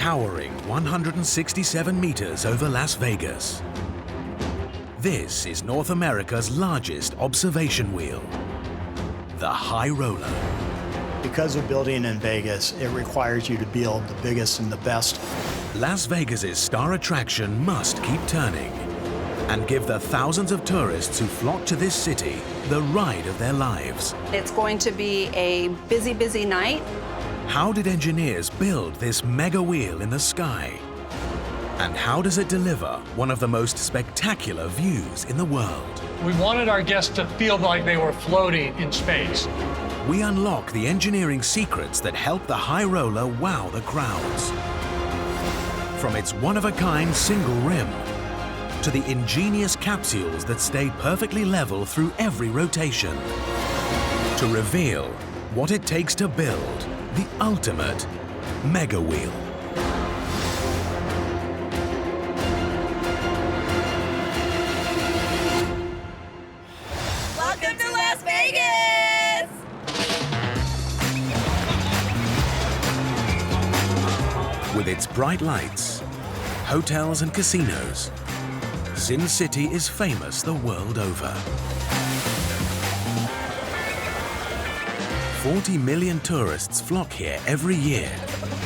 towering 167 meters over Las Vegas. This is North America's largest observation wheel, the High Roller. Because of building in Vegas, it requires you to build the biggest and the best. Las Vegas's star attraction must keep turning and give the thousands of tourists who flock to this city the ride of their lives. It's going to be a busy, busy night. How did engineers build this mega wheel in the sky? And how does it deliver one of the most spectacular views in the world? We wanted our guests to feel like they were floating in space. We unlock the engineering secrets that help the High Roller wow the crowds. From its one-of-a-kind single rim to the ingenious capsules that stay perfectly level through every rotation, to reveal what it takes to build the ultimate mega wheel. Welcome to Las Vegas! With its bright lights, hotels and casinos, Sin City is famous the world over. 40 million tourists flock here every year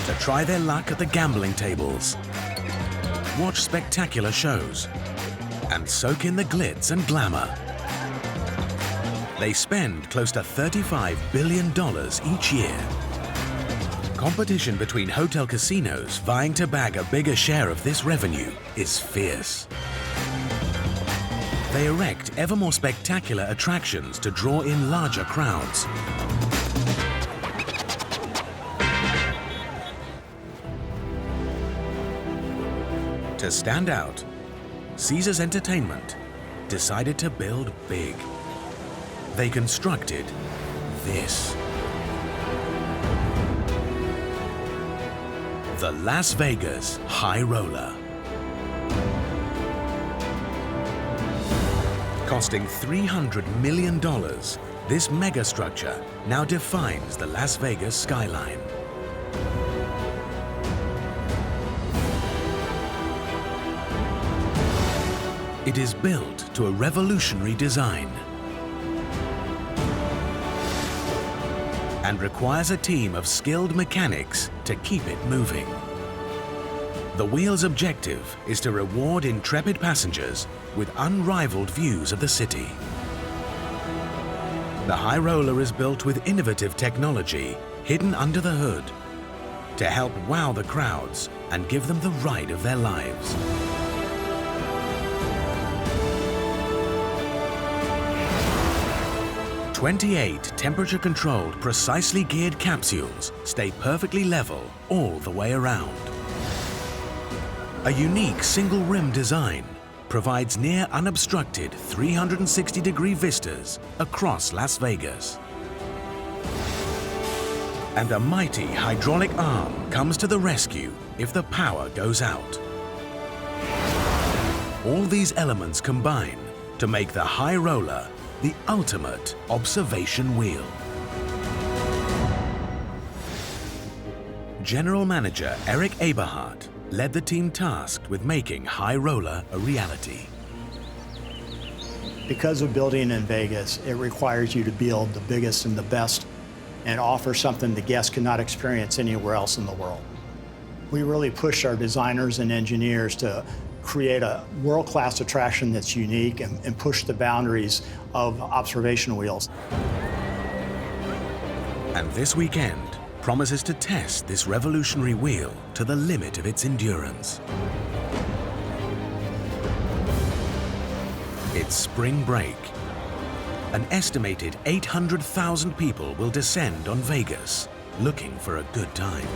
to try their luck at the gambling tables, watch spectacular shows, and soak in the glitz and glamour. They spend close to $35 billion each year. Competition between hotel casinos vying to bag a bigger share of this revenue is fierce. They erect ever more spectacular attractions to draw in larger crowds. To stand out, Caesars Entertainment decided to build big. They constructed this. The Las Vegas High Roller. Costing $300 million, this megastructure now defines the Las Vegas skyline. It is built to a revolutionary design and requires a team of skilled mechanics to keep it moving. The wheel's objective is to reward intrepid passengers with unrivaled views of the city. The High Roller is built with innovative technology hidden under the hood to help wow the crowds and give them the ride of their lives. "28 temperature-controlled, precisely geared capsules stay perfectly level all the way around. A unique single-rim design provides near unobstructed 360-degree vistas across Las Vegas. And a mighty hydraulic arm comes to the rescue if the power goes out. All these elements combine to make the High Roller the ultimate observation wheel." General Manager Eric Eberhardt led the team tasked with making High Roller a reality. Because of building in Vegas, it requires you to build the biggest and the best and offer something the guests cannot experience anywhere else in the world. We really push our designers and engineers to create a world-class attraction that's unique and push the boundaries of observation wheels. And this weekend promises to test this revolutionary wheel to the limit of its endurance. It's spring break. An estimated 800,000 people will descend on Vegas looking for a good time.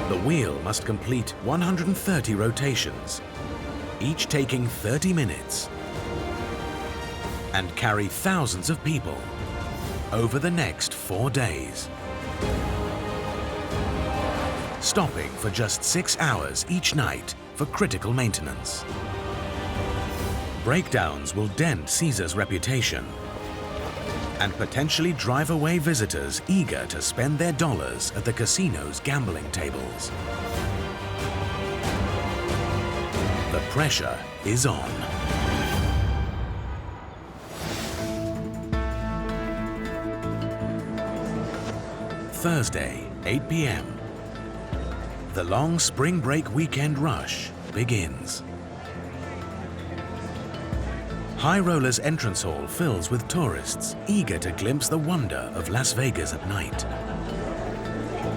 The wheel must complete 130 rotations, each taking 30 minutes, and carry thousands of people over the next 4 days, stopping for just 6 hours each night for critical maintenance. Breakdowns will dent Caesar's reputation, and potentially drive away visitors eager to spend their dollars at the casino's gambling tables. The pressure is on. Thursday, 8 p.m. The long spring break weekend rush begins. High Roller's entrance hall fills with tourists eager to glimpse the wonder of Las Vegas at night.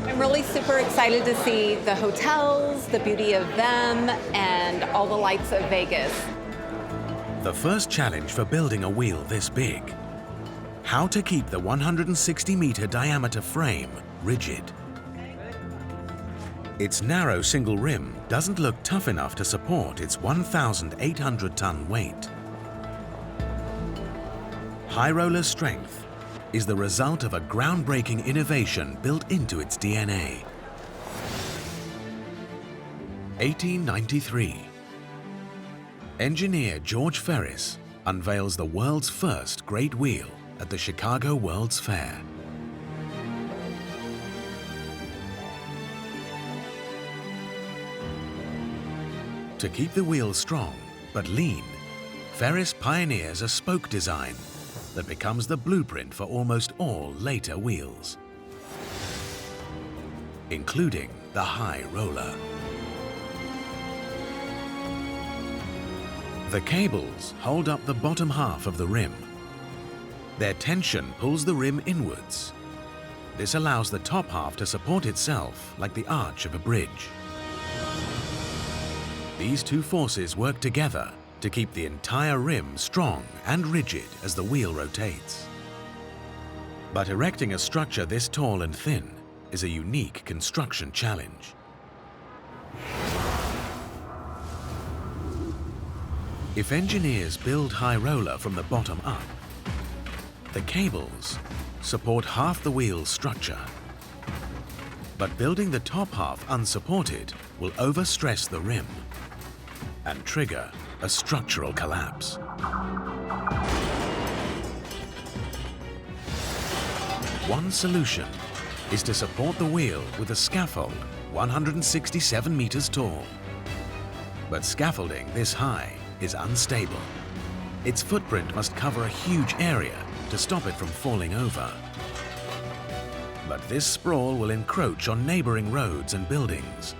I'm really super excited to see the hotels, the beauty of them, and all the lights of Vegas. The first challenge for building a wheel this big: how to keep the 160-meter diameter frame rigid. Its narrow single rim doesn't look tough enough to support its 1,800-ton weight. High Roller's strength is the result of a groundbreaking innovation built into its DNA. 1893. Engineer George Ferris unveils the world's first great wheel at the Chicago World's Fair. To keep the wheel strong but lean, Ferris pioneers a spoke design that becomes the blueprint for almost all later wheels, including the High Roller. The cables hold up the bottom half of the rim. Their tension pulls the rim inwards. This allows the top half to support itself like the arch of a bridge. These two forces work together to keep the entire rim strong and rigid as the wheel rotates. But erecting a structure this tall and thin is a unique construction challenge. If engineers build High Roller from the bottom up, the cables support half the wheel's structure. But building the top half unsupported will overstress the rim and trigger a structural collapse. One solution is to support the wheel with a scaffold 167 meters tall. But scaffolding this high is unstable. Its footprint must cover a huge area to stop it from falling over. But this sprawl will encroach on neighboring roads and buildings.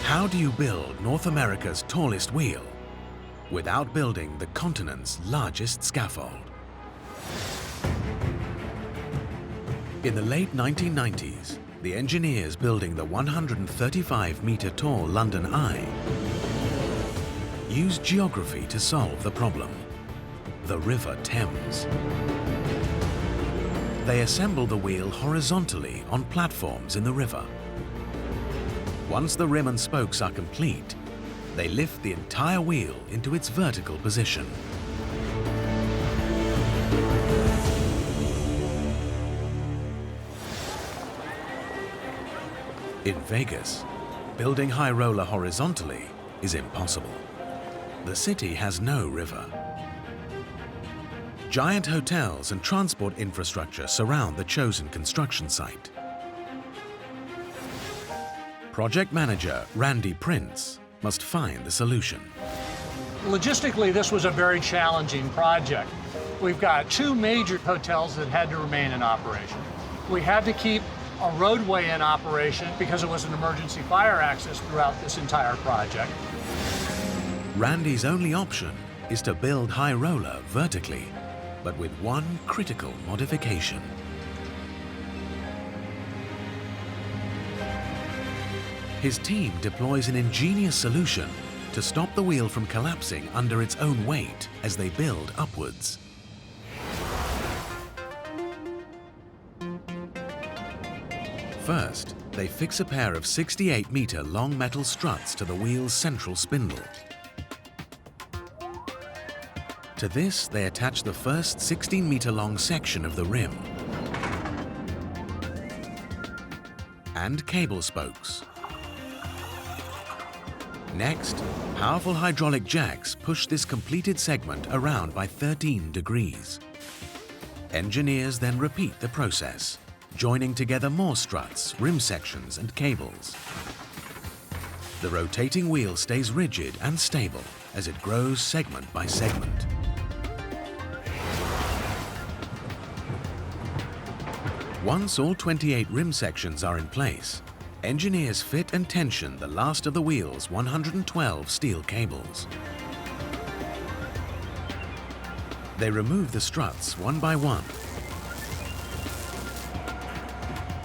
How do you build North America's tallest wheel without building the continent's largest scaffold? In the late 1990s, the engineers building the 135-meter tall London Eye used geography to solve the problem: the River Thames. They assembled the wheel horizontally on platforms in the river. Once the rim and spokes are complete, they lift the entire wheel into its vertical position. In Vegas, building High Roller horizontally is impossible. The city has no river. Giant hotels and transport infrastructure surround the chosen construction site. Project manager Randy Prince must find the solution. Logistically, this was a very challenging project. We've got two major hotels that had to remain in operation. We had to keep a roadway in operation because it was an emergency fire access throughout this entire project. Randy's only option is to build High Roller vertically, but with one critical modification. His team deploys an ingenious solution to stop the wheel from collapsing under its own weight as they build upwards. First, they fix a pair of 68-meter long metal struts to the wheel's central spindle. To this, they attach the first 16-meter long section of the rim and cable spokes. Next, powerful hydraulic jacks push this completed segment around by 13 degrees. Engineers then repeat the process, joining together more struts, rim sections, and cables. The rotating wheel stays rigid and stable as it grows segment by segment. Once all 28 rim sections are in place, engineers fit and tension the last of the wheel's 112 steel cables. They remove the struts one by one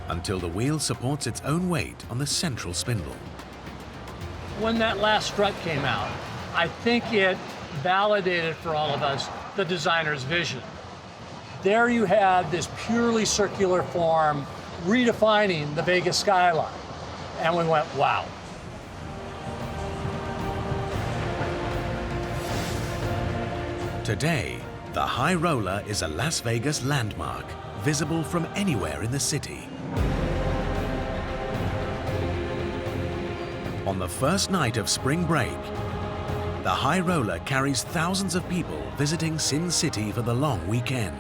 until the wheel supports its own weight on the central spindle. When that last strut came out, I think it validated for all of us the designer's vision. There you had this purely circular form redefining the Vegas skyline. And we went, wow. Today, the High Roller is a Las Vegas landmark, visible from anywhere in the city. On the first night of spring break, the High Roller carries thousands of people visiting Sin City for the long weekend.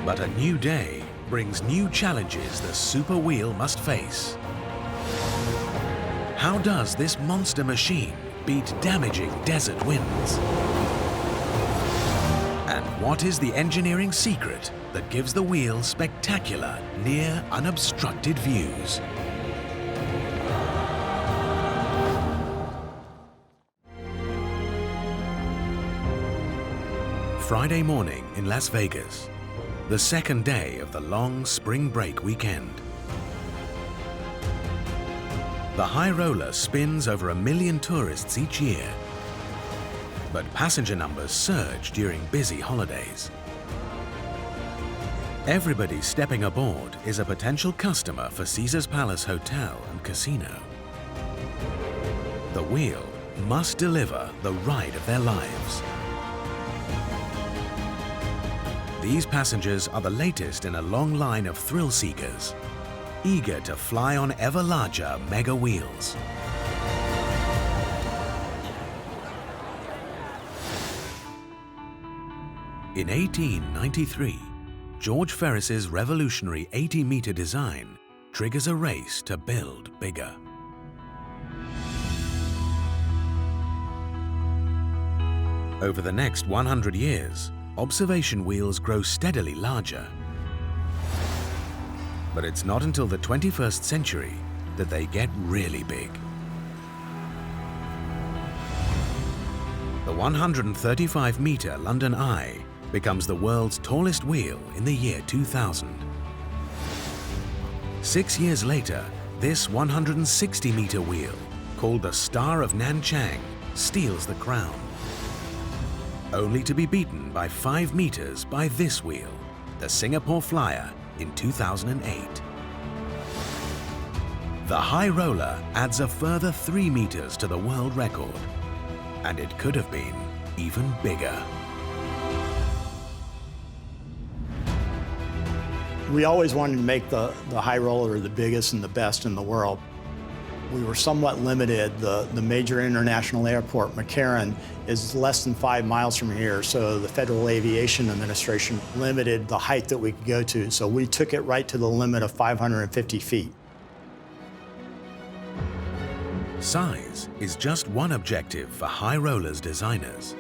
But a new day brings new challenges the super wheel must face. How does this monster machine beat damaging desert winds? And what is the engineering secret that gives the wheel spectacular, near unobstructed views? Friday morning in Las Vegas, the second day of the long spring break weekend. The High Roller spins over 1 million tourists each year, but passenger numbers surge during busy holidays. Everybody stepping aboard is a potential customer for Caesars Palace Hotel and Casino. The wheel must deliver the ride of their lives. These passengers are the latest in a long line of thrill seekers, eager to fly on ever larger mega wheels. In 1893, George Ferris's revolutionary 80-meter design triggers a race to build bigger. Over the next 100 years, observation wheels grow steadily larger. But it's not until the 21st century that they get really big. The 135-meter London Eye becomes the world's tallest wheel in the year 2000. 6 years later, this 160-meter wheel, called the Star of Nanchang, steals the crown, only to be beaten by 5 meters by this wheel, the Singapore Flyer, in 2008. The High Roller adds a further 3 meters to the world record, and it could have been even bigger. We always wanted to make the High Roller the biggest and the best in the world. We were somewhat limited. The major international airport, McCarran, is less than 5 miles from here, so the Federal Aviation Administration limited the height that we could go to, so we took it right to the limit of 550 feet. Size is just one objective for High Roller's designers.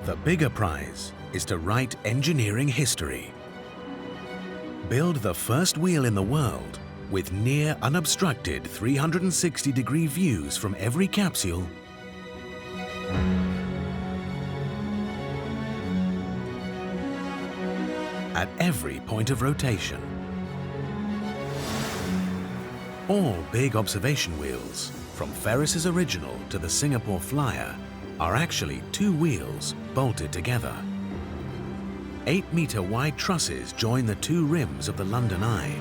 The bigger prize is to write engineering history. Build the first wheel in the world with near unobstructed 360-degree views from every capsule, at every point of rotation. All big observation wheels, from Ferris's original to the Singapore Flyer, are actually 2 wheels bolted together. 8-meter wide trusses join the 2 rims of the London Eye.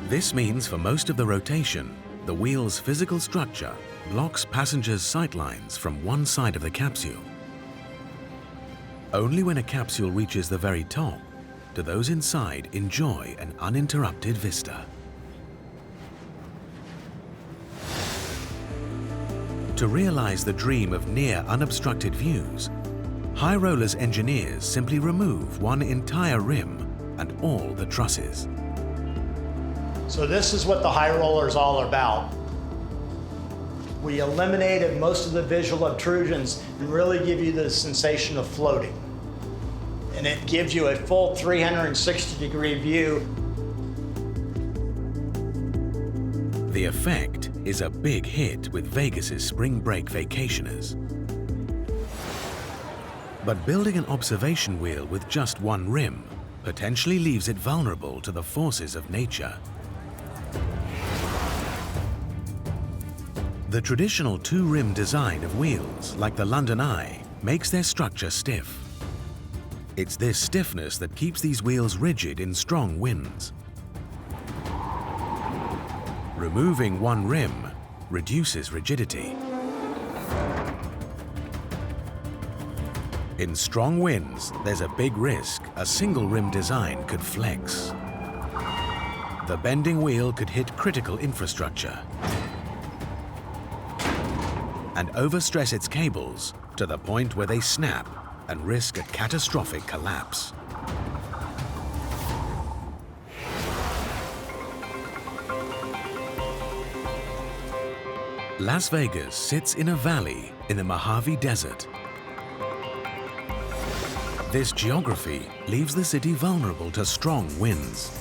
This means for most of the rotation, the wheel's physical structure blocks passengers' sightlines from one side of the capsule. Only when a capsule reaches the very top do those inside enjoy an uninterrupted vista. To realize the dream of near unobstructed views, High Roller's engineers simply remove one entire rim and all the trusses. So this is what the High Roller is all about. We eliminated most of the visual obtrusions and really give you the sensation of floating. And it gives you a full 360-degree view. The effect is a big hit with Vegas's spring break vacationers. But building an observation wheel with just one rim potentially leaves it vulnerable to the forces of nature. The traditional two-rim design of wheels, like the London Eye, makes their structure stiff. It's this stiffness that keeps these wheels rigid in strong winds. Removing one rim reduces rigidity. In strong winds, there's a big risk a single rim design could flex. The bending wheel could hit critical infrastructure and overstress its cables to the point where they snap and risk a catastrophic collapse. Las Vegas sits in a valley in the Mojave Desert. This geography leaves the city vulnerable to strong winds.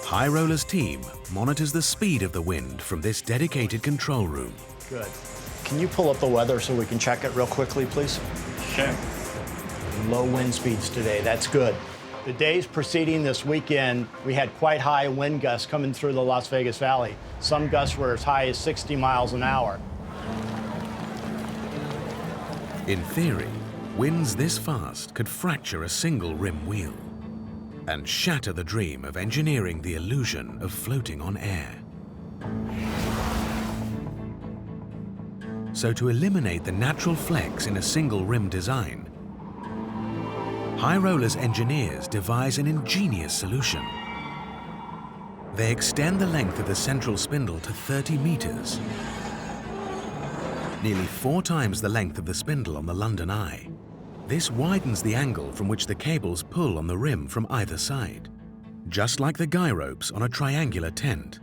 High Roller's team monitors the speed of the wind from this dedicated control room. Good. Can you pull up the weather so we can check it real quickly, please? Sure. Low wind speeds today, that's good. The days preceding this weekend, we had quite high wind gusts coming through the Las Vegas Valley. Some gusts were as high as 60 miles an hour. In theory, winds this fast could fracture a single rim wheel and shatter the dream of engineering the illusion of floating on air. So to eliminate the natural flex in a single rim design, High Roller's engineers devise an ingenious solution. They extend the length of the central spindle to 30 meters, nearly 4 times the length of the spindle on the London Eye. This widens the angle from which the cables pull on the rim from either side, just like the guy ropes on a triangular tent.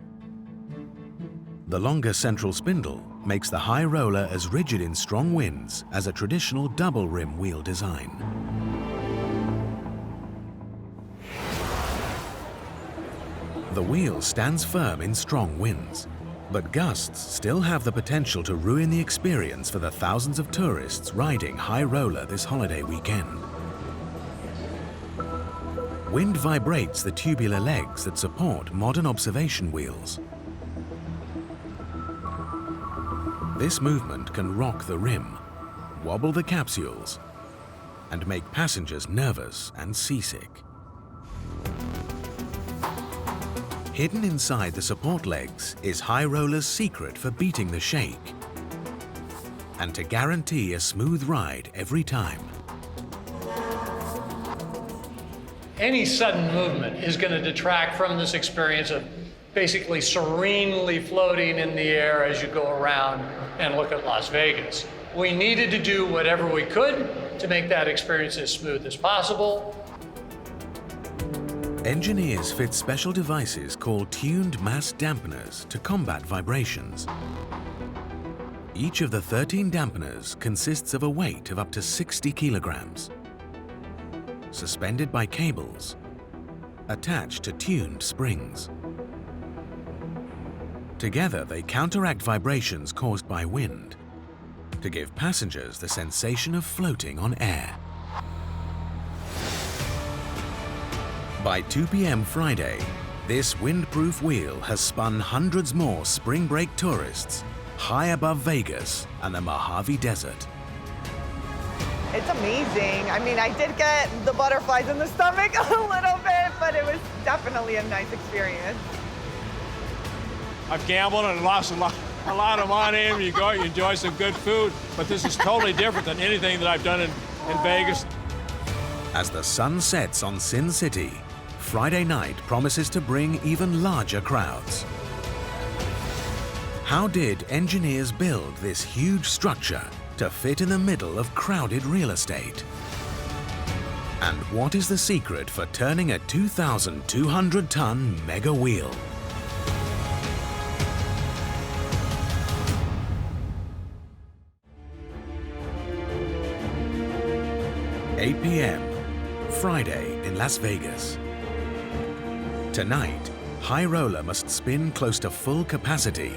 The longer central spindle makes the High Roller as rigid in strong winds as a traditional double rim wheel design. The wheel stands firm in strong winds, but gusts still have the potential to ruin the experience for the thousands of tourists riding High Roller this holiday weekend. Wind vibrates the tubular legs that support modern observation wheels. This movement can rock the rim, wobble the capsules, and make passengers nervous and seasick. Hidden inside the support legs is High Roller's secret for beating the shake and to guarantee a smooth ride every time. Any sudden movement is going to detract from this experience of basically serenely floating in the air as you go around and look at Las Vegas. We needed to do whatever we could to make that experience as smooth as possible. Engineers fit special devices called tuned mass dampeners to combat vibrations. Each of the 13 dampeners consists of a weight of up to 60 kilograms, suspended by cables, attached to tuned springs. Together, they counteract vibrations caused by wind to give passengers the sensation of floating on air. By 2 p.m. Friday, this windproof wheel has spun hundreds more spring break tourists high above Vegas and the Mojave Desert. It's amazing. I mean, I did get the butterflies in the stomach a little bit, but it was definitely a nice experience. I've gambled and lost a lot of money. You go, you enjoy some good food, but this is totally different than anything that I've done in Vegas. As the sun sets on Sin City, Friday night promises to bring even larger crowds. How did engineers build this huge structure to fit in the middle of crowded real estate? And what is the secret for turning a 2,200-ton mega wheel? (8 p.m. Friday in Las Vegas. Tonight, High Roller must spin close to full capacity,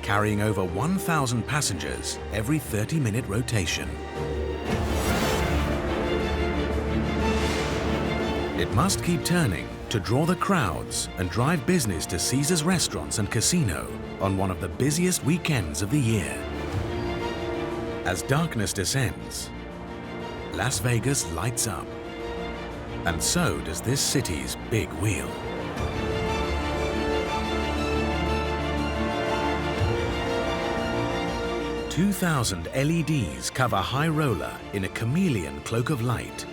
carrying over 1,000 passengers every 30-minute rotation. It must keep turning to draw the crowds and drive business to Caesars Restaurants and Casino on one of the busiest weekends of the year. As darkness descends, Las Vegas lights up, and so does this city's big wheel. "2,000 LEDs cover High Roller in a chameleon cloak of light,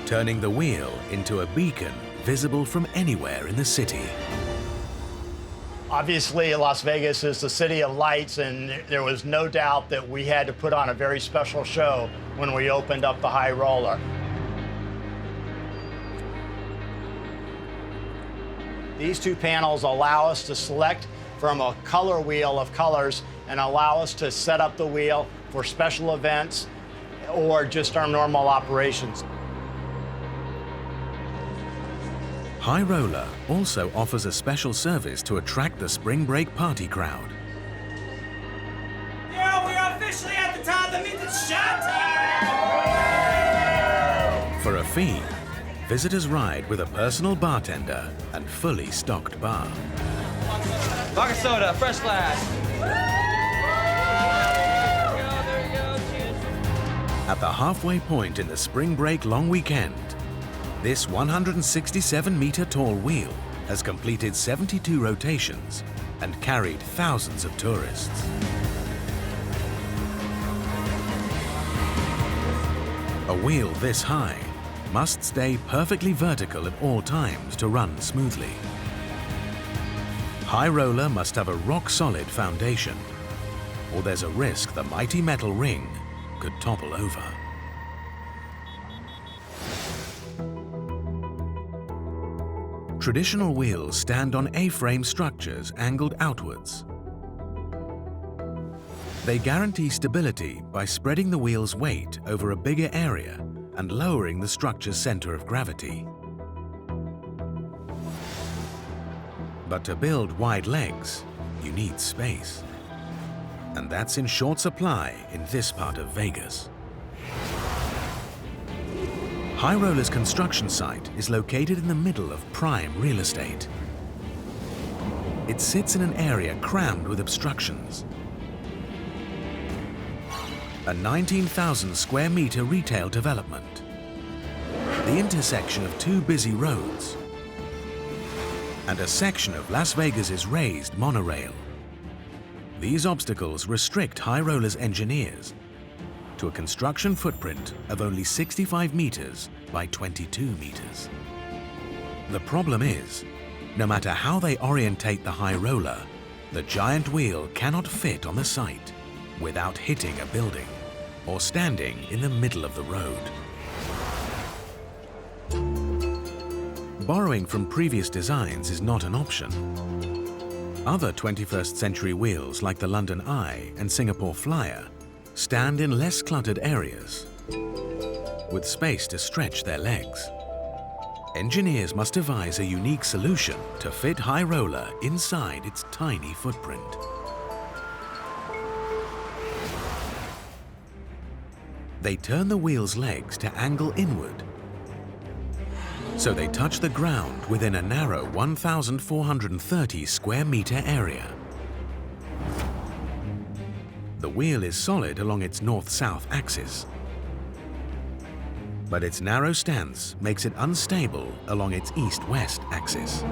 turning the wheel into a beacon visible from anywhere in the city." Obviously, Las Vegas is the city of lights, and there was no doubt that we had to put on a very special show when we opened up the High Roller. These two panels allow us to select from a color wheel of colors and allow us to set up the wheel for special events or just our normal operations. High Roller also offers a special service to attract the spring break party crowd. Yeah, we are officially at the time to meet the showtime! For a fee, visitors ride with a personal bartender and fully stocked bar. Vodka soda, fresh glass. There you go, cheers. At the halfway point in the spring break long weekend, this 167-meter tall wheel has completed 72 rotations and carried thousands of tourists. A wheel this high must stay perfectly vertical at all times to run smoothly. High Roller must have a rock-solid foundation, or there's a risk the mighty metal ring could topple over. Traditional wheels stand on A-frame structures angled outwards. They guarantee stability by spreading the wheel's weight over a bigger area and lowering the structure's center of gravity. But to build wide legs, you need space. And that's in short supply in this part of Vegas. High Roller's construction site is located in the middle of prime real estate. It sits in an area crammed with obstructions. A 19,000 square meter retail development. The intersection of two busy roads. And a section of Las Vegas's raised monorail. These obstacles restrict High Roller's engineers to a construction footprint of only 65 meters by 22 meters. The problem is, no matter how they orientate the High Roller, the giant wheel cannot fit on the site without hitting a building or standing in the middle of the road. Borrowing from previous designs is not an option. Other 21st century wheels like the London Eye and Singapore Flyer stand in less cluttered areas with space to stretch their legs. Engineers must devise a unique solution to fit High Roller inside its tiny footprint. They turn the wheel's legs to angle inward, so they touch the ground within a narrow 1,430 square meter area. The wheel is solid along its north-south axis, but its narrow stance makes it unstable along its east-west axis.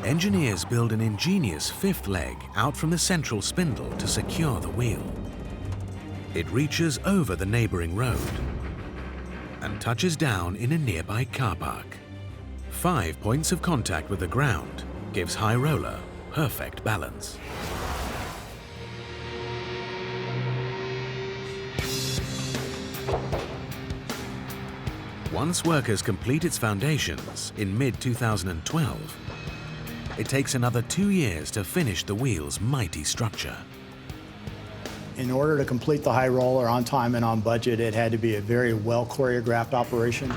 Engineers build an ingenious fifth leg out from the central spindle to secure the wheel. It reaches over the neighboring road, and touches down in a nearby car park. 5 points of contact with the ground gives High Roller perfect balance. Once workers complete its foundations in mid-2012, it takes another 2 years to finish the wheel's mighty structure. In order to complete the High Roller on time and on budget, it had to be a very well choreographed operation.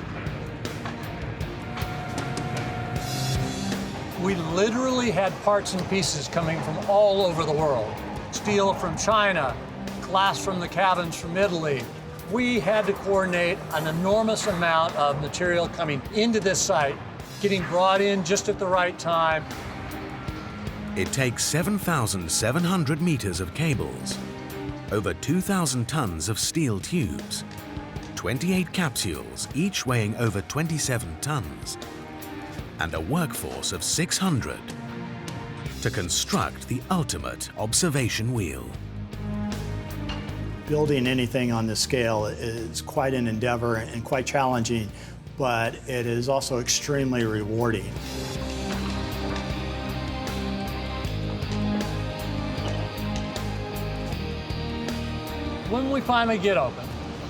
We literally had parts and pieces coming from all over the world. Steel from China, glass from the cabins from Italy. We had to coordinate an enormous amount of material coming into this site, getting brought in just at the right time. It takes 7,700 meters of cables, over 2,000 tons of steel tubes, 28 capsules, each weighing over 27 tons, and a workforce of 600 to construct the ultimate observation wheel. Building anything on this scale is quite an endeavor and quite challenging, but it is also extremely rewarding. When we finally get open,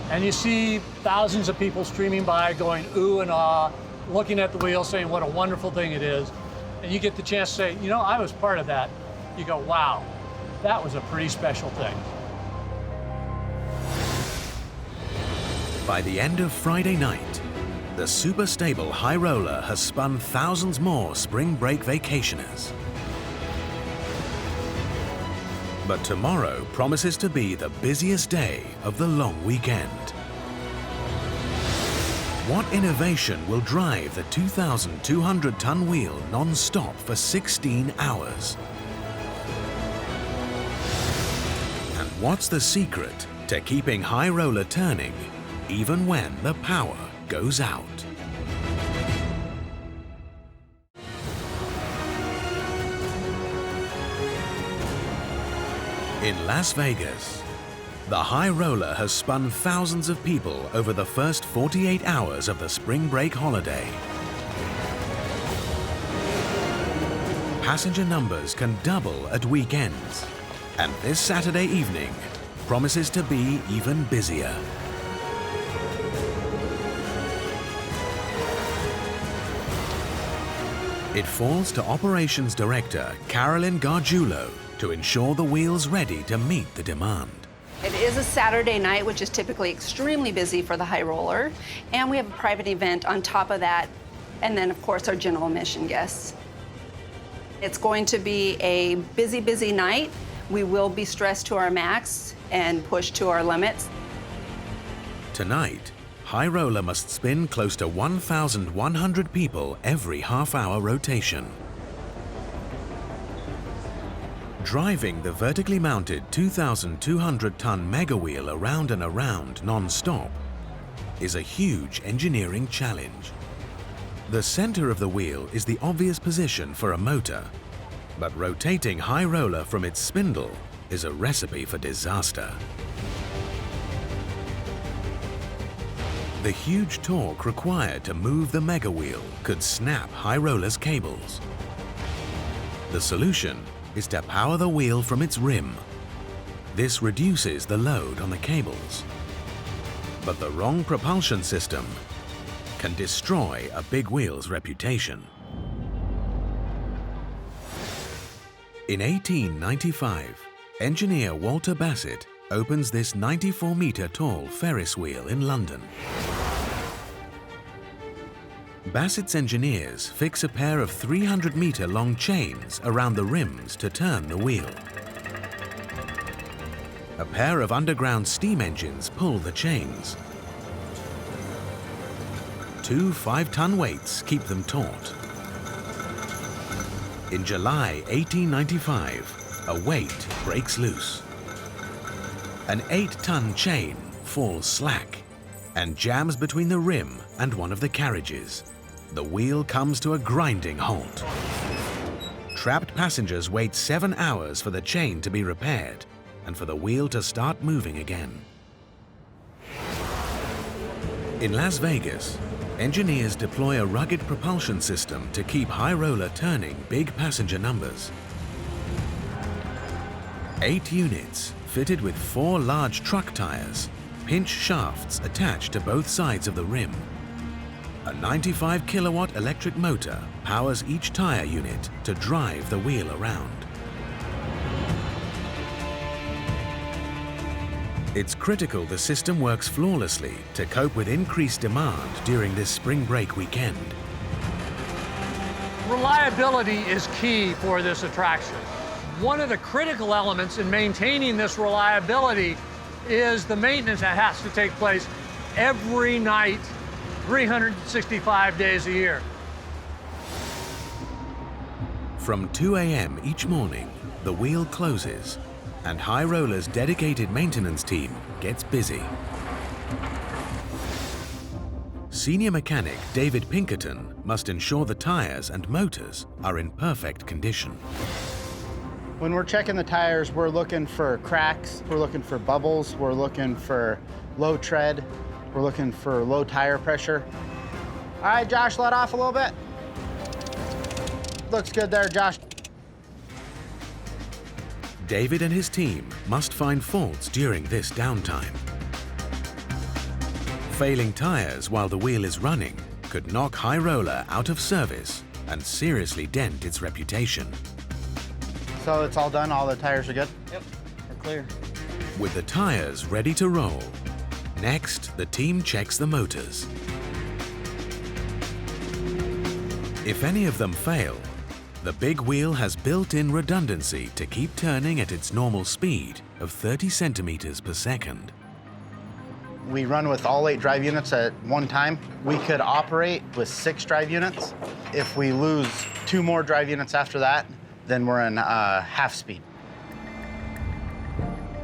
and you see thousands of people streaming by going ooh and ah, looking at the wheel saying what a wonderful thing it is, and you get the chance to say, you know, I was part of that, you go, wow, that was a pretty special thing. By the end of Friday night, the super stable High Roller has spun thousands more spring break vacationers. But tomorrow promises to be the busiest day of the long weekend. What innovation will drive the 2,200-ton wheel non-stop for 16 hours? And what's the secret to keeping High Roller turning even when the power goes out? In Las Vegas, the High Roller has spun thousands of people over the first 48 hours of the spring break holiday. Passenger numbers can double at weekends, and this Saturday evening promises to be even busier. It falls to Operations Director Carolyn Gargiulo to ensure the wheel's ready to meet the demand. It is a Saturday night, which is typically extremely busy for the High Roller, and we have a private event on top of that, and then of course our general admission guests. It's going to be a busy, busy night. We will be stressed to our max and pushed to our limits. Tonight, High Roller must spin close to 1,100 people every half-hour rotation. Driving the vertically mounted 2,200-ton mega wheel around and around non-stop is a huge engineering challenge. The center of the wheel is the obvious position for a motor, but rotating High Roller from its spindle is a recipe for disaster. The huge torque required to move the mega wheel could snap High Roller's cables. The solution is to power the wheel from its rim. This reduces the load on the cables. But the wrong propulsion system can destroy a big wheel's reputation. In 1895, engineer Walter Bassett opens this 94-meter tall Ferris wheel in London. Bassett's engineers fix a pair of 300-meter long chains around the rims to turn the wheel. A pair of underground steam engines pull the chains. 2 5-ton weights keep them taut. In July 1895, a weight breaks loose. An 8-ton chain falls slack and jams between the rim and one of the carriages. The wheel comes to a grinding halt. Trapped passengers wait 7 hours for the chain to be repaired and for the wheel to start moving again. In Las Vegas, engineers deploy a rugged propulsion system to keep high roller turning big passenger numbers. 8 units fitted with 4 large truck tires, pinch shafts attached to both sides of the rim. A 95 kilowatt electric motor powers each tire unit to drive the wheel around. It's critical the system works flawlessly to cope with increased demand during this spring break weekend. Reliability is key for this attraction. One of the critical elements in maintaining this reliability is the maintenance that has to take place every night, 365 days a year. From 2 a.m. each morning, the wheel closes and High Roller's dedicated maintenance team gets busy. Senior mechanic David Pinkerton must ensure the tires and motors are in perfect condition. When we're checking the tires, we're looking for cracks, we're looking for bubbles, we're looking for low tread, we're looking for low tire pressure. All right, Josh, let off a little bit. Looks good there, Josh. David and his team must find faults during this downtime. Failing tires while the wheel is running could knock High Roller out of service and seriously dent its reputation. So it's all done, all the tires are good? Yep, we're clear. With the tires ready to roll, next the team checks the motors. If any of them fail, the big wheel has built-in redundancy to keep turning at its normal speed of 30 centimeters per second. We run with all 8 drive units at one time. We could operate with 6 drive units. If we lose 2 more drive units after that, then we're in half speed.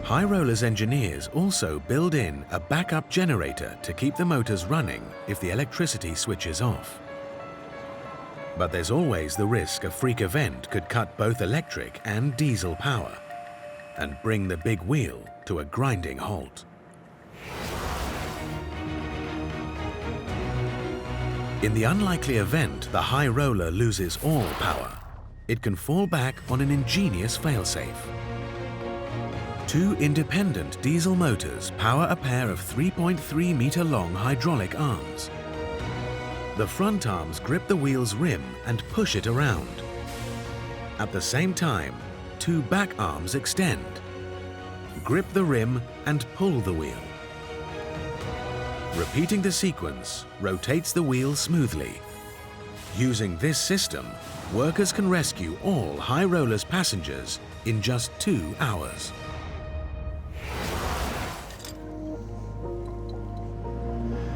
High Roller's engineers also build in a backup generator to keep the motors running if the electricity switches off. But there's always the risk a freak event could cut both electric and diesel power and bring the big wheel to a grinding halt. In the unlikely event the High Roller loses all power, it can fall back on an ingenious failsafe. 2 independent diesel motors power a pair of 3.3 meter long hydraulic arms. The front arms grip the wheel's rim and push it around. At the same time, 2 back arms extend, grip the rim and pull the wheel. Repeating the sequence rotates the wheel smoothly. Using this system, workers can rescue all High Roller's passengers in just 2 hours.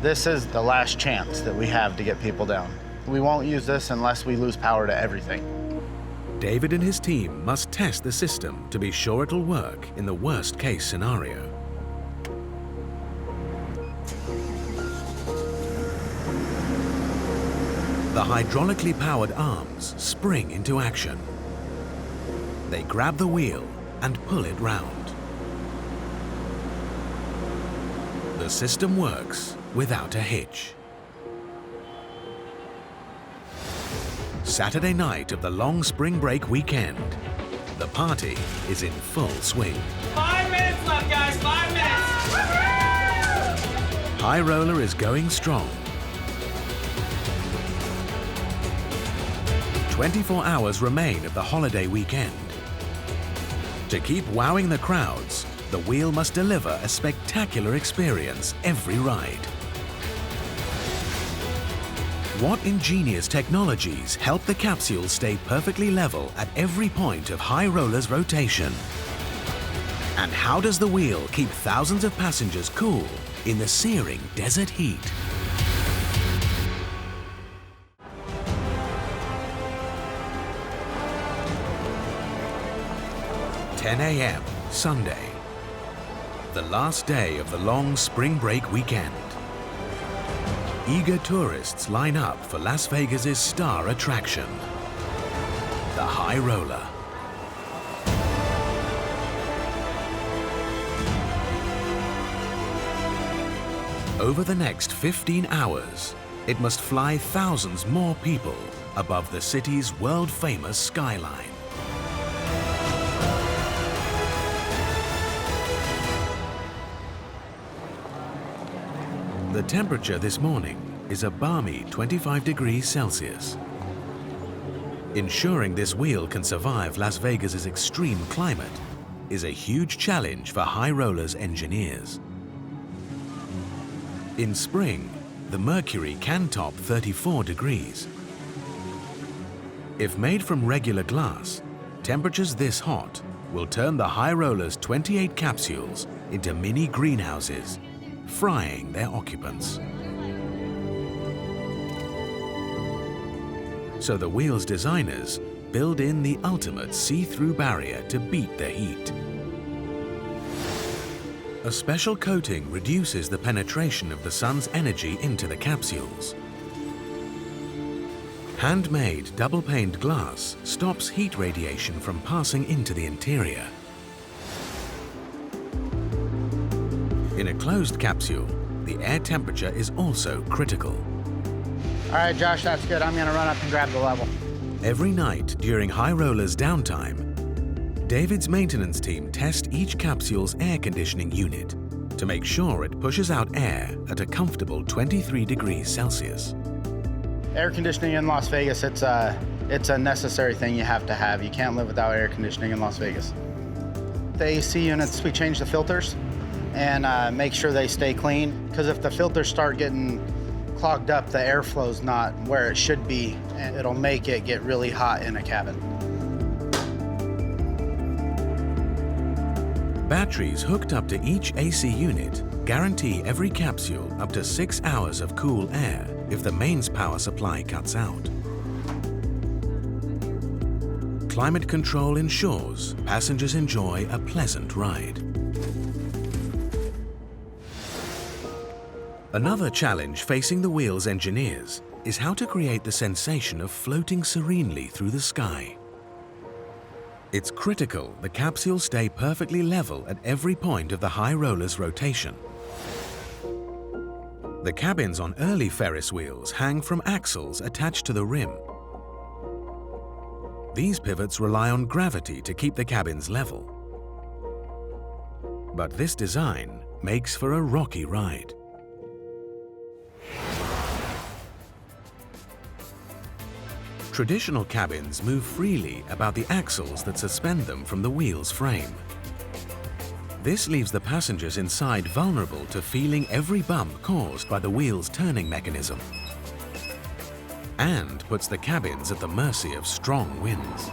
This is the last chance that we have to get people down. We won't use this unless we lose power to everything. David and his team must test the system to be sure it'll work in the worst-case scenario. The hydraulically powered arms spring into action. They grab the wheel and pull it round. The system works without a hitch. Saturday night of the long spring break weekend, the party is in full swing. 5 minutes left, guys, 5 minutes. High Roller is going strong. 24 hours remain of the holiday weekend. To keep wowing the crowds, the wheel must deliver a spectacular experience every ride. What ingenious technologies help the capsule stay perfectly level at every point of High Roller's rotation? And how does the wheel keep thousands of passengers cool in the searing desert heat? (10 a.m. Sunday, the last day of the long spring break weekend. Eager tourists line up for Las Vegas's star attraction, the High Roller. Over the next 15 hours, it must fly thousands more people above the city's world-famous skyline. The temperature this morning is a balmy 25 degrees Celsius. Ensuring this wheel can survive Las Vegas's extreme climate is a huge challenge for High Roller's engineers. In spring, the mercury can top 34 degrees. If made from regular glass, temperatures this hot will turn the High Roller's 28 capsules into mini greenhouses, frying their occupants. So the wheel's designers build in the ultimate see-through barrier to beat the heat. A special coating reduces the penetration of the sun's energy into the capsules. Handmade double-paned glass stops heat radiation from passing into the interior. In a closed capsule, the air temperature is also critical. All right, Josh, that's good. I'm gonna run up and grab the level. Every night during High Roller's downtime, David's maintenance team test each capsule's air conditioning unit to make sure it pushes out air at a comfortable 23 degrees Celsius. Air conditioning in Las Vegas, it's a necessary thing you have to have. You can't live without air conditioning in Las Vegas. The AC units, we change the filters and make sure they stay clean, because if the filters start getting clogged up, the airflow's not where it should be, and it'll make it get really hot in a cabin. Batteries hooked up to each AC unit guarantee every capsule up to 6 hours of cool air if the mains power supply cuts out. Climate control ensures passengers enjoy a pleasant ride. Another challenge facing the wheel's engineers is how to create the sensation of floating serenely through the sky. It's critical the capsules stay perfectly level at every point of the High Roller's rotation. The cabins on early Ferris wheels hang from axles attached to the rim. These pivots rely on gravity to keep the cabins level. But this design makes for a rocky ride. Traditional cabins move freely about the axles that suspend them from the wheel's frame. This leaves the passengers inside vulnerable to feeling every bump caused by the wheel's turning mechanism, and puts the cabins at the mercy of strong winds.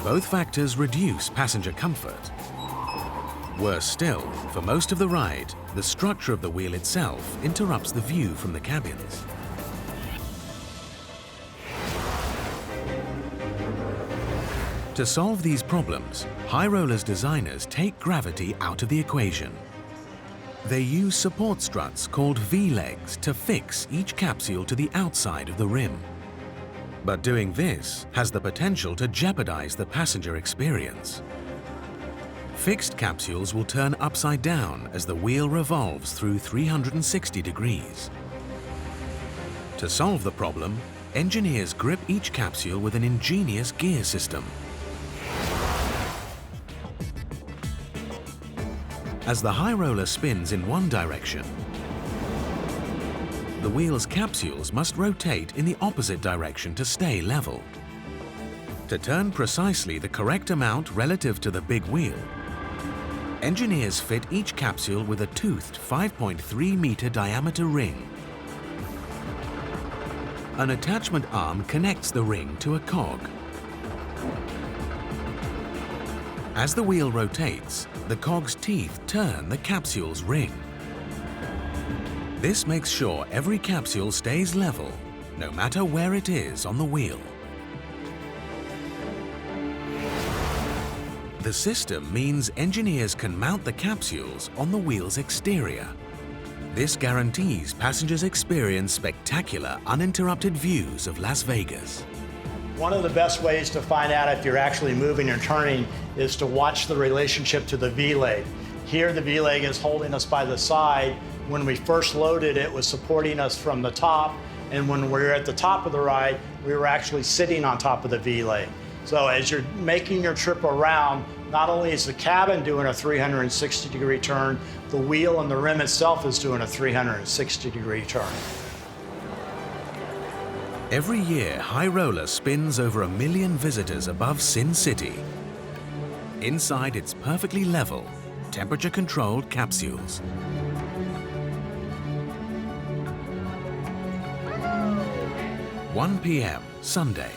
Both factors reduce passenger comfort. Worse still, for most of the ride, the structure of the wheel itself interrupts the view from the cabins. To solve these problems, High Roller's designers take gravity out of the equation. They use support struts called V-legs to fix each capsule to the outside of the rim. But doing this has the potential to jeopardize the passenger experience. Fixed capsules will turn upside down as the wheel revolves through 360 degrees. To solve the problem, engineers grip each capsule with an ingenious gear system. As the High Roller spins in one direction, the wheel's capsules must rotate in the opposite direction to stay level. To turn precisely the correct amount relative to the big wheel, engineers fit each capsule with a toothed 5.3-meter diameter ring. An attachment arm connects the ring to a cog. As the wheel rotates, the cog's teeth turn the capsule's ring. This makes sure every capsule stays level, no matter where it is on the wheel. The system means engineers can mount the capsules on the wheel's exterior. This guarantees passengers experience spectacular, uninterrupted views of Las Vegas. One of the best ways to find out if you're actually moving or turning is to watch the relationship to the V-leg. Here the V-leg is holding us by the side. When we first loaded, it was supporting us from the top, and when we were at the top of the ride, we were actually sitting on top of the V-leg. So as you're making your trip around, not only is the cabin doing a 360-degree turn, the wheel and the rim itself is doing a 360-degree turn. Every year, High Roller spins over 1 million visitors above Sin City. Inside its perfectly level, temperature-controlled capsules. 1 p.m. Sunday.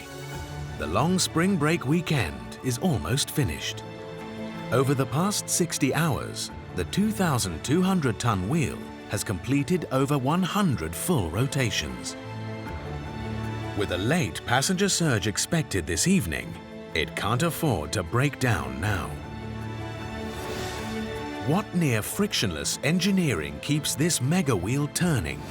The long spring break weekend is almost finished. Over the past 60 hours, the 2,200-ton wheel has completed over 100 full rotations. With a late passenger surge expected this evening, it can't afford to break down now. What near frictionless engineering keeps this mega wheel turning?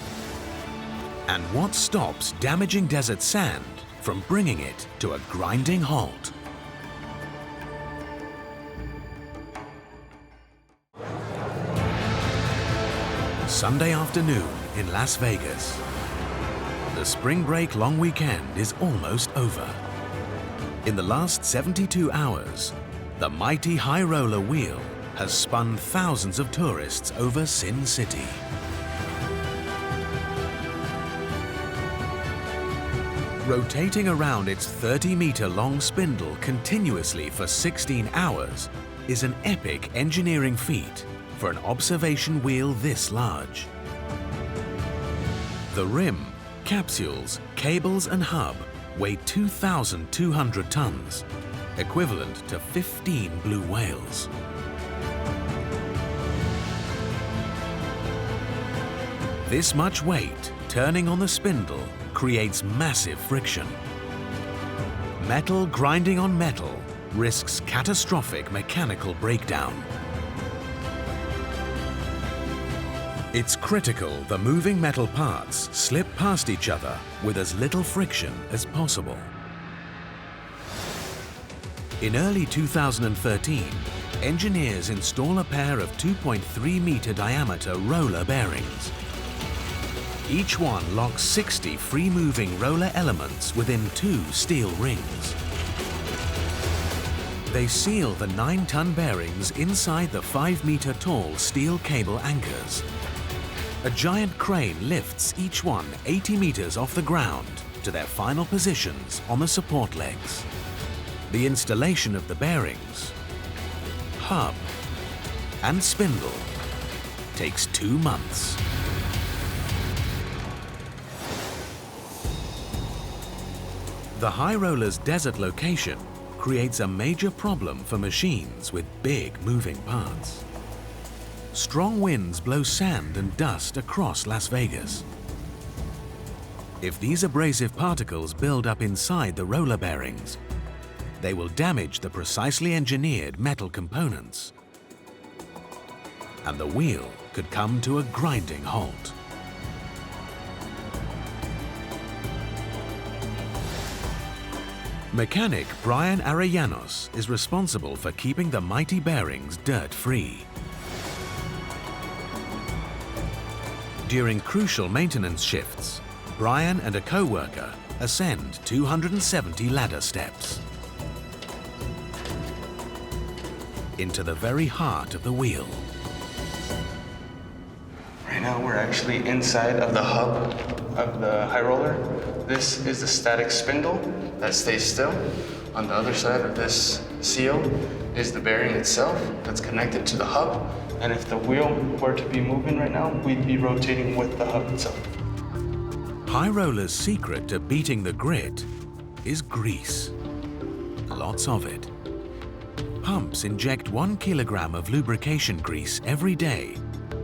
And what stops damaging desert sand from bringing it to a grinding halt? Sunday afternoon in Las Vegas. The spring break long weekend is almost over. In the last 72 hours, the mighty High Roller wheel has spun thousands of tourists over Sin City. Rotating around its 30-meter-long spindle continuously for 16 hours is an epic engineering feat for an observation wheel this large. The rim, capsules, cables and hub weigh 2,200 tons, equivalent to 15 blue whales. This much weight turning on the spindle creates massive friction. Metal grinding on metal risks catastrophic mechanical breakdown. It's critical the moving metal parts slip past each other with as little friction as possible. In early 2013, engineers install a pair of 2.3-meter diameter roller bearings. Each one locks 60 free-moving roller elements within 2 steel rings. They seal the 9-ton bearings inside the 5-meter-tall steel cable anchors. A giant crane lifts each one 80 meters off the ground to their final positions on the support legs. The installation of the bearings, hub, and spindle takes 2 months. The High Roller's desert location creates a major problem for machines with big moving parts. Strong winds blow sand and dust across Las Vegas. If these abrasive particles build up inside the roller bearings, they will damage the precisely engineered metal components, and the wheel could come to a grinding halt. Mechanic Brian Arellanos is responsible for keeping the mighty bearings dirt-free. During crucial maintenance shifts, Brian and a co-worker ascend 270 ladder steps into the very heart of the wheel. Right now we're actually inside of the hub of the High Roller. This is the static spindle that stays still. On the other side of this seal is the bearing itself that's connected to the hub. And if the wheel were to be moving right now, we'd be rotating with the hub itself. High Roller's secret to beating the grit is grease. Lots of it. Pumps inject 1 kilogram of lubrication grease every day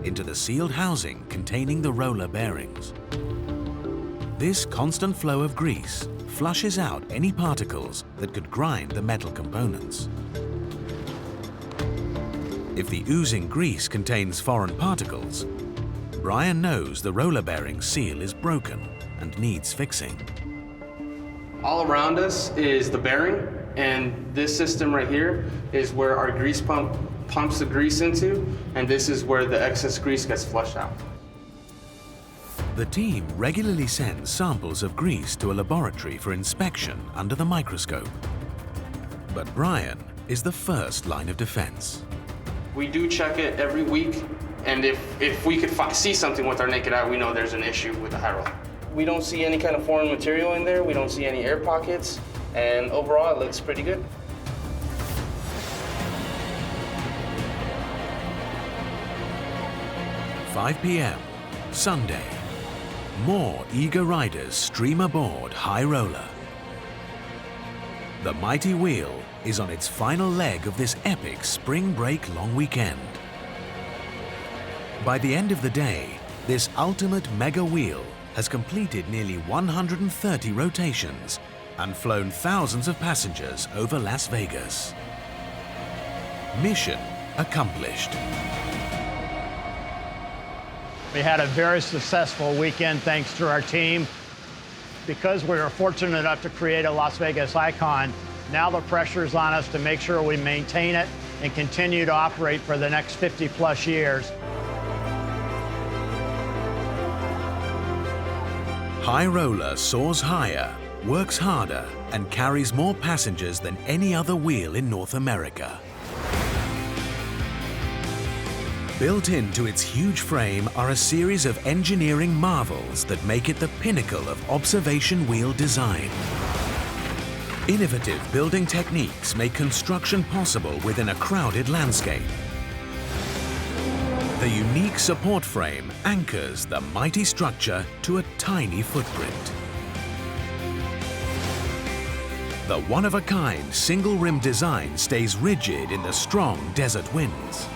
into the sealed housing containing the roller bearings. This constant flow of grease flushes out any particles that could grind the metal components. If the oozing grease contains foreign particles, Brian knows the roller bearing seal is broken and needs fixing. All around us is the bearing, and this system right here is where our grease pump pumps the grease into, and this is where the excess grease gets flushed out. The team regularly sends samples of grease to a laboratory for inspection under the microscope. But Brian is the first line of defense. We do check it every week, and if we could see something with our naked eye, we know there's an issue with the high roller. We don't see any kind of foreign material in there, we don't see any air pockets, and overall it looks pretty good. "5 p.m. Sunday. More eager riders stream aboard High Roller. The mighty wheel is on its final leg of this epic spring break long weekend. By the end of the day, this ultimate mega wheel has completed nearly 130 rotations and flown thousands of passengers over Las Vegas. Mission accomplished. We had a very successful weekend thanks to our team. Because we were fortunate enough to create a Las Vegas icon, now the pressure is on us to make sure we maintain it and continue to operate for the next 50+ years. High Roller soars higher, works harder, and carries more passengers than any other wheel in North America. Built into its huge frame are a series of engineering marvels that make it the pinnacle of observation wheel design. Innovative building techniques make construction possible within a crowded landscape. The unique support frame anchors the mighty structure to a tiny footprint. The one-of-a-kind single-rim design stays rigid in the strong desert winds.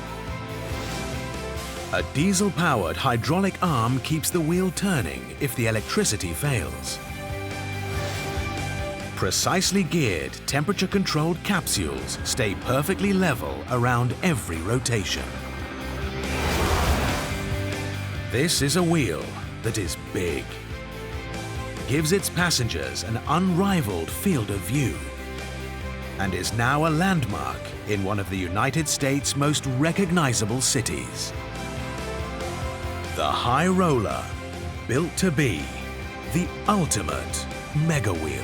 A diesel-powered hydraulic arm keeps the wheel turning if the electricity fails. Precisely geared, temperature-controlled capsules stay perfectly level around every rotation. This is a wheel that is big, gives its passengers an unrivaled field of view, and is now a landmark in one of the United States' most recognizable cities. The High Roller, built to be the ultimate mega wheel.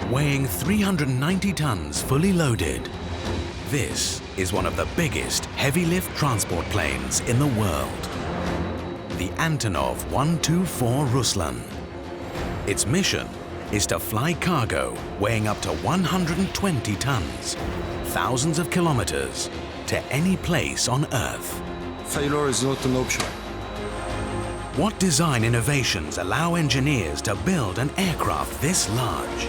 Weighing 390 tons fully loaded, this is one of the biggest heavy-lift transport planes in the world. The Antonov 124 Ruslan. Its mission is to fly cargo weighing up to 120 tons, thousands of kilometers, to any place on Earth. Failure is not an option. What design innovations allow engineers to build an aircraft this large?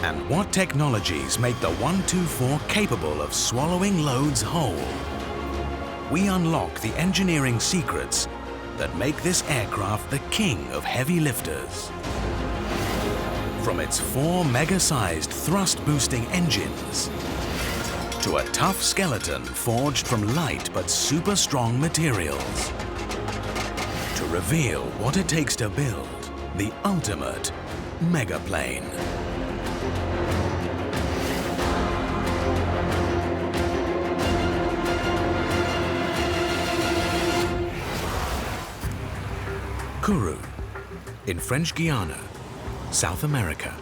And what technologies make the 124 capable of swallowing loads whole? We unlock the engineering secrets that make this aircraft the king of heavy lifters. From its 4 mega-sized thrust-boosting engines to a tough skeleton forged from light but super strong materials, to reveal what it takes to build the ultimate megaplane. Kourou, in French Guiana, South America.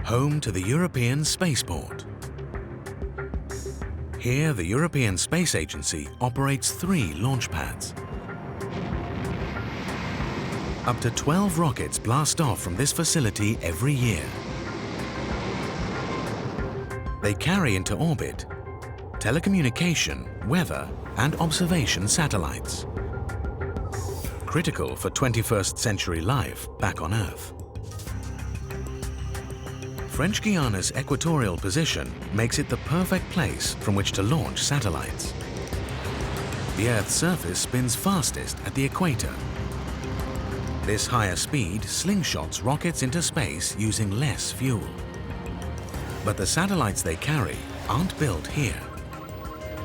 Home to the European Spaceport. Here, the European Space Agency operates 3 launch pads. Up to 12 rockets blast off from this facility every year. They carry into orbit telecommunication, weather, and observation satellites. critical for 21st century life back on Earth. French Guiana's equatorial position makes it the perfect place from which to launch satellites. The Earth's surface spins fastest at the equator. This higher speed slingshots rockets into space using less fuel. But the satellites they carry aren't built here.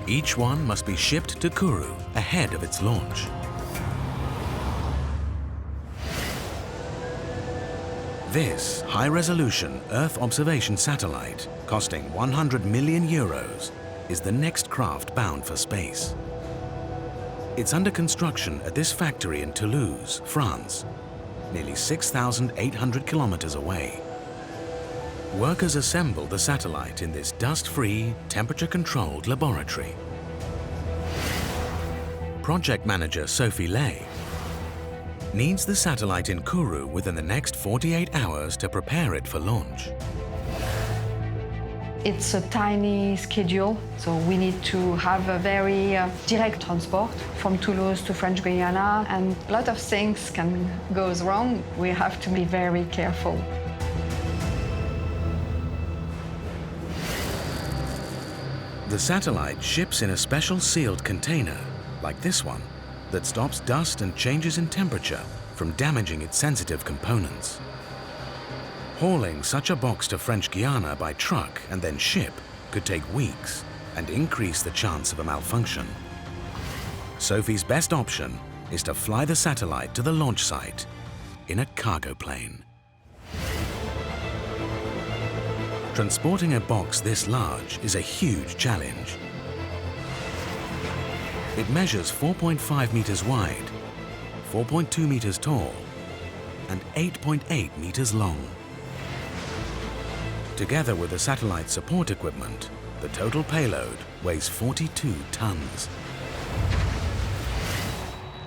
Each one must be shipped to Kourou ahead of its launch. This high-resolution Earth observation satellite, costing 100 million euros, is the next craft bound for space. It's under construction at this factory in Toulouse, France, nearly 6,800 kilometers away. Workers assemble the satellite in this dust-free, temperature-controlled laboratory. Project manager Sophie Lay needs the satellite in Kourou within the next 48 hours to prepare it for launch. It's a tiny schedule, so we need to have a very direct transport from Toulouse to French Guiana, and a lot of things can go wrong. We have to be very careful. The satellite ships in a special sealed container, like this one, that stops dust and changes in temperature from damaging its sensitive components. Hauling such a box to French Guiana by truck and then ship could take weeks and increase the chance of a malfunction. Sophie's best option is to fly the satellite to the launch site in a cargo plane. Transporting a box this large is a huge challenge. It measures 4.5 meters wide, 4.2 meters tall, and 8.8 meters long. Together with the satellite support equipment, the total payload weighs 42 tons.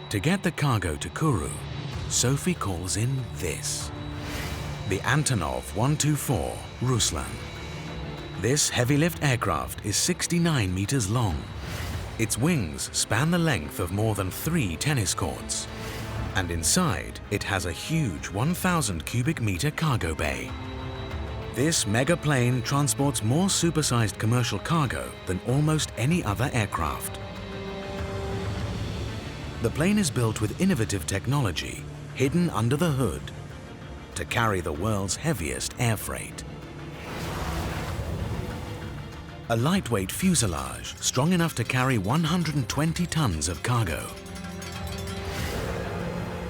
To get the cargo to Kourou, Sophie calls in this: the Antonov 124 Ruslan. This heavy-lift aircraft is 69 meters long. Its wings span the length of more than 3 tennis courts. And inside, it has a huge 1,000 cubic meter cargo bay. This mega plane transports more supersized commercial cargo than almost any other aircraft. The plane is built with innovative technology hidden under the hood to carry the world's heaviest air freight. A lightweight fuselage strong enough to carry 120 tons of cargo.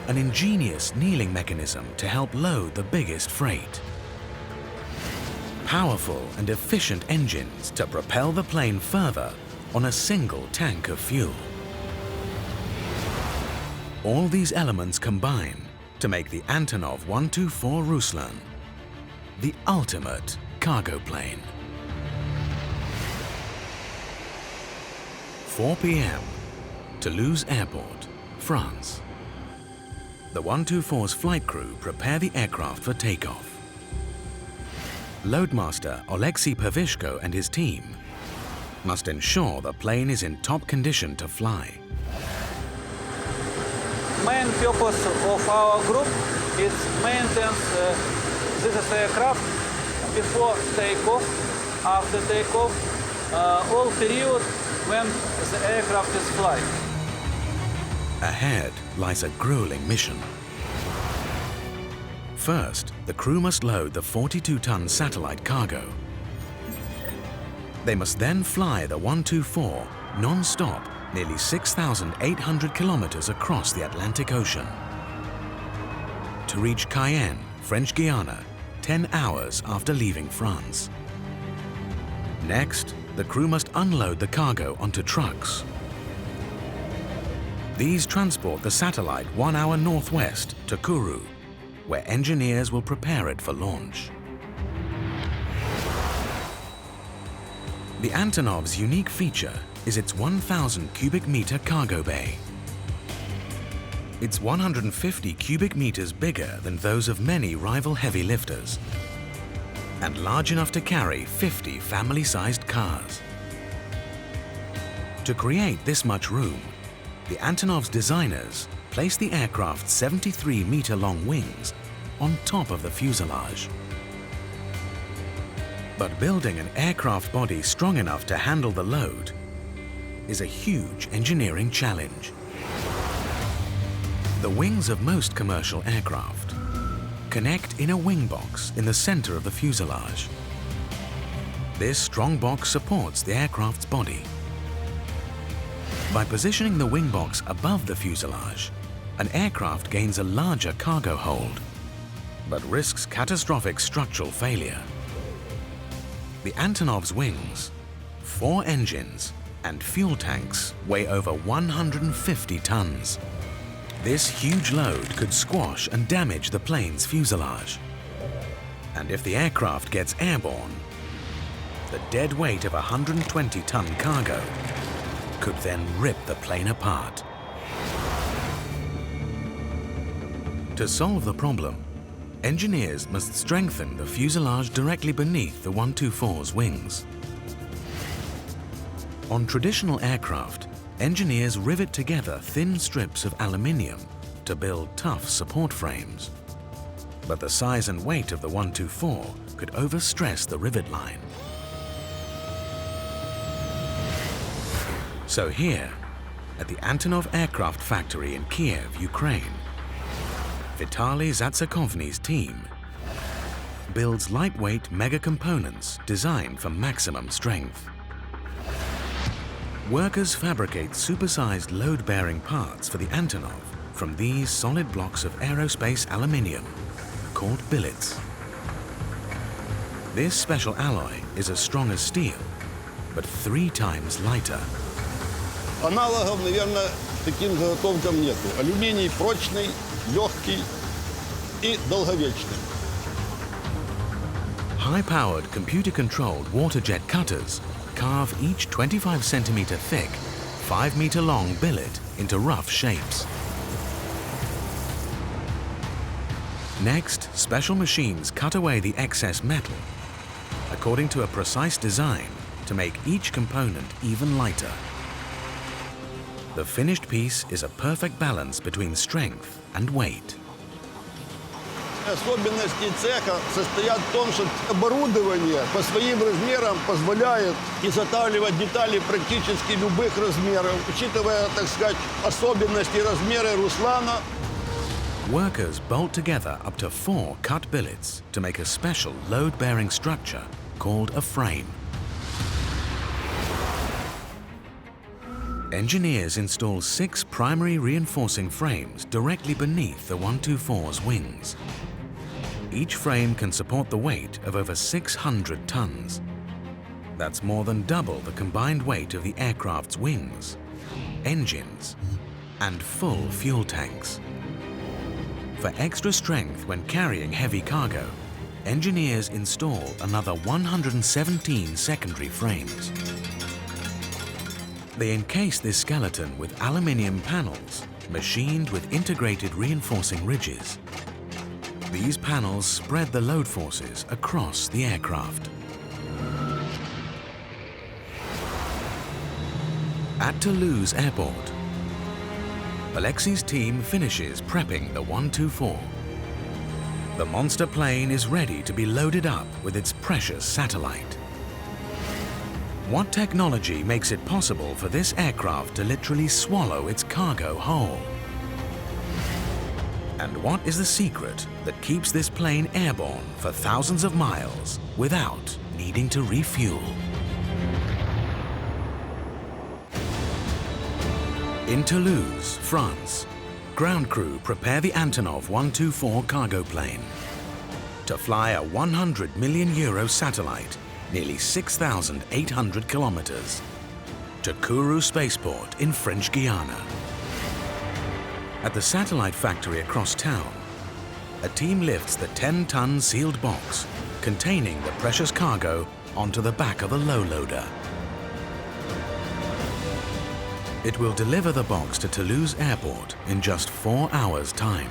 An ingenious kneeling mechanism to help load the biggest freight. Powerful and efficient engines to propel the plane further on a single tank of fuel. All these elements combine to make the Antonov 124 Ruslan the ultimate cargo plane. 4 p.m. Toulouse Airport, France. The 124's flight crew prepare the aircraft for takeoff. Loadmaster Oleksiy Pavishko and his team must ensure the plane is in top condition to fly. Main purpose of our group is maintenance this aircraft before takeoff, after takeoff, all period when the aircraft is flying. Ahead lies a grueling mission. First, the crew must load the 42-ton satellite cargo. They must then fly the 124 non-stop nearly 6,800 kilometers across the Atlantic Ocean to reach Cayenne, French Guiana, 10 hours after leaving France. Next, the crew must unload the cargo onto trucks. These transport the satellite 1 hour northwest to Kourou, where engineers will prepare it for launch. The Antonov's unique feature is its 1,000 cubic meter cargo bay. It's 150 cubic meters bigger than those of many rival heavy lifters, and large enough to carry 50 family-sized cars. To create this much room, the Antonov's designers place the aircraft's 73-meter-long wings on top of the fuselage. But building an aircraft body strong enough to handle the load is a huge engineering challenge. The wings of most commercial aircraft connect in a wing box in the center of the fuselage. This strong box supports the aircraft's body. By positioning the wing box above the fuselage, an aircraft gains a larger cargo hold, but risks catastrophic structural failure. The Antonov's wings, 4 engines, and fuel tanks weigh over 150 tons. This huge load could squash and damage the plane's fuselage. And if the aircraft gets airborne, the dead weight of a 120-ton cargo could then rip the plane apart. To solve the problem, engineers must strengthen the fuselage directly beneath the 124's wings. On traditional aircraft, engineers rivet together thin strips of aluminium to build tough support frames. But the size and weight of the 124 could overstress the rivet line. So here, at the Antonov aircraft factory in Kiev, Ukraine, Vitaly Zatsakovny's team builds lightweight mega components designed for maximum strength. Workers fabricate supersized load-bearing parts for the Antonov from these solid blocks of aerospace aluminium called billets. This special alloy is as strong as steel, but 3 times lighter. Аналогов, наверное, таким заготовкам нету. Алюминий прочный, легкий и долговечный. High-powered, computer-controlled water jet cutters carve each 25-centimeter thick, 5-meter-long billet into rough shapes. Next, special machines cut away the excess metal according to a precise design to make each component even lighter. The finished piece is a perfect balance between strength and weight. Особенности цеха состоят в том, что оборудование по своим размерам позволяет изготавливать детали практически любых размеров, учитывая, так сказать, особенности и размеры руслана. Workers bolt together up to 4 cut billets to make a special load-bearing structure called a frame. Engineers install 6 primary reinforcing frames directly beneath the 124's wings. Each frame can support the weight of over 600 tons. That's more than double the combined weight of the aircraft's wings, engines, and full fuel tanks. For extra strength when carrying heavy cargo, engineers install another 117 secondary frames. They encase this skeleton with aluminium panels machined with integrated reinforcing ridges. These panels spread the load forces across the aircraft. At Toulouse Airport, Alexei's team finishes prepping the 124. The monster plane is ready to be loaded up with its precious satellite. What technology makes it possible for this aircraft to literally swallow its cargo whole? And what is the secret that keeps this plane airborne for thousands of miles without needing to refuel? In Toulouse, France, ground crew prepare the Antonov 124 cargo plane to fly a €100 million satellite nearly 6,800 kilometers to Kourou spaceport in French Guiana. At the satellite factory across town, a team lifts the 10-ton sealed box containing the precious cargo onto the back of a low loader. It will deliver the box to Toulouse Airport in just 4 hours' time.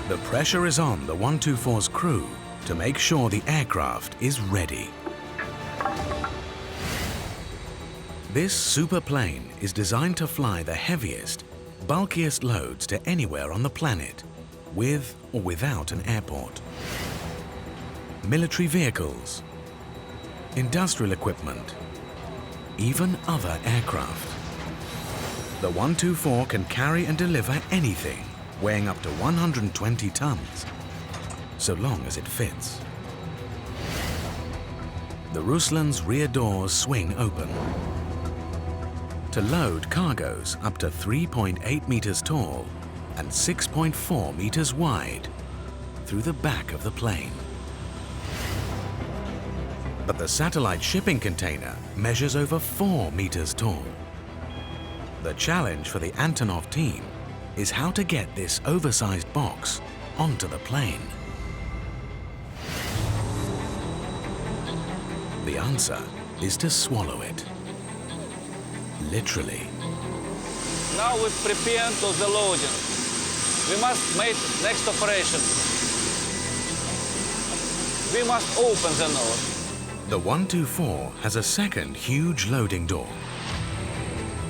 The pressure is on the 124's crew to make sure the aircraft is ready. This super plane is designed to fly the heaviest, bulkiest loads to anywhere on the planet, with or without an airport. Military vehicles, industrial equipment, even other aircraft. The 124 can carry and deliver anything weighing up to 120 tons, so long as it fits. The Ruslan's rear doors swing open to load cargoes up to 3.8 meters tall and 6.4 meters wide through the back of the plane. But the satellite shipping container measures over 4 meters tall. The challenge for the Antonov team is how to get this oversized box onto the plane. The answer is to swallow it. Literally. Now we prepare to the loading. We must make next operation. We must open the nose. The 124 has a second huge loading door.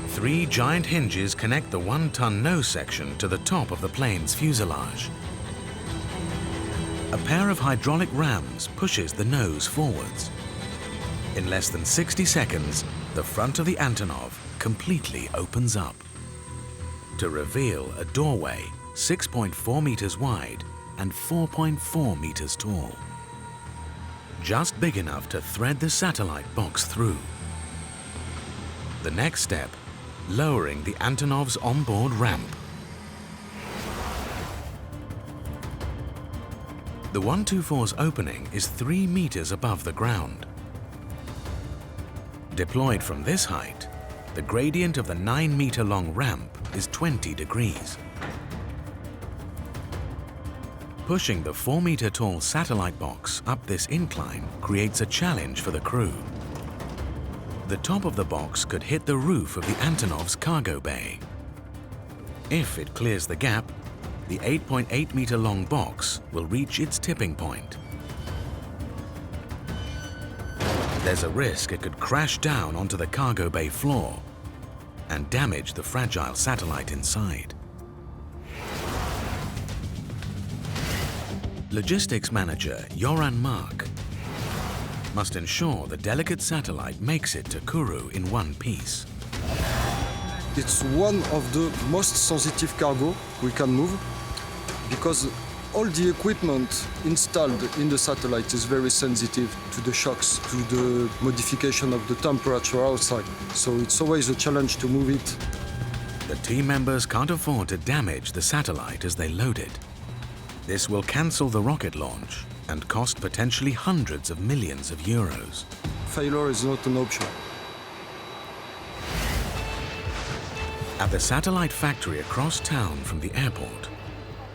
3 giant hinges connect the 1-ton nose section to the top of the plane's fuselage. A pair of hydraulic rams pushes the nose forwards. In less than 60 seconds, the front of the Antonov completely opens up to reveal a doorway 6.4 meters wide and 4.4 meters tall. Just big enough to thread the satellite box through. The next step, lowering the Antonov's onboard ramp. The 124's opening is 3 meters above the ground. Deployed from this height, the gradient of the 9-meter-long ramp is 20 degrees. Pushing the 4-meter-tall satellite box up this incline creates a challenge for the crew. The top of the box could hit the roof of the Antonov's cargo bay. If it clears the gap, the 8.8-meter-long box will reach its tipping point. There's a risk it could crash down onto the cargo bay floor and damage the fragile satellite inside. Logistics manager Joran Mark must ensure the delicate satellite makes it to Kourou in one piece. It's one of the most sensitive cargo we can move because all the equipment installed in the satellite is very sensitive to the shocks, to the modification of the temperature outside. So it's always a challenge to move it. The team members can't afford to damage the satellite as they load it. This will cancel the rocket launch and cost potentially hundreds of millions of euros. Failure is not an option. At the satellite factory across town from the airport,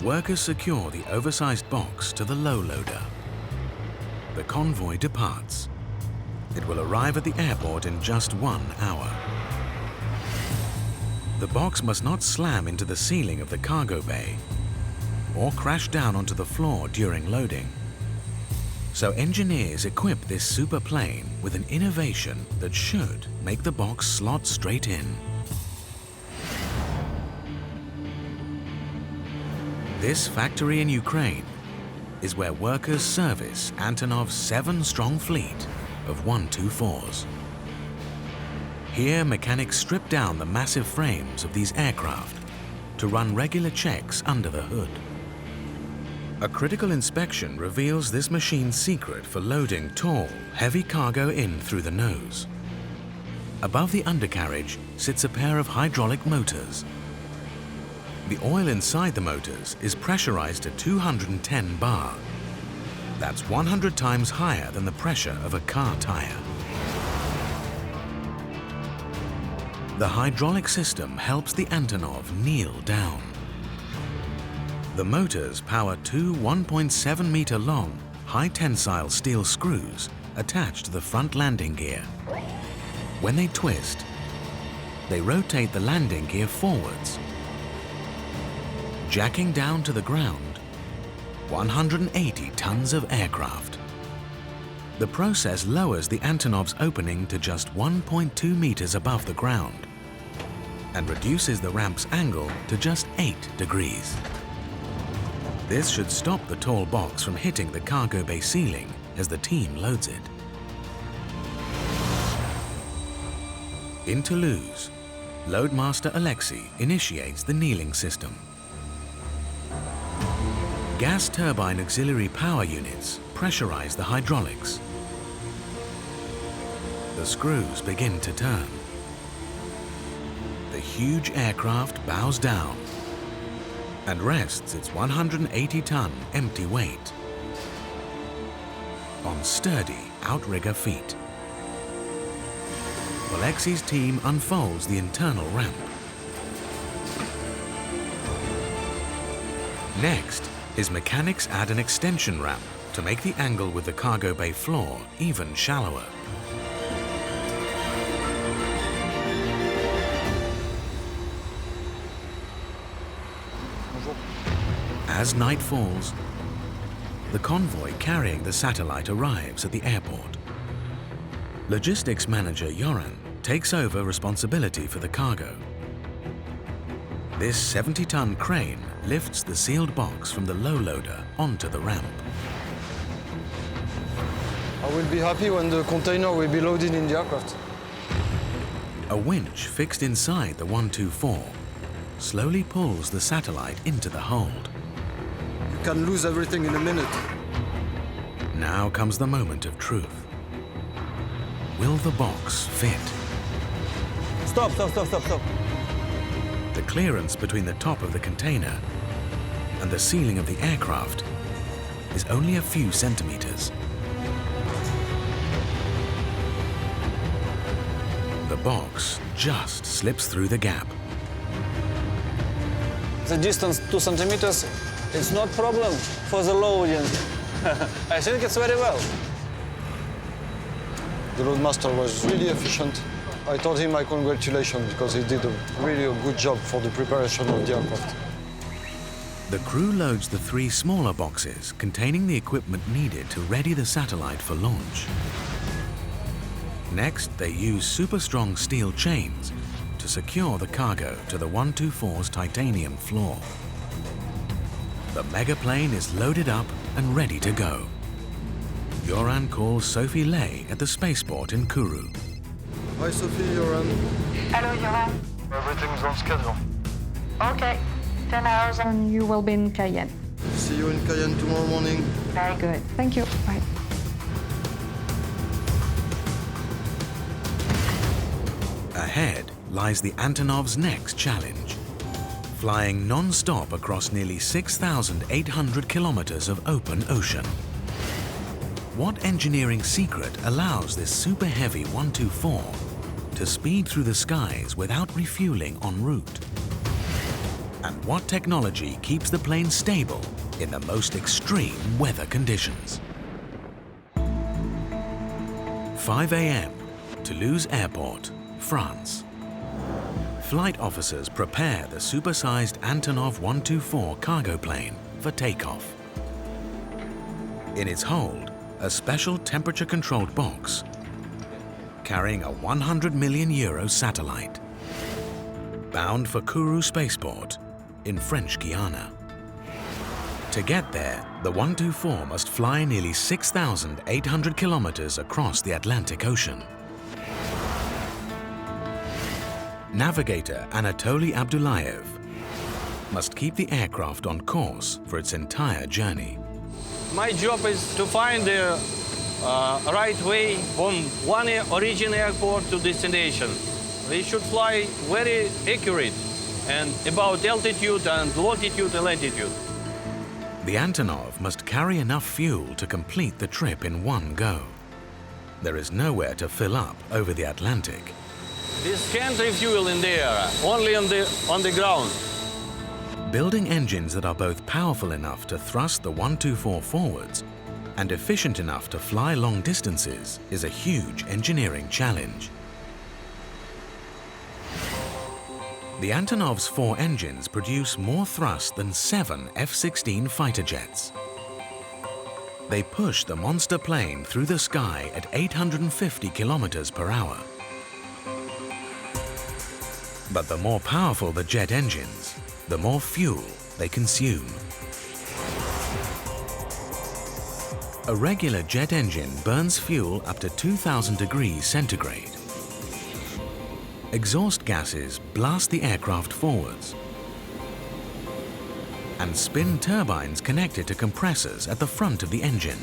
workers secure the oversized box to the low loader. The convoy departs. It will arrive at the airport in just 1 hour. The box must not slam into the ceiling of the cargo bay or crash down onto the floor during loading. So engineers equip this super plane with an innovation that should make the box slot straight in. This factory in Ukraine is where workers service Antonov's 7-strong fleet of 124s. Here, mechanics strip down the massive frames of these aircraft to run regular checks under the hood. A critical inspection reveals this machine's secret for loading tall, heavy cargo in through the nose. Above the undercarriage sits a pair of hydraulic motors. The oil inside the motors is pressurized to 210 bar. That's 100 times higher than the pressure of a car tire. The hydraulic system helps the Antonov kneel down. The motors power 2 1.7-meter-long, high-tensile steel screws attached to the front landing gear. When they twist, they rotate the landing gear forwards, jacking down to the ground 180 tons of aircraft. The process lowers the Antonov's opening to just 1.2 meters above the ground and reduces the ramp's angle to just 8 degrees. This should stop the tall box from hitting the cargo bay ceiling as the team loads it. In Toulouse, Loadmaster Alexei initiates the kneeling system. Gas turbine auxiliary power units pressurize the hydraulics. The screws begin to turn. The huge aircraft bows down and rests its 180-ton empty weight on sturdy outrigger feet. Alexei's team unfolds the internal ramp. Next, his mechanics add an extension ramp to make the angle with the cargo bay floor even shallower. As night falls, the convoy carrying the satellite arrives at the airport. Logistics manager Yoran takes over responsibility for the cargo. This 70-ton crane lifts the sealed box from the low loader onto the ramp. I will be happy when the container will be loaded in the aircraft. A winch fixed inside the 124 slowly pulls the satellite into the hold. You can lose everything in a minute. Now comes the moment of truth. Will the box fit? Stop, stop, stop, stop, stop. The clearance between the top of the container and the ceiling of the aircraft is only a few centimeters. The box just slips through the gap. The distance 2 centimeters, it's not problem for the loading. I think it's very well. The loadmaster was really efficient. I told him my congratulations because he did a really good job for the preparation of the aircraft. The crew loads the 3 smaller boxes containing the equipment needed to ready the satellite for launch. Next, they use super strong steel chains to secure the cargo to the 124's titanium floor. The megaplane is loaded up and ready to go. Yoran calls Sophie Lay at the spaceport in Kourou. Hi, Sophie, Yoran. Hello, Yoran. Everything's on schedule. Okay, 10 hours and you will be in Cayenne. See you in Cayenne tomorrow morning. Very good. Thank you. Bye. Ahead lies the Antonov's next challenge, flying non-stop across nearly 6,800 kilometers of open ocean. What engineering secret allows this super heavy 124 to speed through the skies without refueling en route? And what technology keeps the plane stable in the most extreme weather conditions? 5 a.m., Toulouse Airport, France. Flight officers prepare the supersized Antonov 124 cargo plane for takeoff. In its hold, a special temperature-controlled box carrying a 100 million euro satellite, bound for Kourou Spaceport in French Guiana. To get there, the 124 must fly nearly 6,800 kilometers across the Atlantic Ocean. Navigator Anatoly Abdullayev must keep the aircraft on course for its entire journey. My job is to find the right way from one origin airport to destination. They should fly very accurate and about altitude and longitude and latitude. The Antonov must carry enough fuel to complete the trip in one go. There is nowhere to fill up over the Atlantic. This can't refuel in the air, only on the ground. Building engines that are both powerful enough to thrust the 124 forwards and efficient enough to fly long distances is a huge engineering challenge. The Antonov's 4 engines produce more thrust than 7 F-16 fighter jets. They push the monster plane through the sky at 850 kilometers per hour. But the more powerful the jet engines, the more fuel they consume. A regular jet engine burns fuel up to 2000 degrees centigrade. Exhaust gases blast the aircraft forwards and spin turbines connected to compressors at the front of the engine.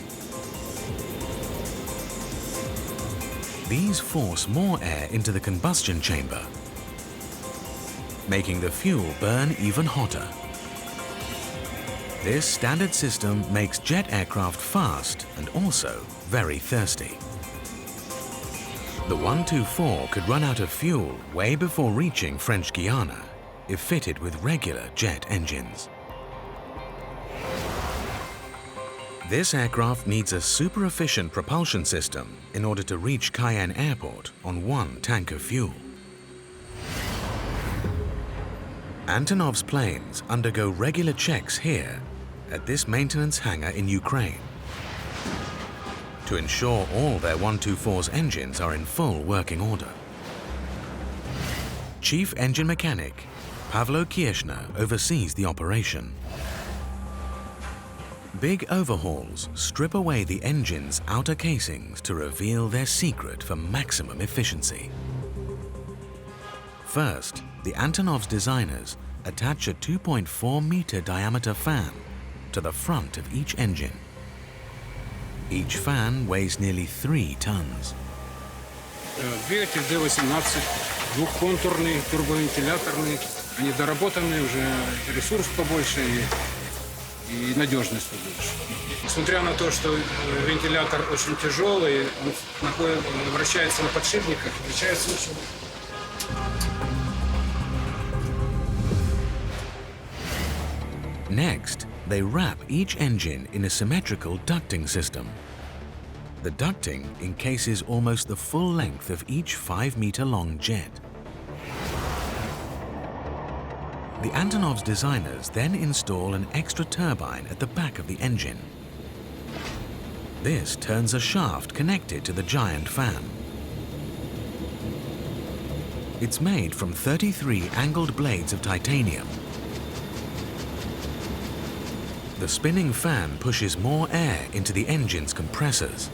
These force more air into the combustion chamber, making the fuel burn even hotter. This standard system makes jet aircraft fast and also very thirsty. The 124 could run out of fuel way before reaching French Guiana if fitted with regular jet engines. This aircraft needs a super-efficient propulsion system in order to reach Cayenne Airport on one tank of fuel. Antonov's planes undergo regular checks here at this maintenance hangar in Ukraine to ensure all their 124's engines are in full working order. Chief Engine Mechanic Pavlo Kirchner oversees the operation. Big overhauls strip away the engine's outer casings to reveal their secret for maximum efficiency. First, the Antonov's designers attach a 2.4-meter diameter fan to the front of each engine. Each fan weighs nearly 3 tons. Двигатель D18, двухконтурный, турбовентиляторный, они доработанные, уже ресурс побольше и надежность побольше. Несмотря на то, что вентилятор очень тяжелый, он вращается на подшипниках, вращается очень. Next, they wrap each engine in a symmetrical ducting system. The ducting encases almost the full length of each 5-meter-long jet. The Antonov's designers then install an extra turbine at the back of the engine. This turns a shaft connected to the giant fan. It's made from 33 angled blades of titanium. The spinning fan pushes more air into the engine's compressors.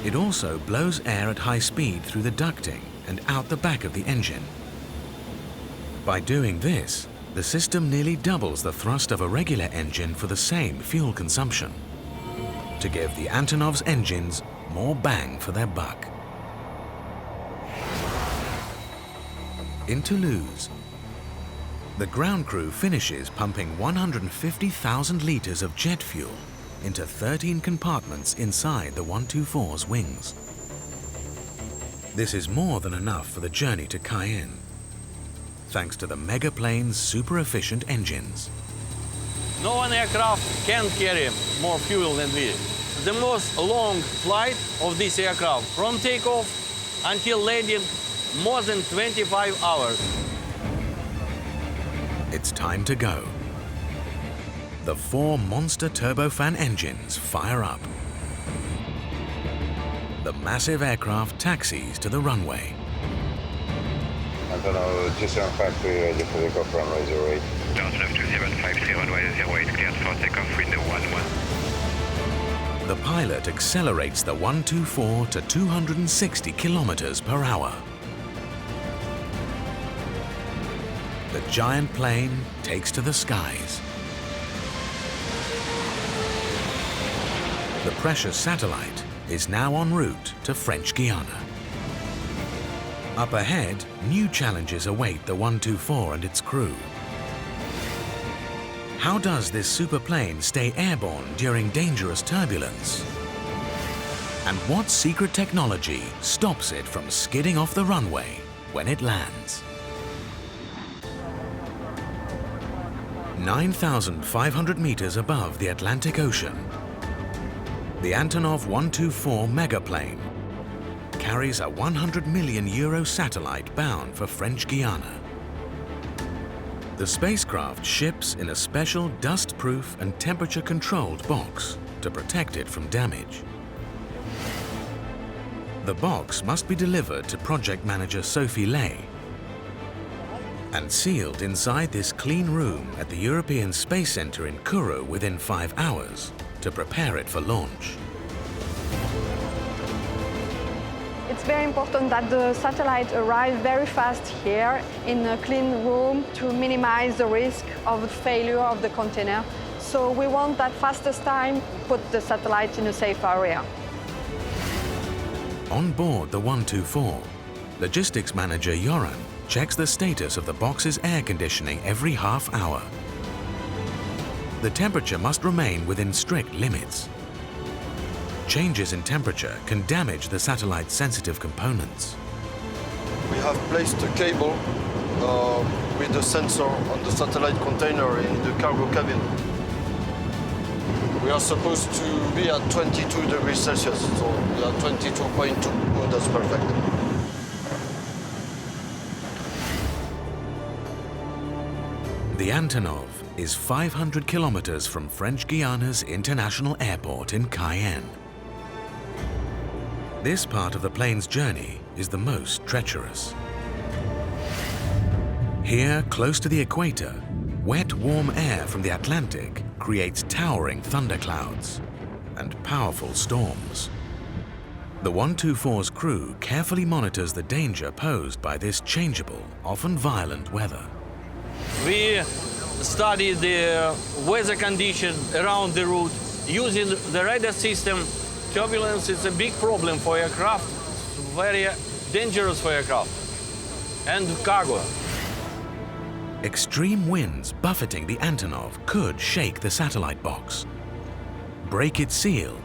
It also blows air at high speed through the ducting and out the back of the engine. By doing this, the system nearly doubles the thrust of a regular engine for the same fuel consumption, to give the Antonov's engines more bang for their buck. In Toulouse, the ground crew finishes pumping 150,000 liters of jet fuel into 13 compartments inside the 124's wings. This is more than enough for the journey to Cayenne, thanks to the mega plane's super-efficient engines. No one aircraft can carry more fuel than we. The most long flight of this aircraft, from takeoff until landing, more than 25 hours. It's time to go. The 4 monster turbofan engines fire up. The massive aircraft taxis to the runway. Antonov, G7 factory ready for takeoff, runway 08. Antonov 2750, runway 08, cleared for takeoff, window 11. The pilot accelerates the 124 to 260 kilometers per hour. The giant plane takes to the skies. The precious satellite is now en route to French Guiana. Up ahead, new challenges await the 124 and its crew. How does this superplane stay airborne during dangerous turbulence? And what secret technology stops it from skidding off the runway when it lands? 9,500 meters above the Atlantic Ocean, the Antonov 124 megaplane carries a 100 million euro satellite bound for French Guiana. The spacecraft ships in a special dust-proof and temperature-controlled box to protect it from damage. The box must be delivered to project manager Sophie Lay and sealed inside this clean room at the European Space Center in Kourou within 5 hours to prepare it for launch. It's very important that the satellite arrive very fast here in a clean room to minimize the risk of failure of the container. So we want that fastest time, put the satellite in a safe area. On board the 124, logistics manager Yoran checks the status of the box's air conditioning every half hour. The temperature must remain within strict limits. Changes in temperature can damage the satellite's sensitive components. We have placed a cable with the sensor on the satellite container in the cargo cabin. We are supposed to be at 22 degrees Celsius, so we are 22.2. Oh, that's perfect. The Antonov is 500 kilometers from French Guiana's International Airport in Cayenne. This part of the plane's journey is the most treacherous. Here, close to the equator, wet, warm air from the Atlantic creates towering thunderclouds and powerful storms. The 124's crew carefully monitors the danger posed by this changeable, often violent weather. We study the weather conditions around the route using the radar system. Turbulence is a big problem for aircraft, very dangerous for aircraft and cargo. Extreme winds buffeting the Antonov could shake the satellite box, break its seal,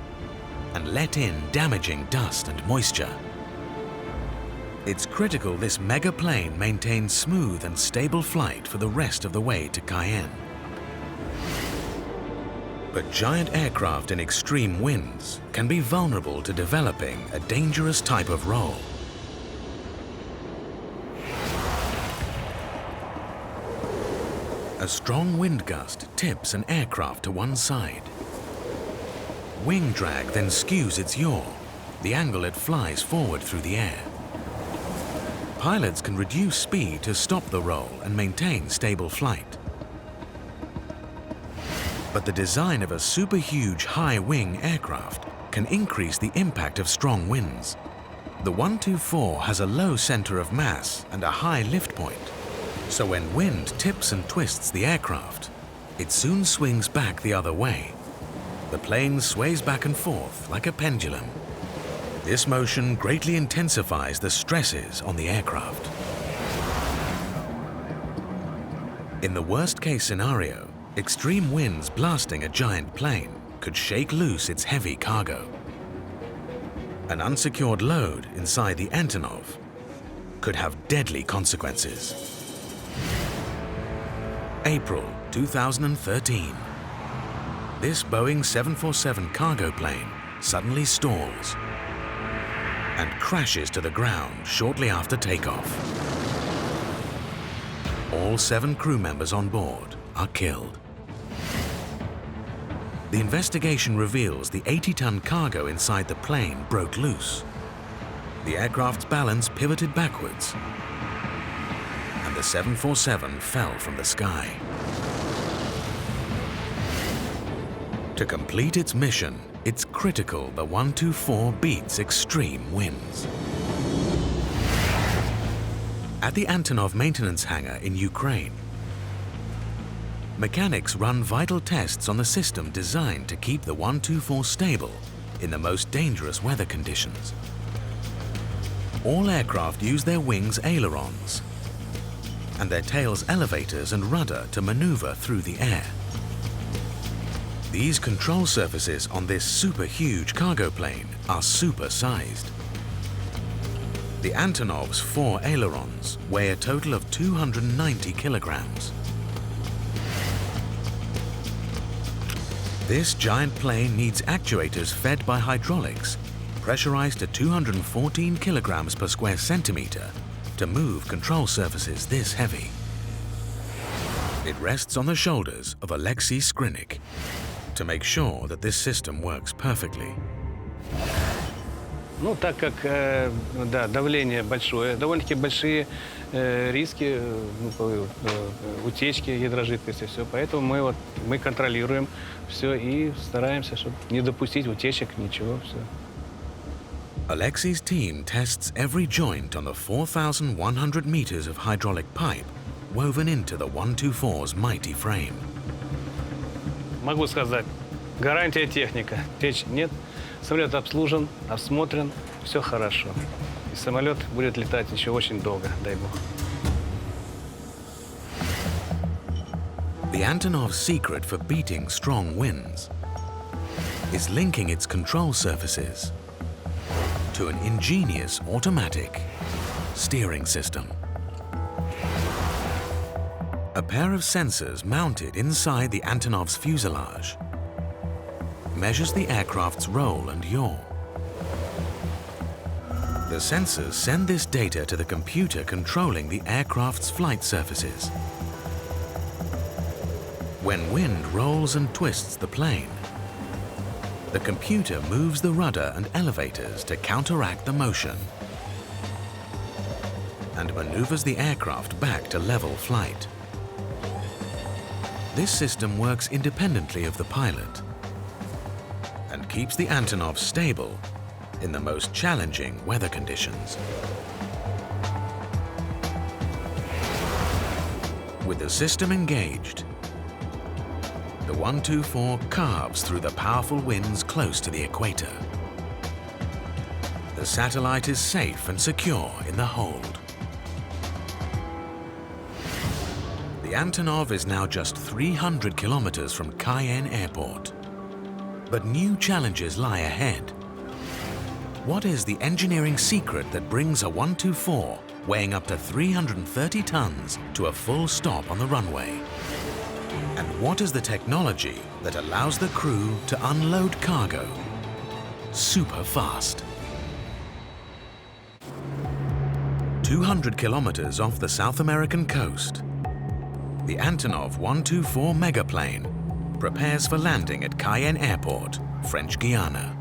and let in damaging dust and moisture. It's critical this mega plane maintains smooth and stable flight for the rest of the way to Cayenne. But giant aircraft in extreme winds can be vulnerable to developing a dangerous type of roll. A strong wind gust tips an aircraft to one side. Wing drag then skews its yaw, the angle it flies forward through the air. Pilots can reduce speed to stop the roll and maintain stable flight. But the design of a super-huge high-wing aircraft can increase the impact of strong winds. The 124 has a low center of mass and a high lift point, so when wind tips and twists the aircraft, it soon swings back the other way. The plane sways back and forth like a pendulum. This motion greatly intensifies the stresses on the aircraft. In the worst-case scenario, extreme winds blasting a giant plane could shake loose its heavy cargo. An unsecured load inside the Antonov could have deadly consequences. April 2013. This Boeing 747 cargo plane suddenly stalls and crashes to the ground shortly after takeoff. All 7 crew members on board are killed. The investigation reveals the 80-ton cargo inside the plane broke loose. The aircraft's balance pivoted backwards, and the 747 fell from the sky. To complete its mission, it's critical the 124 beats extreme winds. At the Antonov maintenance hangar in Ukraine, mechanics run vital tests on the system designed to keep the 124 stable in the most dangerous weather conditions. All aircraft use their wings' ailerons and their tails' elevators and rudder to maneuver through the air. These control surfaces on this super-huge cargo plane are super-sized. The Antonov's 4 ailerons weigh a total of 290 kilograms. This giant plane needs actuators fed by hydraulics, pressurized to 214 kilograms per square centimeter to move control surfaces this heavy. It rests on the shoulders of Alexei Skrinik to make sure that this system works perfectly. Ну, так как да, давление большое, довольно-таки большие риски утечки гидрожидкости, все. Поэтому мы контролируем все и стараемся, чтобы не допустить утечек, ничего, все. Alexei's team tests every joint on the 4,100 meters of hydraulic pipe woven into the 124's mighty frame. Могу сказать, гарантия техника. Течь нет. Самолет обслужен, осмотрен, все хорошо. И самолет будет летать еще очень долго, дай бог. The Antonov's secret for beating strong winds is linking its control surfaces to an ingenious automatic steering system. A pair of sensors mounted inside the Antonov's fuselage measures the aircraft's roll and yaw. The sensors send this data to the computer controlling the aircraft's flight surfaces. When wind rolls and twists the plane, the computer moves the rudder and elevators to counteract the motion and maneuvers the aircraft back to level flight. This system works independently of the pilot and keeps the Antonov stable in the most challenging weather conditions. With the system engaged, the 124 carves through the powerful winds close to the equator. The satellite is safe and secure in the hold. The Antonov is now just 300 kilometers from Cayenne Airport. But new challenges lie ahead. What is the engineering secret that brings a 124 weighing up to 330 tons to a full stop on the runway? And what is the technology that allows the crew to unload cargo super fast? 200 kilometers off the South American coast, the Antonov 124 megaplane prepares for landing at Cayenne Airport, French Guiana.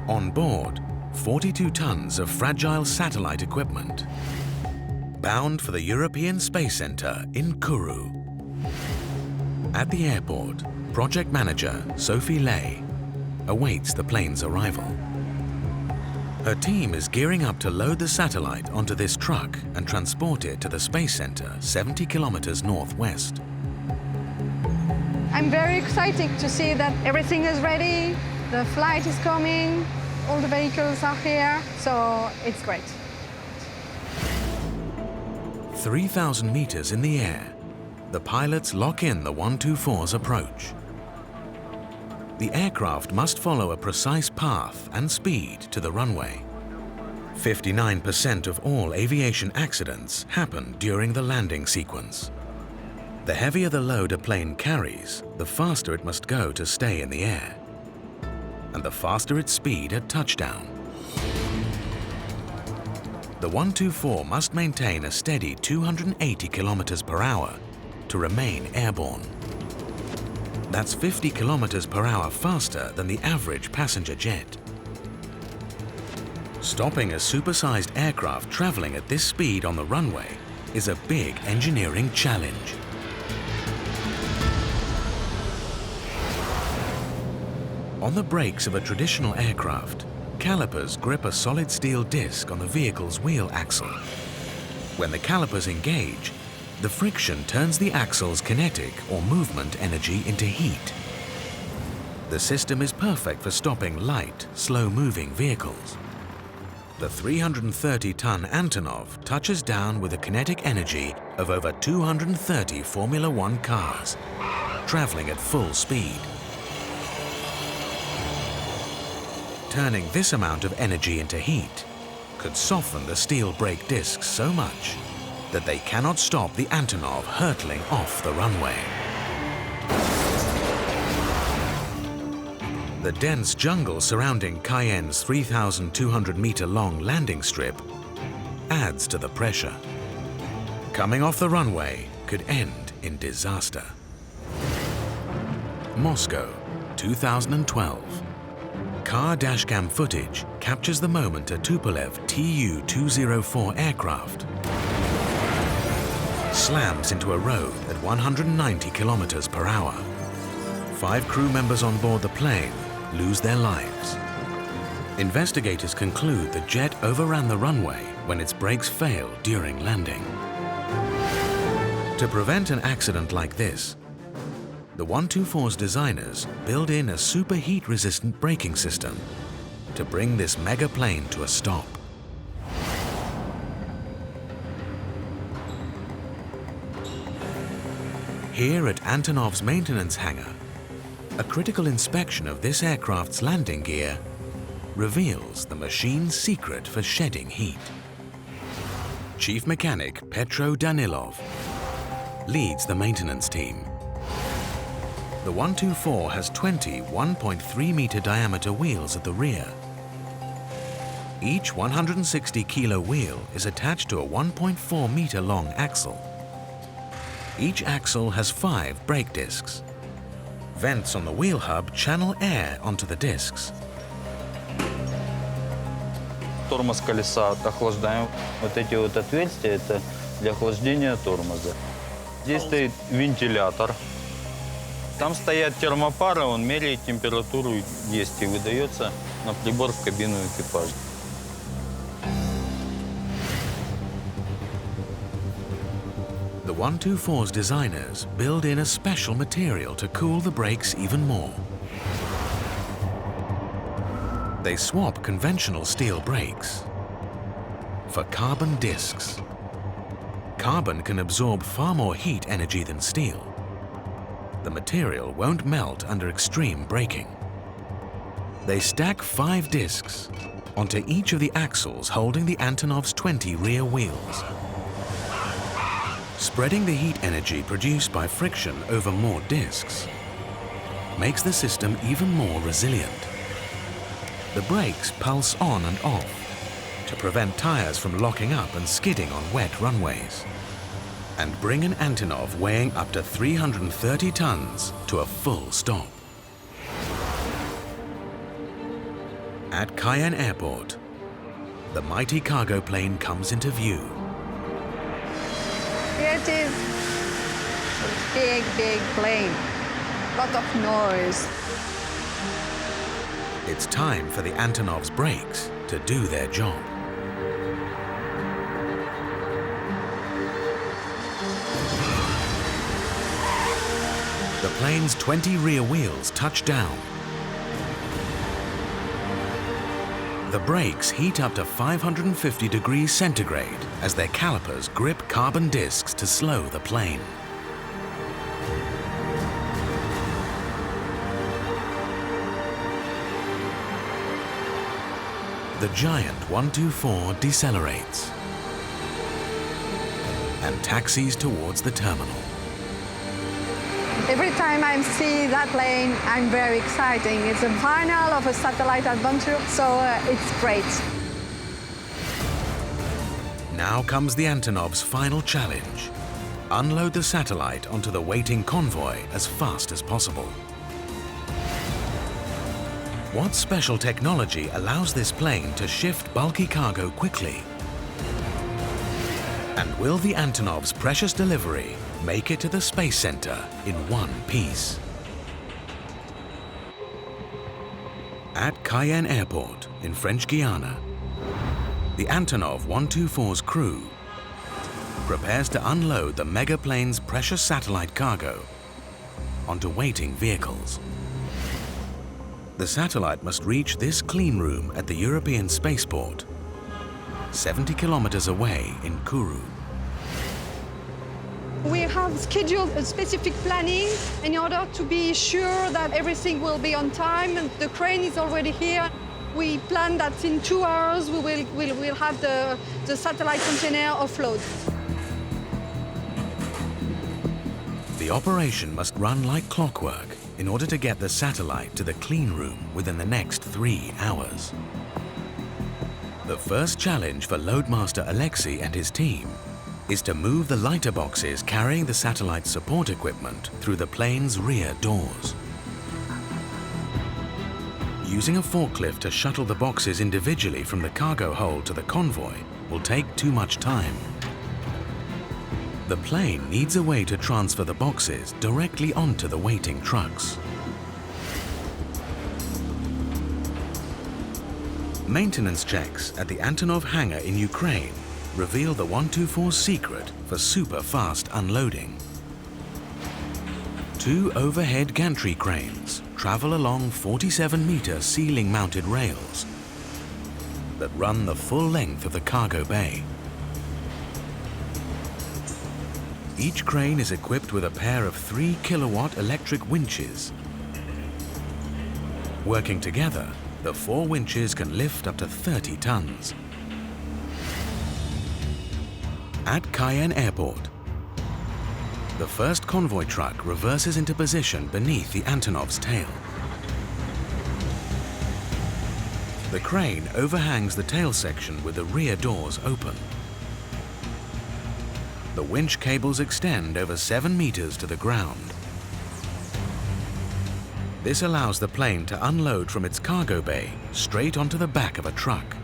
On board, 42 tons of fragile satellite equipment, bound for the European Space Center in Kourou. At the airport, project manager Sophie Lay awaits the plane's arrival. Her team is gearing up to load the satellite onto this truck and transport it to the Space Center 70 kilometers northwest. I'm very excited to see that everything is ready, the flight is coming, all the vehicles are here, so it's great. 3,000 meters in the air, the pilots lock in the 124's approach. The aircraft must follow a precise path and speed to the runway. 59% of all aviation accidents happen during the landing sequence. The heavier the load a plane carries, the faster it must go to stay in the air, and the faster its speed at touchdown. The 124 must maintain a steady 280 kilometers per hour to remain airborne. That's 50 kilometers per hour faster than the average passenger jet. Stopping a supersized aircraft traveling at this speed on the runway is a big engineering challenge. On the brakes of a traditional aircraft, calipers grip a solid steel disc on the vehicle's wheel axle. When the calipers engage, the friction turns the axle's kinetic or movement energy into heat. The system is perfect for stopping light, slow-moving vehicles. The 330-ton Antonov touches down with a kinetic energy of over 230 Formula One cars, traveling at full speed. Turning this amount of energy into heat could soften the steel brake discs so much that they cannot stop the Antonov hurtling off the runway. The dense jungle surrounding Cayenne's 3,200-meter-long landing strip adds to the pressure. coming off the runway could end in disaster. Moscow, 2012. Car dashcam footage captures the moment a Tupolev Tu-204 aircraft slams into a road at 190 kilometers per hour. 5 crew members on board the plane lose their lives. Investigators conclude the jet overran the runway when its brakes failed during landing. To prevent an accident like this, the 124's designers build in a superheat-resistant braking system to bring this mega plane to a stop. Here at Antonov's maintenance hangar, a critical inspection of this aircraft's landing gear reveals the machine's secret for shedding heat. Chief Mechanic Petro Danilov leads the maintenance team. The 124 has 20 1.3-meter diameter wheels at the rear. Each 160-kilo wheel is attached to a 1.4-meter long axle. Each axle has 5 brake discs. Vents on the wheel hub channel air onto the discs. Тормоз колеса охлаждаем. Вот эти вот отверстия — это для охлаждения тормоза. Здесь стоит вентилятор. Там стоят термопары, он меряет температуру, есть и выдается на прибор в кабину экипажа. The 124's designers build in a special material to cool the brakes even more. They swap conventional steel brakes for carbon discs. Carbon can absorb far more heat energy than steel. The material won't melt under extreme braking. They stack 5 discs onto each of the axles holding the Antonov's 20 rear wheels. Spreading the heat energy produced by friction over more discs makes the system even more resilient. The brakes pulse on and off to prevent tires from locking up and skidding on wet runways, and bring an Antonov weighing up to 330 tons to a full stop. At Cayenne Airport, the mighty cargo plane comes into view. Here it is. A big, big plane. Lot of noise. It's time for the Antonov's brakes to do their job. The plane's 20 rear wheels touch down. The brakes heat up to 550 degrees centigrade as their calipers grip carbon discs to slow the plane. The giant 124 decelerates and taxis towards the terminal. Every time I see that plane, I'm very excited. It's the final of a satellite adventure, so it's great. Now comes the Antonov's final challenge. Unload the satellite onto the waiting convoy as fast as possible. What special technology allows this plane to shift bulky cargo quickly? And will the Antonov's precious delivery make it to the Space Center in one piece? At Cayenne Airport in French Guiana, the Antonov 124's crew prepares to unload the mega plane's precious satellite cargo onto waiting vehicles. The satellite must reach this clean room at the European spaceport, 70 kilometers away in Kourou. We have scheduled a specific planning in order to be sure that everything will be on time, and the crane is already here. We plan that in 2 hours we will have the satellite container offload. The operation must run like clockwork in order to get the satellite to the clean room within the next 3 hours. The first challenge for Loadmaster Alexei and his team is to move the lighter boxes carrying the satellite support equipment through the plane's rear doors. Using a forklift to shuttle the boxes individually from the cargo hold to the convoy will take too much time. The plane needs a way to transfer the boxes directly onto the waiting trucks. Maintenance checks at the Antonov hangar in Ukraine reveal the 124's secret for super-fast unloading. 2 overhead gantry cranes travel along 47-meter ceiling-mounted rails that run the full length of the cargo bay. Each crane is equipped with a pair of 3-kilowatt electric winches. Working together, the 4 winches can lift up to 30 tons. At Cayenne Airport, the first convoy truck reverses into position beneath the Antonov's tail. The crane overhangs the tail section with the rear doors open. The winch cables extend over 7 meters to the ground. This allows the plane to unload from its cargo bay straight onto the back of a truck.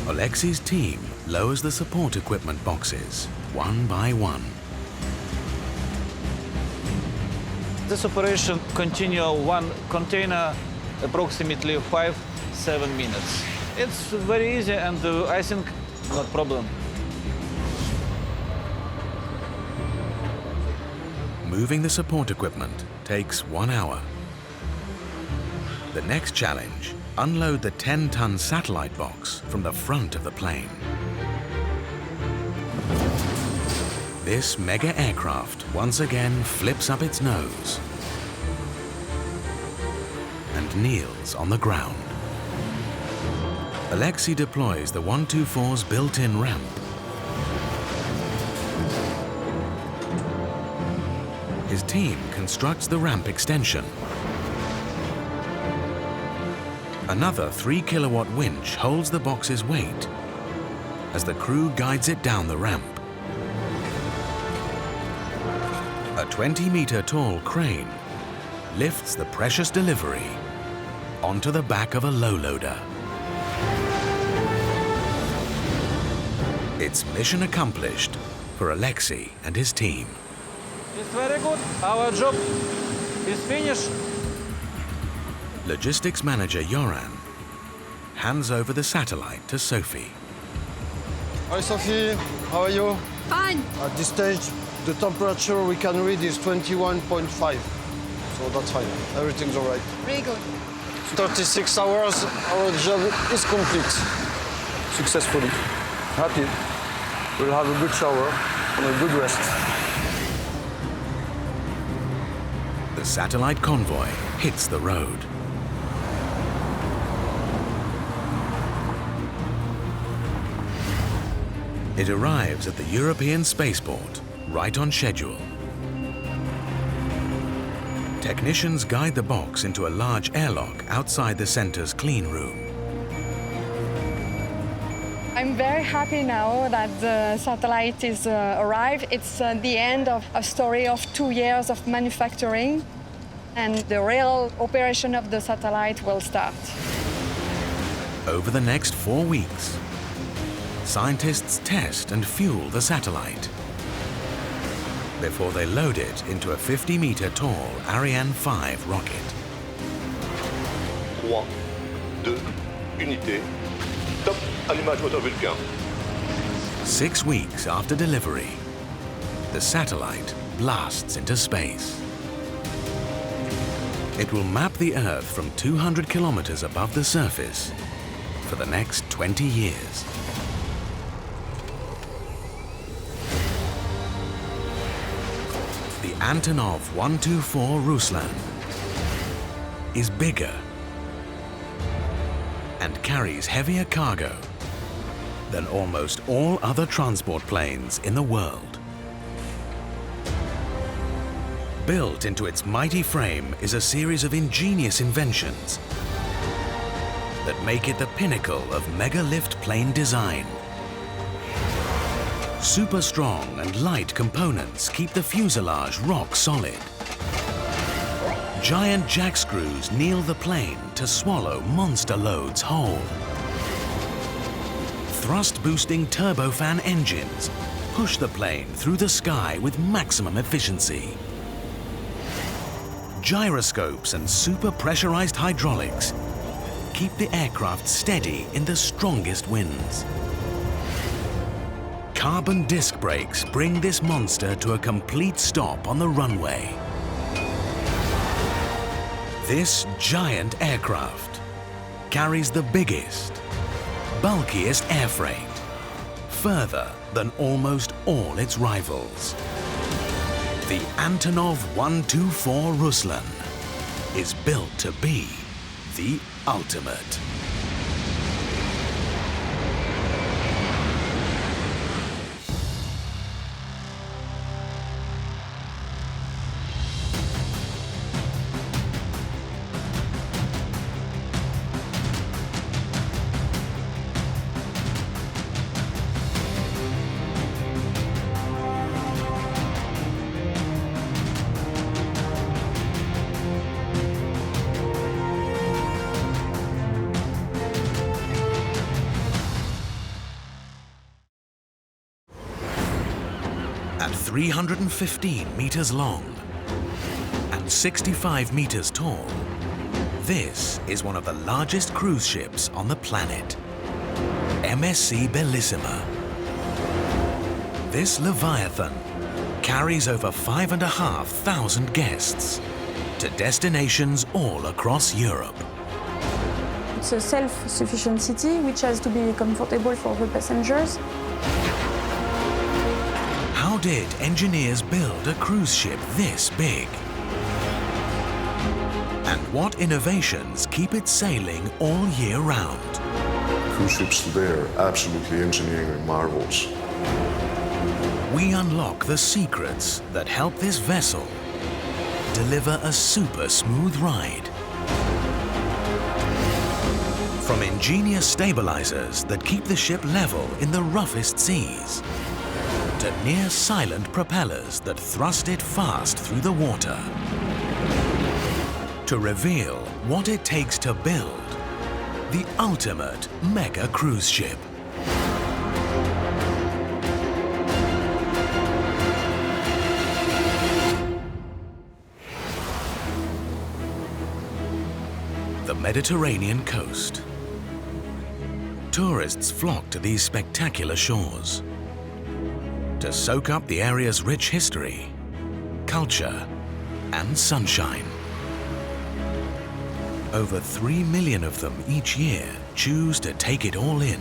Alexei's team lowers the support equipment boxes one by one. This operation continues one container approximately 5-7 minutes. It's very easy and I think not problem. Moving the support equipment takes 1 hour. The next challenge, unload the 10-ton satellite box from the front of the plane. This mega aircraft once again flips up its nose and kneels on the ground. Alexei deploys the 124's built-in ramp. His team constructs the ramp extension. Another 3-kilowatt winch holds the box's weight as the crew guides it down the ramp. A 20-meter tall crane lifts the precious delivery onto the back of a low loader. It's mission accomplished for Alexei and his team. It's very good. Our job is finished. Logistics manager Yoran hands over the satellite to Sophie. Hi, Sophie. How are you? Fine. At this stage, the temperature we can read is 21.5. So that's fine. Everything's all right. Very good. 36 hours, our job is complete. Successfully. Happy. We'll have a good shower and a good rest. The satellite convoy hits the road. It arrives at the European spaceport right on schedule. Technicians guide the box into a large airlock outside the center's clean room. I'm very happy now that the satellite is arrived. It's the end of a story of 2 years of manufacturing, and the real operation of the satellite will start. Over the next 4 weeks, scientists test and fuel the satellite before they load it into a 50-meter tall Ariane 5 rocket. 3, 2, unité. Top, allumage moteur Vulcain. 6 weeks after delivery, the satellite blasts into space. It will map the Earth from 200 kilometers above the surface for the next 20 years. The Antonov 124 Ruslan is bigger and carries heavier cargo than almost all other transport planes in the world. Built into its mighty frame is a series of ingenious inventions that make it the pinnacle of megalift plane design. Super strong and light components keep the fuselage rock solid. Giant jack screws kneel the plane to swallow monster loads whole. Thrust-boosting turbofan engines push the plane through the sky with maximum efficiency. Gyroscopes and super-pressurized hydraulics keep the aircraft steady in the strongest winds. Carbon disc brakes bring this monster to a complete stop on the runway. This giant aircraft carries the biggest, bulkiest air freight, further than almost all its rivals. The Antonov 124 Ruslan is built to be the ultimate. At 315 meters long and 65 meters tall, this is one of the largest cruise ships on the planet, MSC Bellissima. This Leviathan carries over 5,500 guests to destinations all across Europe. It's a self-sufficient city which has to be comfortable for the passengers. How did engineers build a cruise ship this big? And what innovations keep it sailing all year round? Cruise ships today are absolutely engineering marvels. We unlock the secrets that help this vessel deliver a super smooth ride. From ingenious stabilizers that keep the ship level in the roughest seas, to near-silent propellers that thrust it fast through the water, to reveal what it takes to build the ultimate mega cruise ship. The Mediterranean coast. Tourists flock to these spectacular shores to soak up the area's rich history, culture, and sunshine. Over 3 million of them each year choose to take it all in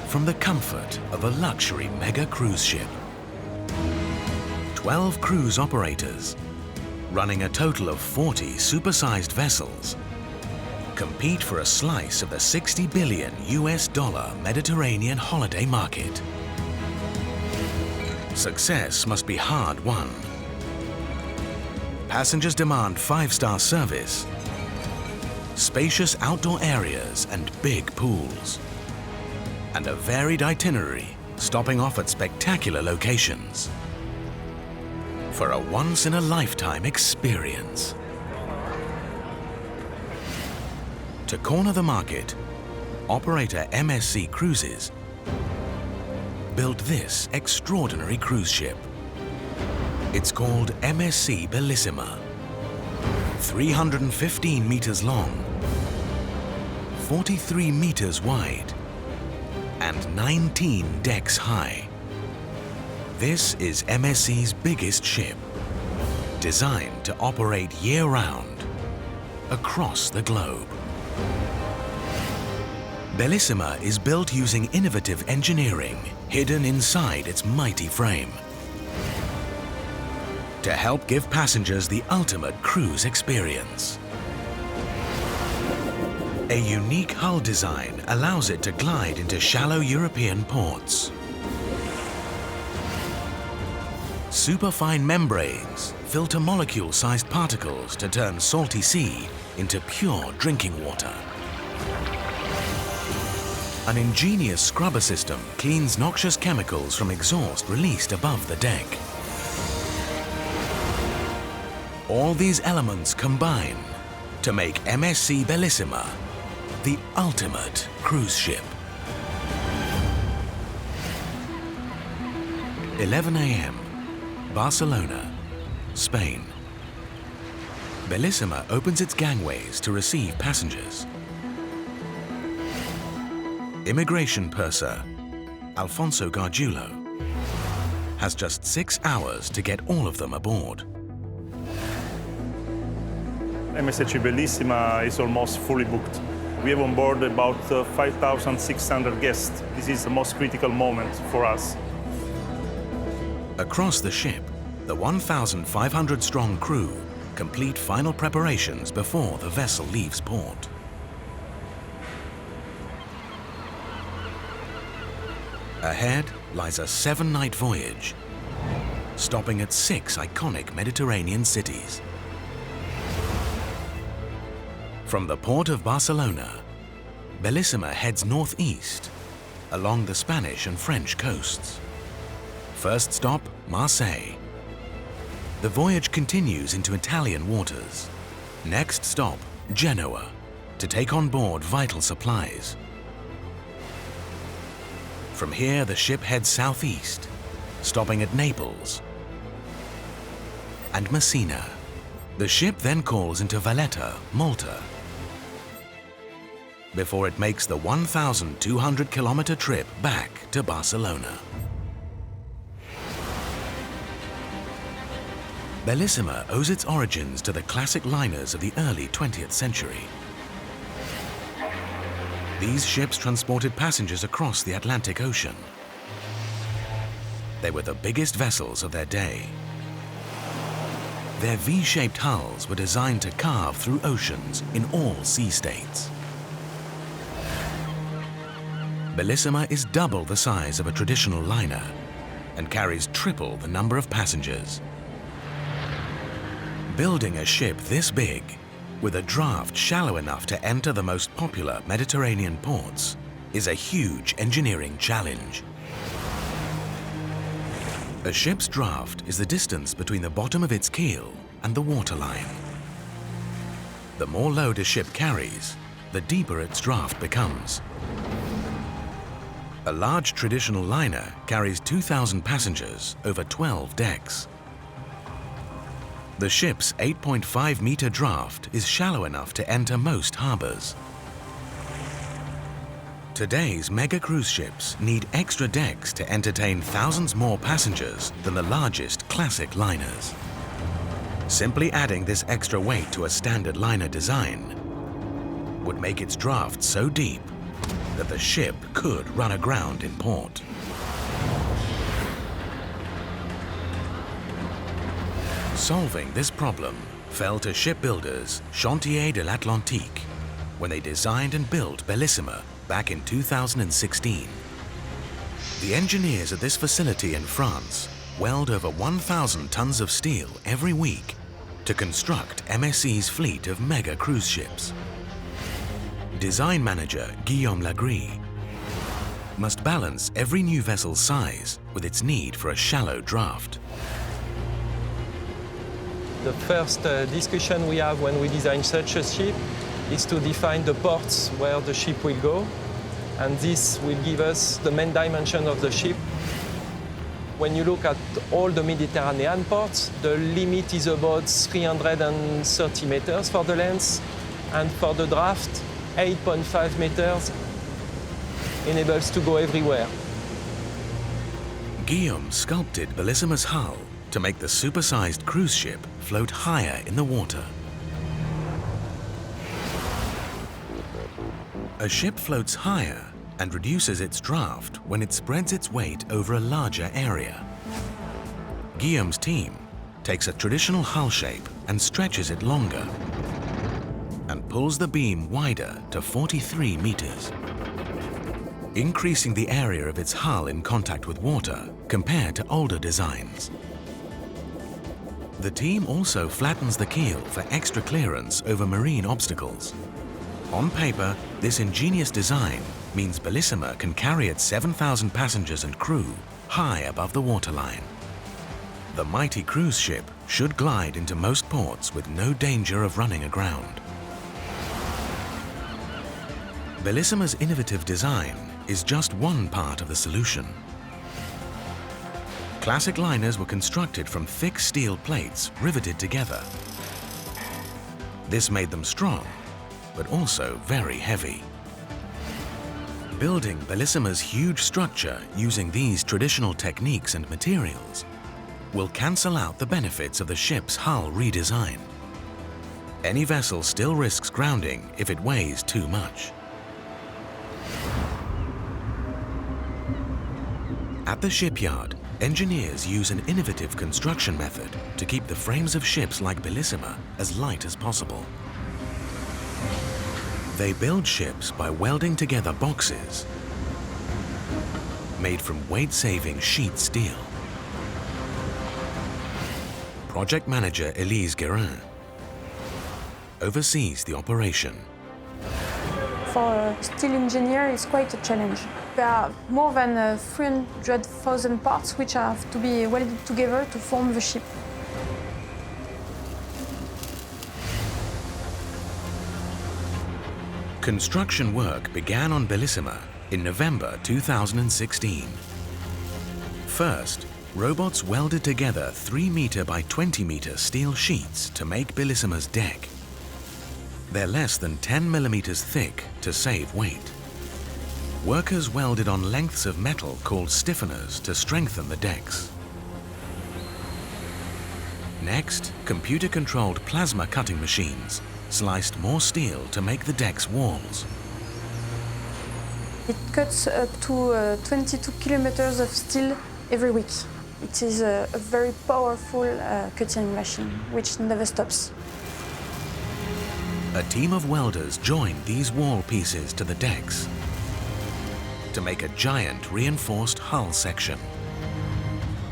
from the comfort of a luxury mega cruise ship. 12 cruise operators, running a total of 40 supersized vessels, compete for a slice of the $60 billion Mediterranean holiday market. Success must be hard won. Passengers demand 5-star service, spacious outdoor areas and big pools, and a varied itinerary stopping off at spectacular locations for a once-in-a-lifetime experience. To corner the market, operator MSC Cruises built this extraordinary cruise ship. It's called MSC Bellissima. 315 meters long, 43 meters wide, and 19 decks high. This is MSC's biggest ship, designed to operate year-round across the globe. Bellissima is built using innovative engineering hidden inside its mighty frame to help give passengers the ultimate cruise experience. A unique hull design allows it to glide into shallow European ports. Superfine membranes filter molecule-sized particles to turn salty sea into pure drinking water. An ingenious scrubber system cleans noxious chemicals from exhaust released above the deck. All these elements combine to make MSC Bellissima the ultimate cruise ship. 11 a.m., Barcelona, Spain. Bellissima opens its gangways to receive passengers. Immigration purser Alfonso Gargiulo has just 6 hours to get all of them aboard. MSC Bellissima is almost fully booked. We have on board about 5,600 guests. This is the most critical moment for us. Across the ship, the 1,500-strong crew complete final preparations before the vessel leaves port. Ahead lies a 7-night voyage, stopping at 6 iconic Mediterranean cities. From the port of Barcelona, Bellissima heads northeast along the Spanish and French coasts. First stop, Marseille. The voyage continues into Italian waters. Next stop, Genoa, to take on board vital supplies. From here, the ship heads southeast, stopping at Naples and Messina. The ship then calls into Valletta, Malta, before it makes the 1,200-kilometer trip back to Barcelona. Bellissima owes its origins to the classic liners of the early 20th century. These ships transported passengers across the Atlantic Ocean. They were the biggest vessels of their day. Their V-shaped hulls were designed to carve through oceans in all sea states. Bellissima is double the size of a traditional liner and carries triple the number of passengers. Building a ship this big, with a draft shallow enough to enter the most popular Mediterranean ports, is a huge engineering challenge. A ship's draft is the distance between the bottom of its keel and the waterline. The more load a ship carries, the deeper its draft becomes. A large traditional liner carries 2,000 passengers over 12 decks. The ship's 8.5-meter draft is shallow enough to enter most harbors. Today's mega cruise ships need extra decks to entertain thousands more passengers than the largest classic liners. Simply adding this extra weight to a standard liner design would make its draft so deep that the ship could run aground in port. Solving this problem fell to shipbuilders Chantier de l'Atlantique when they designed and built Bellissima back in 2016. The engineers at this facility in France weld over 1,000 tons of steel every week to construct MSC's fleet of mega cruise ships. Design manager Guillaume Lagris must balance every new vessel's size with its need for a shallow draft. The first discussion we have when we design such a ship is to define the ports where the ship will go, and this will give us the main dimension of the ship. When you look at all the Mediterranean ports, the limit is about 330 meters for the length, and for the draft, 8.5 meters enables to go everywhere. Guillaume sculpted Bellissima's hull to make the supersized cruise ship float higher in the water. A ship floats higher and reduces its draft when it spreads its weight over a larger area. Guillaume's team takes a traditional hull shape and stretches it longer and pulls the beam wider to 43 meters, increasing the area of its hull in contact with water compared to older designs. The team also flattens the keel for extra clearance over marine obstacles. On paper, this ingenious design means Bellissima can carry its 7,000 passengers and crew high above the waterline. The mighty cruise ship should glide into most ports with no danger of running aground. Bellissima's innovative design is just one part of the solution. Classic liners were constructed from thick steel plates riveted together. This made them strong, but also very heavy. Building Bellissima's huge structure using these traditional techniques and materials will cancel out the benefits of the ship's hull redesign. Any vessel still risks grounding if it weighs too much. At the shipyard, engineers use an innovative construction method to keep the frames of ships like Bellissima as light as possible. They build ships by welding together boxes made from weight-saving sheet steel. Project manager Elise Guérin oversees the operation. For a steel engineer, it's quite a challenge. There are more than 300,000 parts which have to be welded together to form the ship. Construction work began on Bellissima in November 2016. First, robots welded together 3 meter by 20 meter steel sheets to make Bellissima's deck. They're less than 10 millimeters thick to save weight. Workers welded on lengths of metal called stiffeners to strengthen the decks. Next, computer-controlled plasma cutting machines sliced more steel to make the deck's walls. It cuts up to 22 kilometers of steel every week. It is a very powerful cutting machine, which never stops. A team of welders joined these wall pieces to the decks to make a giant reinforced hull section.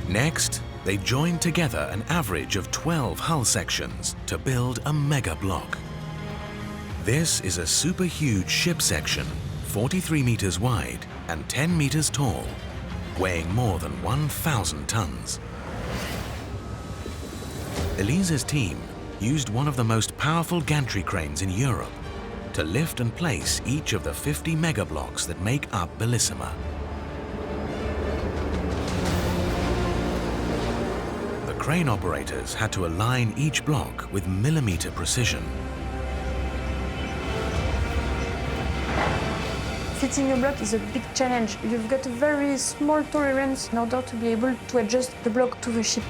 Next, they joined together an average of 12 hull sections to build a mega block. This is a super huge ship section, 43 meters wide and 10 meters tall, weighing more than 1,000 tons. Elise's team used one of the most powerful gantry cranes in Europe to lift and place each of the 50 mega blocks that make up Bellissima. The crane operators had to align each block with millimeter precision. Fitting a block is a big challenge. You've got a very small tolerance in order to be able to adjust the block to the ship.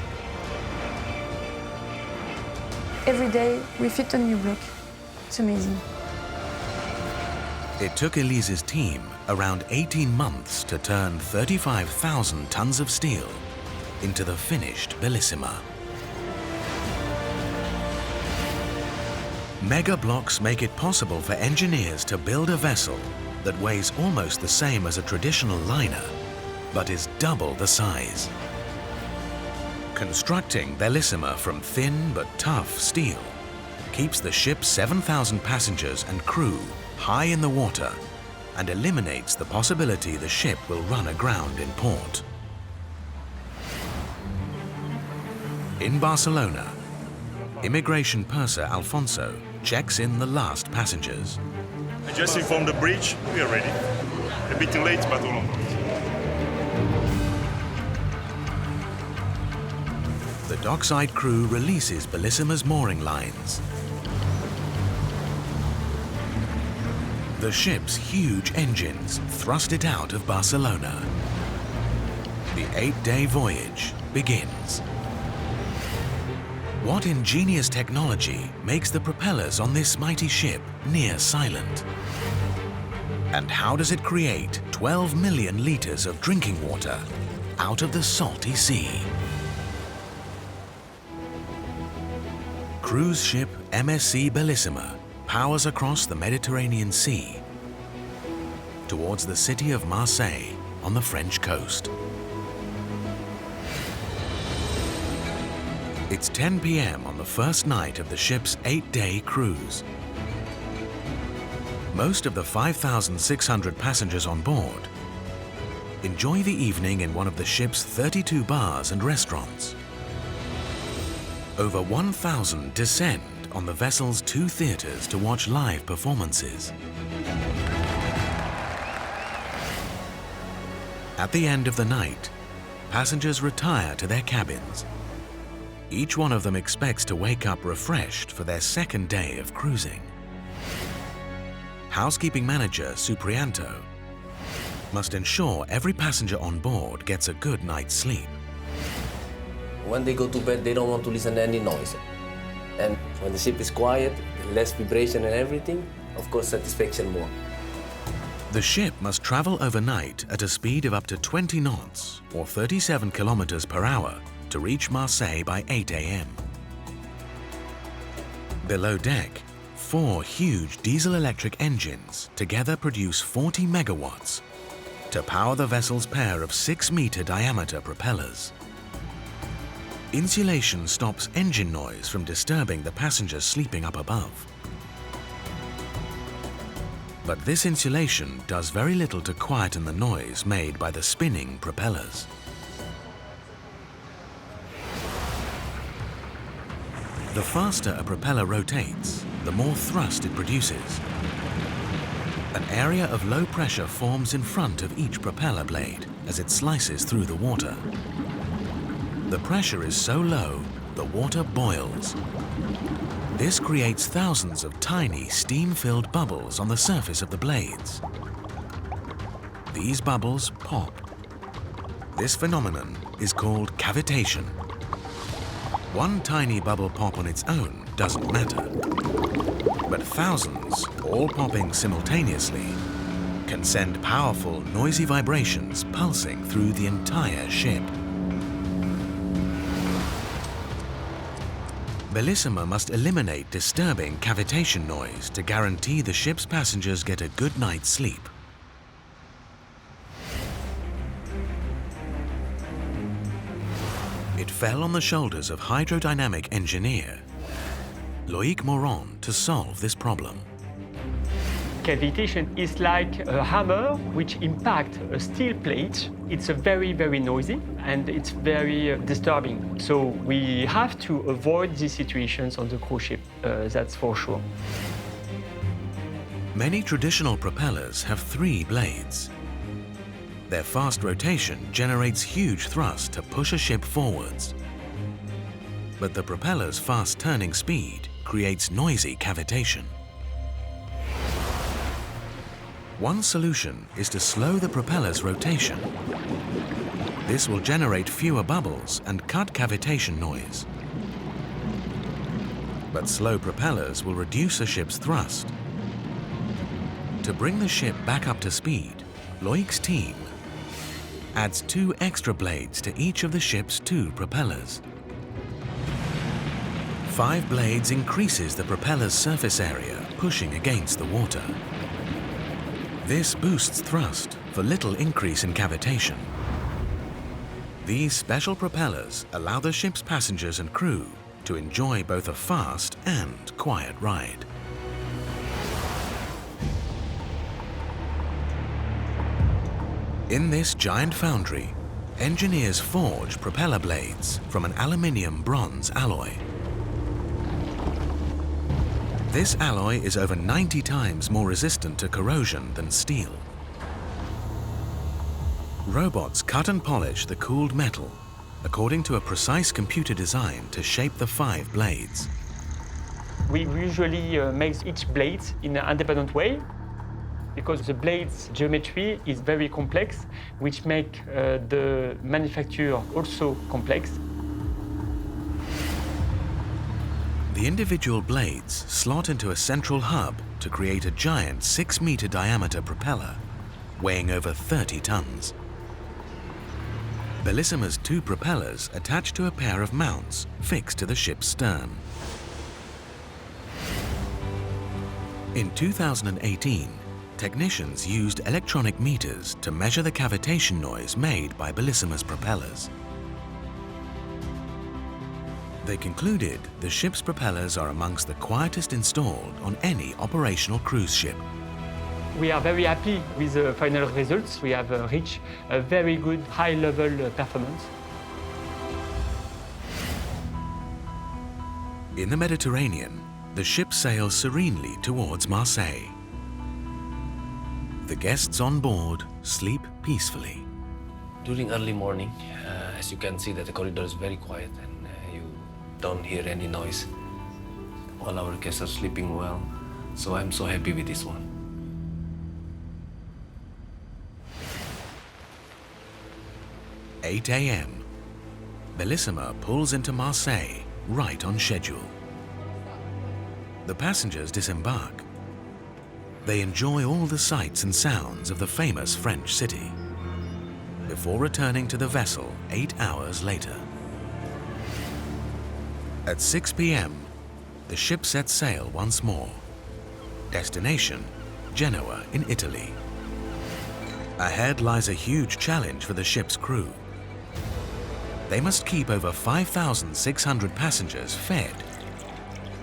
Every day, we fit a new block. It's amazing. It took Elise's team around 18 months to turn 35,000 tons of steel into the finished Bellissima. Mega blocks make it possible for engineers to build a vessel that weighs almost the same as a traditional liner, but is double the size. Constructing Bellissima from thin but tough steel keeps the ship's 7,000 passengers and crew high in the water and eliminates the possibility the ship will run aground in port. In Barcelona, immigration purser Alfonso checks in the last passengers. I just informed the bridge, we are ready. A bit late, but all on board. The dockside crew releases Bellissima's mooring lines. The ship's huge engines thrust it out of Barcelona. The 8-day voyage begins. What ingenious technology makes the propellers on this mighty ship near silent? And how does it create 12 million liters of drinking water out of the salty sea? Cruise ship MSC Bellissima powers across the Mediterranean Sea towards the city of Marseille on the French coast. It's 10 p.m. on the first night of the ship's 8-day cruise. Most of the 5,600 passengers on board enjoy the evening in one of the ship's 32 bars and restaurants. Over 1,000 descend on the vessel's 2 theaters to watch live performances. At the end of the night, passengers retire to their cabins. Each one of them expects to wake up refreshed for their second day of cruising. Housekeeping manager Supriyanto must ensure every passenger on board gets a good night's sleep. When they go to bed, they don't want to listen to any noise. And when the ship is quiet, less vibration and everything, of course, satisfaction more. The ship must travel overnight at a speed of up to 20 knots or 37 kilometers per hour to reach Marseille by 8 a.m. Below deck, 4 huge diesel-electric engines together produce 40 megawatts to power the vessel's pair of 6-meter diameter propellers. Insulation stops engine noise from disturbing the passengers sleeping up above. But this insulation does very little to quieten the noise made by the spinning propellers. The faster a propeller rotates, the more thrust it produces. An area of low pressure forms in front of each propeller blade as it slices through the water. The pressure is so low, the water boils. This creates thousands of tiny steam-filled bubbles on the surface of the blades. These bubbles pop. This phenomenon is called cavitation. One tiny bubble pop on its own doesn't matter. But thousands, all popping simultaneously, can send powerful, noisy vibrations pulsing through the entire ship. Bellissima must eliminate disturbing cavitation noise to guarantee the ship's passengers get a good night's sleep. It fell on the shoulders of hydrodynamic engineer Loïc Moron to solve this problem. Cavitation is like a hammer which impacts a steel plate. It's very, very noisy and it's very disturbing. So we have to avoid these situations on the cruise ship, that's for sure. Many traditional propellers have 3 blades. Their fast rotation generates huge thrust to push a ship forwards. But the propeller's fast turning speed creates noisy cavitation. One solution is to slow the propeller's rotation. This will generate fewer bubbles and cut cavitation noise. But slow propellers will reduce a ship's thrust. To bring the ship back up to speed, Loïc's team adds 2 extra blades to each of the ship's 2 propellers. 5 blades increases the propeller's surface area, pushing against the water. This boosts thrust for little increase in cavitation. These special propellers allow the ship's passengers and crew to enjoy both a fast and quiet ride. In this giant foundry, engineers forge propeller blades from an aluminium-bronze alloy. This alloy is over 90 times more resistant to corrosion than steel. Robots cut and polish the cooled metal according to a precise computer design to shape the 5 blades. We usually make each blade in an independent way because the blade's geometry is very complex, which makes the manufacture also complex. The individual blades slot into a central hub to create a giant 6-meter diameter propeller weighing over 30 tons. Bellissima's 2 propellers attach to a pair of mounts fixed to the ship's stern. In 2018, technicians used electronic meters to measure the cavitation noise made by Bellissima's propellers. They concluded the ship's propellers are amongst the quietest installed on any operational cruise ship. We are very happy with the final results. We have reached a very good high-level performance. In the Mediterranean, the ship sails serenely towards Marseille. The guests on board sleep peacefully. During early morning, as you can see that the corridor is very quiet and you don't hear any noise. All our guests are sleeping well, so I'm so happy with this one. At 8 a.m. Bellissima pulls into Marseille right on schedule. The passengers disembark. They enjoy all the sights and sounds of the famous French city before returning to the vessel 8 hours later. At 6 p.m., the ship sets sail once more. Destination, Genoa in Italy. Ahead lies a huge challenge for the ship's crew. They must keep over 5,600 passengers fed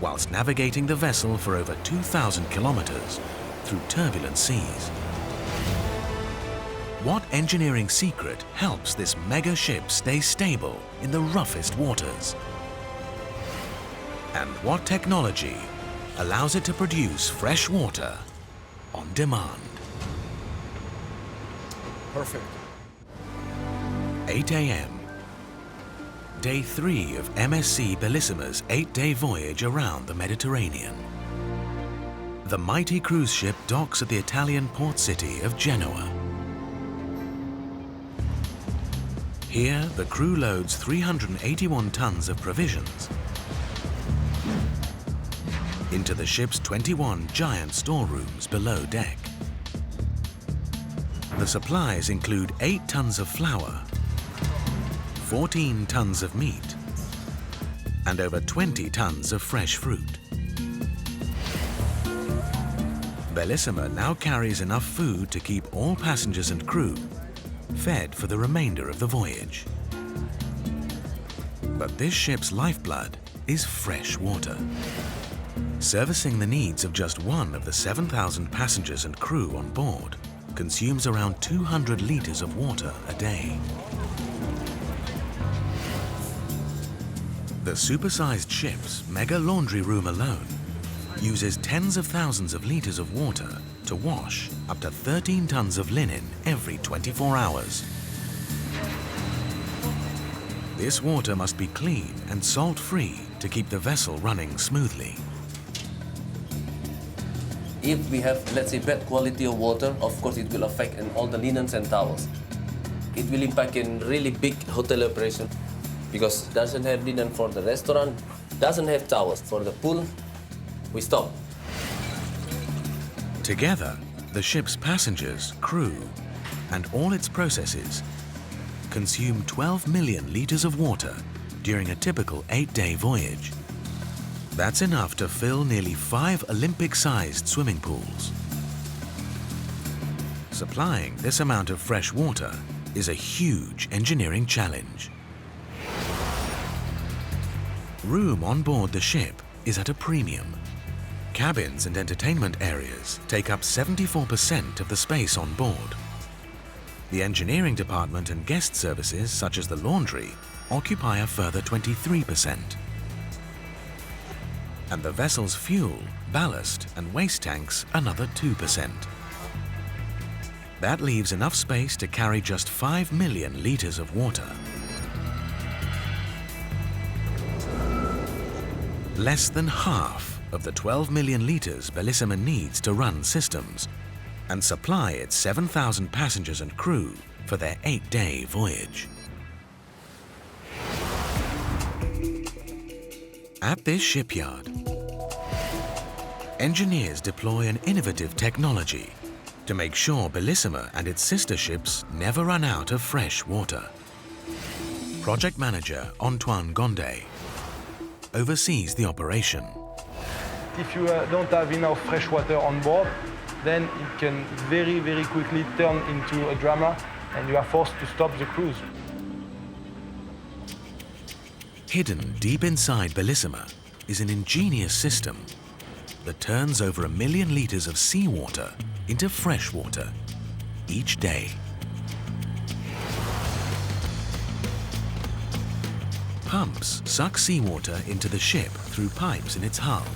whilst navigating the vessel for over 2,000 kilometers through turbulent seas. What engineering secret helps this mega ship stay stable in the roughest waters? And what technology allows it to produce fresh water on demand? Perfect. 8 a.m. Day 3 of MSC Bellissima's 8-day voyage around the Mediterranean. The mighty cruise ship docks at the Italian port city of Genoa. Here, the crew loads 381 tons of provisions into the ship's 21 giant storerooms below deck. The supplies include 8 tons of flour, 14 tons of meat, and over 20 tons of fresh fruit. Bellissima now carries enough food to keep all passengers and crew fed for the remainder of the voyage. But this ship's lifeblood is fresh water. Servicing the needs of just one of the 7,000 passengers and crew on board consumes around 200 liters of water a day. The supersized ship's mega laundry room alone uses tens of thousands of liters of water to wash up to 13 tons of linen every 24 hours. This water must be clean and salt-free to keep the vessel running smoothly. If we have, let's say, bad quality of water, of course it will affect in all the linens and towels. It will impact in really big hotel operation because it doesn't have linen for the restaurant, doesn't have towels for the pool, we stop. Together, the ship's passengers, crew, and all its processes consume 12 million liters of water during a typical 8-day voyage. That's enough to fill nearly 5 Olympic-sized swimming pools. Supplying this amount of fresh water is a huge engineering challenge. Room on board the ship is at a premium. Cabins and entertainment areas take up 74% of the space on board. The engineering department and guest services, such as the laundry, occupy a further 23%. And the vessel's fuel, ballast, and waste tanks another 2%. That leaves enough space to carry just 5 million liters of water. Less than half of the 12 million liters Bellissima needs to run systems and supply its 7,000 passengers and crew for their 8-day voyage. At this shipyard, engineers deploy an innovative technology to make sure Bellissima and its sister ships never run out of fresh water. Project manager Antoine Gondet oversees the operation. If you don't have enough fresh water on board, then it can very, very quickly turn into a drama and you are forced to stop the cruise. Hidden deep inside Bellissima is an ingenious system that turns over 1 million liters of seawater into fresh water each day. Pumps suck seawater into the ship through pipes in its hull.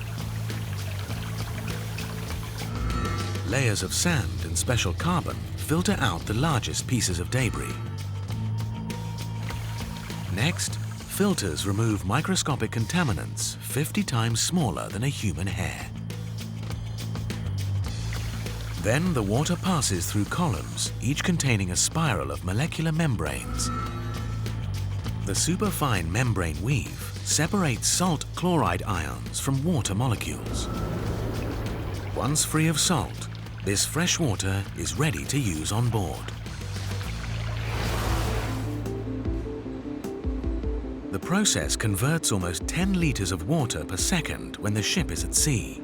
Layers of sand and special carbon filter out the largest pieces of debris. Next, filters remove microscopic contaminants 50 times smaller than a human hair. Then the water passes through columns, each containing a spiral of molecular membranes. The superfine membrane weave separates salt chloride ions from water molecules. Once free of salt, this fresh water is ready to use on board. The process converts almost 10 liters of water per second when the ship is at sea.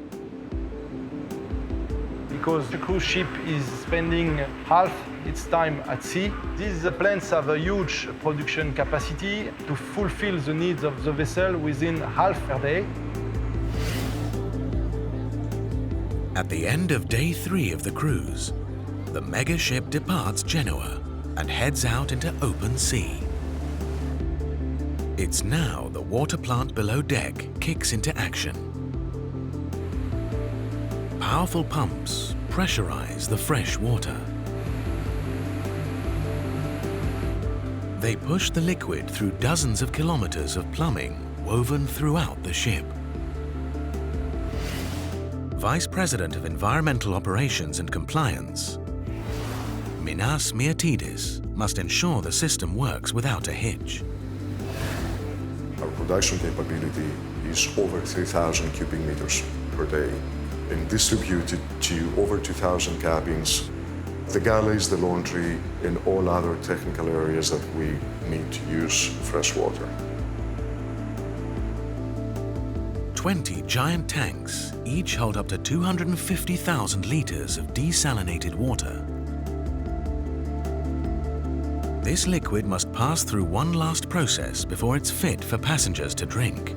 Because the cruise ship is spending half its time at sea, these plants have a huge production capacity to fulfill the needs of the vessel within half a day. At the end of day 3 of the cruise, the mega ship departs Genoa and heads out into open sea. It's now the water plant below deck kicks into action. Powerful pumps pressurize the fresh water. They push the liquid through dozens of kilometers of plumbing woven throughout the ship. Vice President of Environmental Operations and Compliance, Minas Miatidis, must ensure the system works without a hitch. Our production capability is over 3,000 cubic meters per day and distributed to over 2,000 cabins, the galleys, the laundry, and all other technical areas that we need to use fresh water. 20 giant tanks each hold up to 250,000 liters of desalinated water. This liquid must pass through one last process before it's fit for passengers to drink.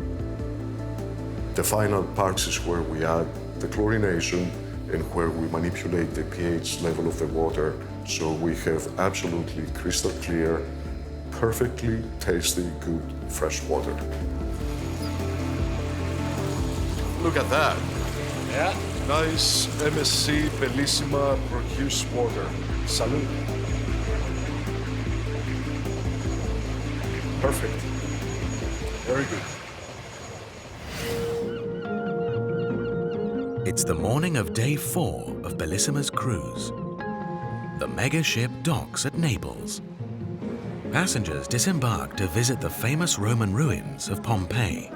The final part is where we add the chlorination and where we manipulate the pH level of the water so we have absolutely crystal clear, perfectly tasty, good, fresh water. Look at that. Yeah. Nice MSC Bellissima produced water. Salud. Perfect. Very good. It's the morning of day 4 of Bellissima's cruise. The mega ship docks at Naples. Passengers disembark to visit the famous Roman ruins of Pompeii.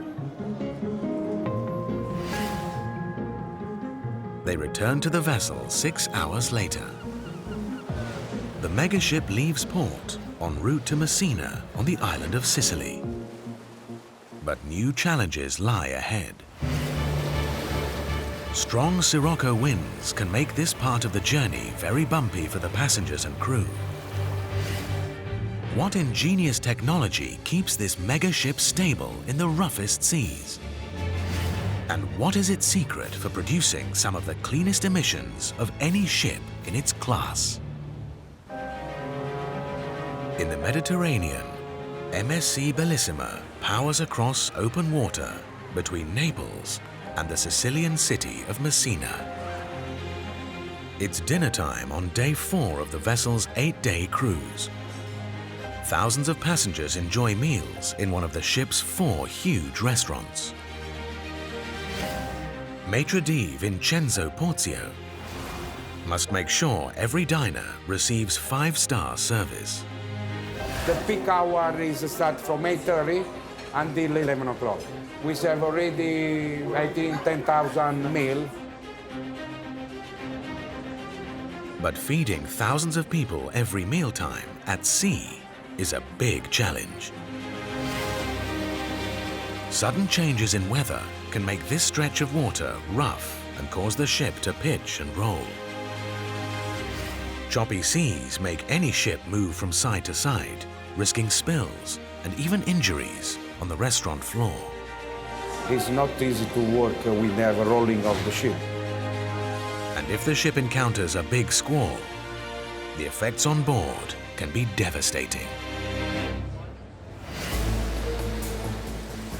They return to the vessel 6 hours later. The megaship leaves port en route to Messina on the island of Sicily. But new challenges lie ahead. Strong Sirocco winds can make this part of the journey very bumpy for the passengers and crew. What ingenious technology keeps this megaship stable in the roughest seas? And what is its secret for producing some of the cleanest emissions of any ship in its class? In the Mediterranean, MSC Bellissima powers across open water between Naples and the Sicilian city of Messina. It's dinner time on day 4 of the vessel's 8-day cruise. Thousands of passengers enjoy meals in one of the ship's 4 huge restaurants. Maitre d' Vincenzo Porzio must make sure every diner receives 5-star service. The peak hour is start from 8:30 until 11 o'clock. We serve already, I think, 10,000 meals. But feeding thousands of people every mealtime at sea is a big challenge. Sudden changes in weather can make this stretch of water rough and cause the ship to pitch and roll. Choppy seas make any ship move from side to side, risking spills and even injuries on the restaurant floor. It's not easy to work with the rolling of the ship. And if the ship encounters a big squall, the effects on board can be devastating.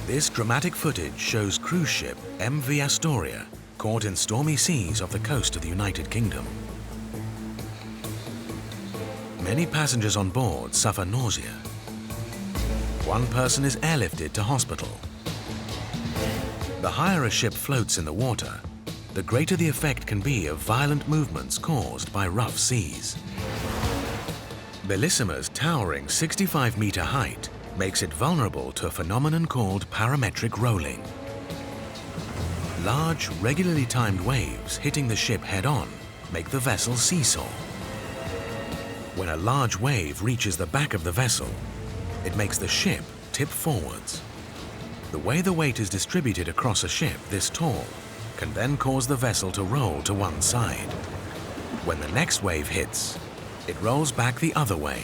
This dramatic footage shows cruise ship MV Astoria caught in stormy seas off the coast of the United Kingdom. Many passengers on board suffer nausea. One person is airlifted to hospital. The higher a ship floats in the water, the greater the effect can be of violent movements caused by rough seas. Bellissima's towering 65-meter height makes it vulnerable to a phenomenon called parametric rolling. Large, regularly timed waves hitting the ship head-on make the vessel seesaw. When a large wave reaches the back of the vessel, it makes the ship tip forwards. The way the weight is distributed across a ship this tall can then cause the vessel to roll to one side. When the next wave hits, it rolls back the other way.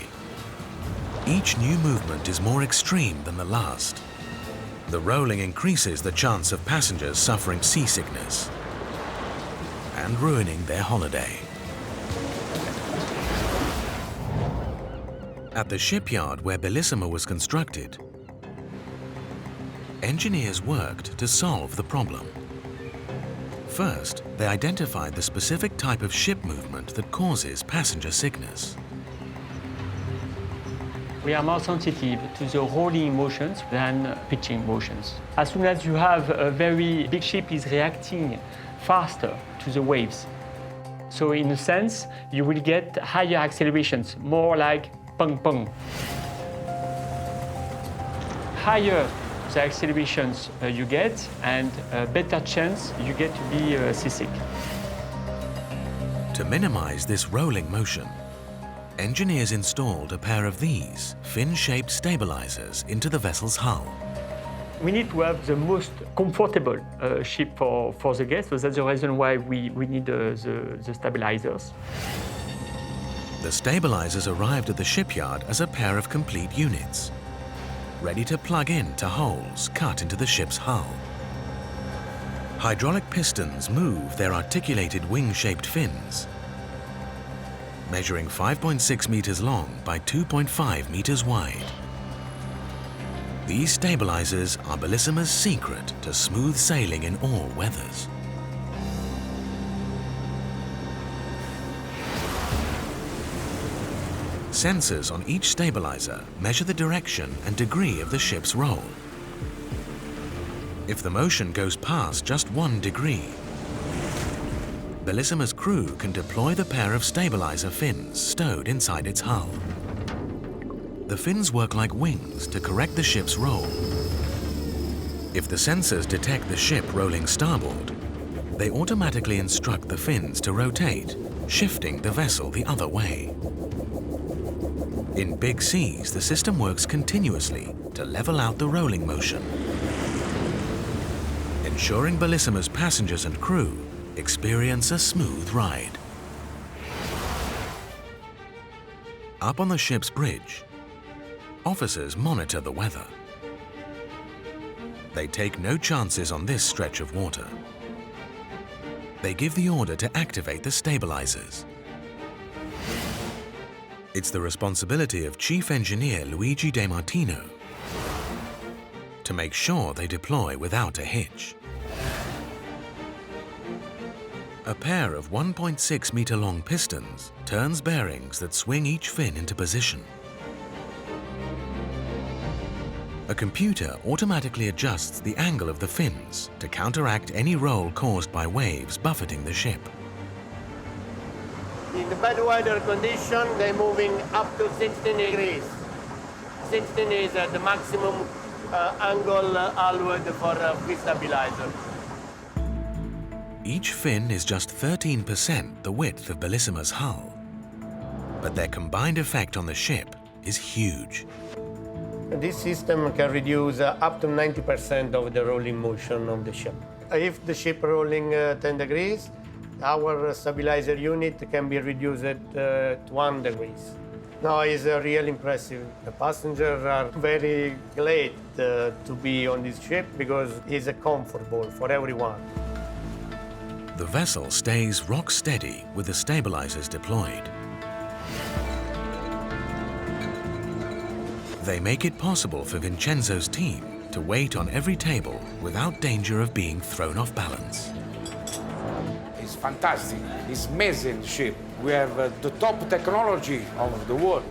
Each new movement is more extreme than the last. The rolling increases the chance of passengers suffering seasickness and ruining their holiday. At the shipyard where Bellissima was constructed, engineers worked to solve the problem. First, they identified the specific type of ship movement that causes passenger sickness. We are more sensitive to the rolling motions than pitching motions. As soon as you have a very big ship is reacting faster to the waves. So in a sense, you will get higher accelerations, more like pong pong. Higher the accelerations you get, and a better chance you get to be seasick. To minimize this rolling motion, engineers installed a pair of these fin-shaped stabilizers into the vessel's hull. We need to have the most comfortable ship for the guests, so that's the reason why we need the stabilizers. The stabilizers arrived at the shipyard as a pair of complete units, ready to plug into holes cut into the ship's hull. Hydraulic pistons move their articulated wing-shaped fins, measuring 5.6 meters long by 2.5 meters wide. These stabilizers are Bellissima's secret to smooth sailing in all weathers. Sensors on each stabilizer measure the direction and degree of the ship's roll. If the motion goes past just 1 degree, Bellissima's crew can deploy the pair of stabilizer fins stowed inside its hull. The fins work like wings to correct the ship's roll. If the sensors detect the ship rolling starboard, they automatically instruct the fins to rotate, shifting the vessel the other way. In big seas, the system works continuously to level out the rolling motion, ensuring Bellissima's passengers and crew experience a smooth ride. Up on the ship's bridge, officers monitor the weather. They take no chances on this stretch of water. They give the order to activate the stabilizers. It's the responsibility of Chief Engineer Luigi De Martino to make sure they deploy without a hitch. A pair of 1.6 meter long pistons turns bearings that swing each fin into position. A computer automatically adjusts the angle of the fins to counteract any roll caused by waves buffeting the ship. In the bad weather condition, they're moving up to 16 degrees. 16 is the maximum angle allowed for a free stabilizer. Each fin is just 13% the width of Bellissima's hull, but their combined effect on the ship is huge. This system can reduce up to 90% of the rolling motion of the ship. If the ship rolling 10 degrees, our stabilizer unit can be reduced to 1 degree. No, it's really impressive. The passengers are very glad to be on this ship because it's comfortable for everyone. The vessel stays rock steady with the stabilizers deployed. They make it possible for Vincenzo's team to wait on every table without danger of being thrown off balance. It's fantastic. It's amazing ship. We have the top technology of the world.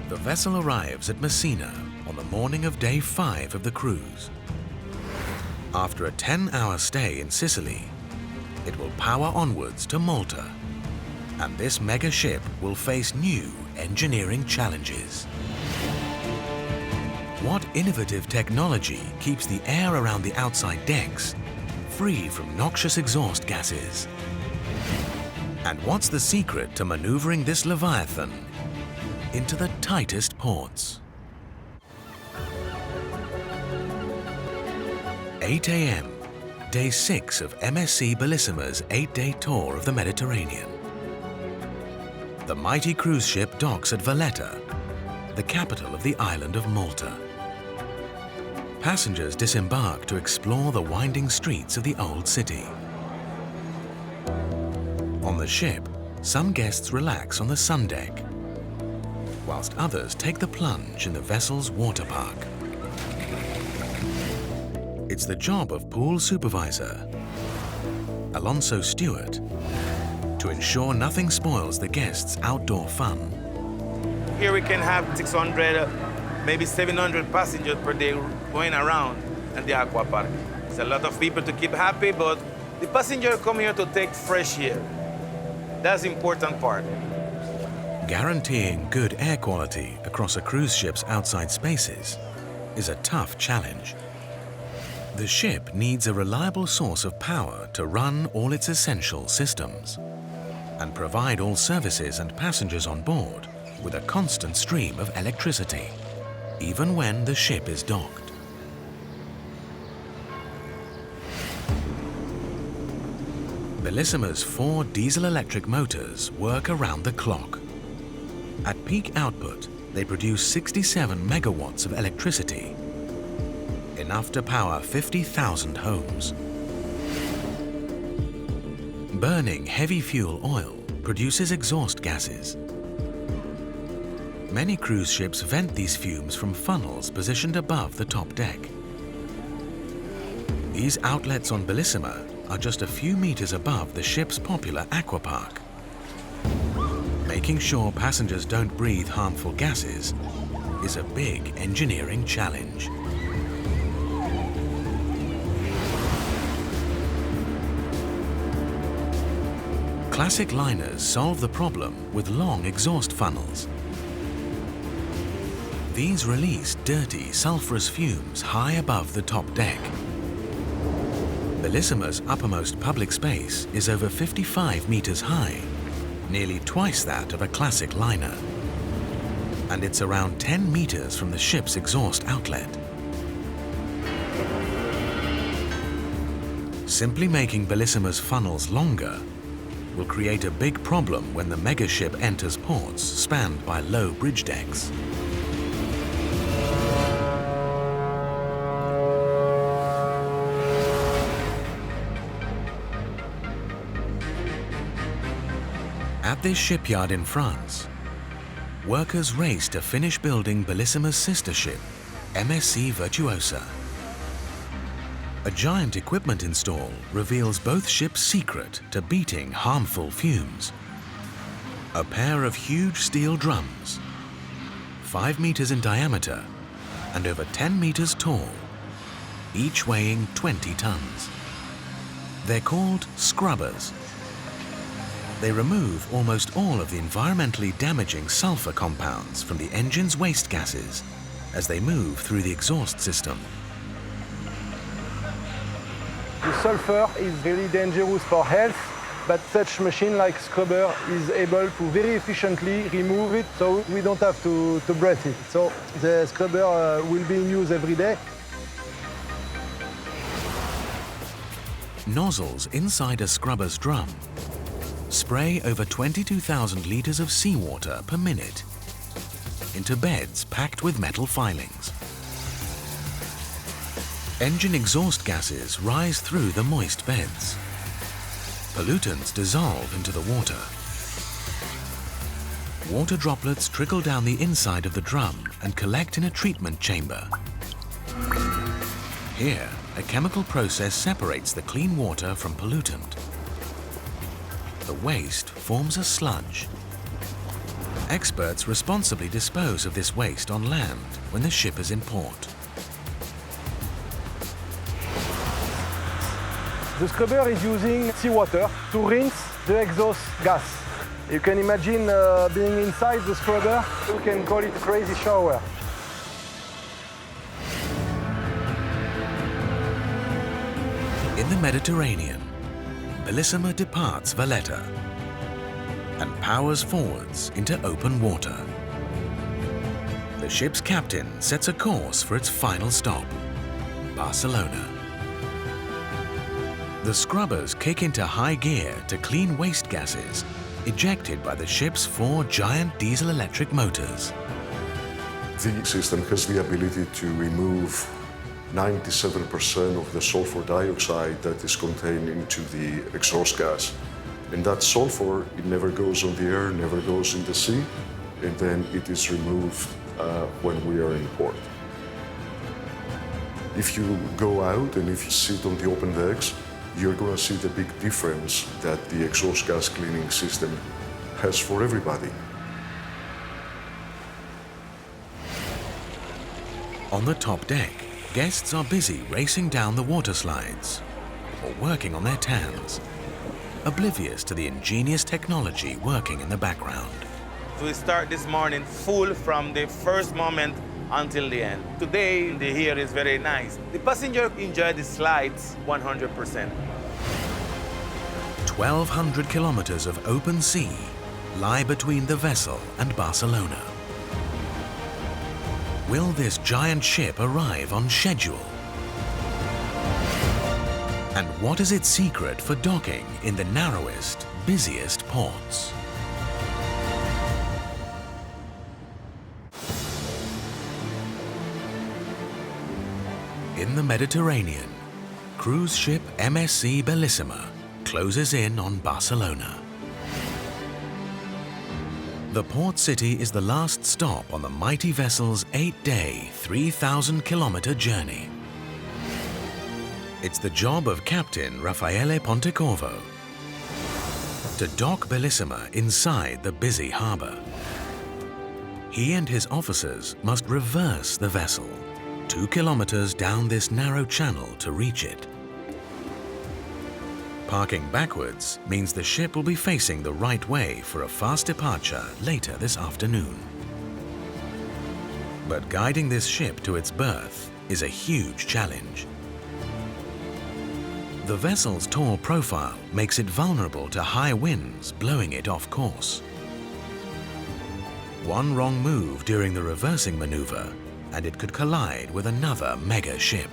The vessel arrives at Messina on the morning of day 5 of the cruise. After a 10-hour stay in Sicily, it will power onwards to Malta, and this mega ship will face new engineering challenges. What innovative technology keeps the air around the outside decks free from noxious exhaust gases? And what's the secret to maneuvering this Leviathan into the tightest ports? 8 a.m., day 6 of MSC Bellissima's 8-day tour of the Mediterranean. The mighty cruise ship docks at Valletta, the capital of the island of Malta. Passengers disembark to explore the winding streets of the old city. On the ship, some guests relax on the sun deck, whilst others take the plunge in the vessel's water park. It's the job of pool supervisor, Alonso Stewart, to ensure nothing spoils the guests' outdoor fun. Here we can have 600, maybe 700 passengers per day going around at the aqua park. It's a lot of people to keep happy, but the passengers come here to take fresh air. That's the important part. Guaranteeing good air quality across a cruise ship's outside spaces is a tough challenge. The ship needs a reliable source of power to run all its essential systems and provide all services and passengers on board with a constant stream of electricity, even when the ship is docked. Bellissima's 4 diesel-electric motors work around the clock. At peak output, they produce 67 megawatts of electricity, enough to power 50,000 homes. Burning heavy fuel oil produces exhaust gases. Many cruise ships vent these fumes from funnels positioned above the top deck. These outlets on Bellissima are just a few meters above the ship's popular aqua park. Making sure passengers don't breathe harmful gases is a big engineering challenge. Classic liners solve the problem with long exhaust funnels. These release dirty, sulfurous fumes high above the top deck. Bellissima's uppermost public space is over 55 meters high, nearly twice that of a classic liner. And it's around 10 meters from the ship's exhaust outlet. Simply making Bellissima's funnels longer will create a big problem when the megaship enters ports spanned by low bridge decks. At this shipyard in France, workers race to finish building Bellissima's sister ship, MSC Virtuosa. A giant equipment install reveals both ships' secret to beating harmful fumes. A pair of huge steel drums, 5 meters in diameter and over 10 meters tall, each weighing 20 tons. They're called scrubbers. They remove almost all of the environmentally damaging sulfur compounds from the engine's waste gases as they move through the exhaust system. The sulfur is really dangerous for health, but such machine like scrubber is able to very efficiently remove it, so we don't have to breathe it. So the scrubber will be in use every day. Nozzles inside a scrubber's drum spray over 22,000 liters of seawater per minute into beds packed with metal filings. Engine exhaust gases rise through the moist beds. Pollutants dissolve into the water. Water droplets trickle down the inside of the drum and collect in a treatment chamber. Here, a chemical process separates the clean water from pollutant. The waste forms a sludge. Experts responsibly dispose of this waste on land when the ship is in port. The scrubber is using seawater to rinse the exhaust gas. You can imagine being inside the scrubber. We can call it a crazy shower. In the Mediterranean, Bellissima departs Valletta and powers forwards into open water. The ship's captain sets a course for its final stop, Barcelona. The scrubbers kick into high gear to clean waste gases ejected by the ship's 4 giant diesel-electric motors. The system has the ability to remove 97% of the sulfur dioxide that is contained into the exhaust gas. And that sulfur, it never goes on the air, never goes in the sea, and then it is removed when we are in port. If you go out and if you sit on the open decks, you're going to see the big difference that the exhaust gas cleaning system has for everybody. On the top deck, guests are busy racing down the water slides or working on their tans, oblivious to the ingenious technology working in the background. We start this morning full from the first moment until the end. Today, the here is very nice. The passenger enjoy the slides 100%. 1,200 kilometers of open sea lie between the vessel and Barcelona. Will this giant ship arrive on schedule? And what is its secret for docking in the narrowest, busiest ports? In the Mediterranean, cruise ship MSC Bellissima closes in on Barcelona. The port city is the last stop on the mighty vessel's 8-day, 3,000-kilometer journey. It's the job of Captain Raffaele Pontecorvo to dock Bellissima inside the busy harbor. He and his officers must reverse the vessel 2 kilometers down this narrow channel to reach it. Parking backwards means the ship will be facing the right way for a fast departure later this afternoon. But guiding this ship to its berth is a huge challenge. The vessel's tall profile makes it vulnerable to high winds blowing it off course. One wrong move during the reversing maneuver and it could collide with another mega ship.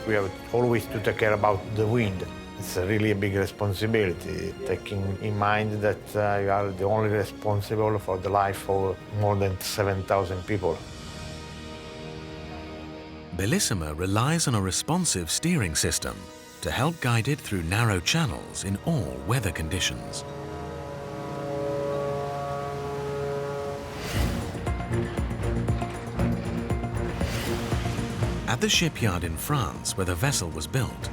We have always to take care about the wind. It's really a big responsibility, taking in mind that you are the only responsible for the life of more than 7,000 people. Bellissima relies on a responsive steering system to help guide it through narrow channels in all weather conditions. At the shipyard in France where the vessel was built,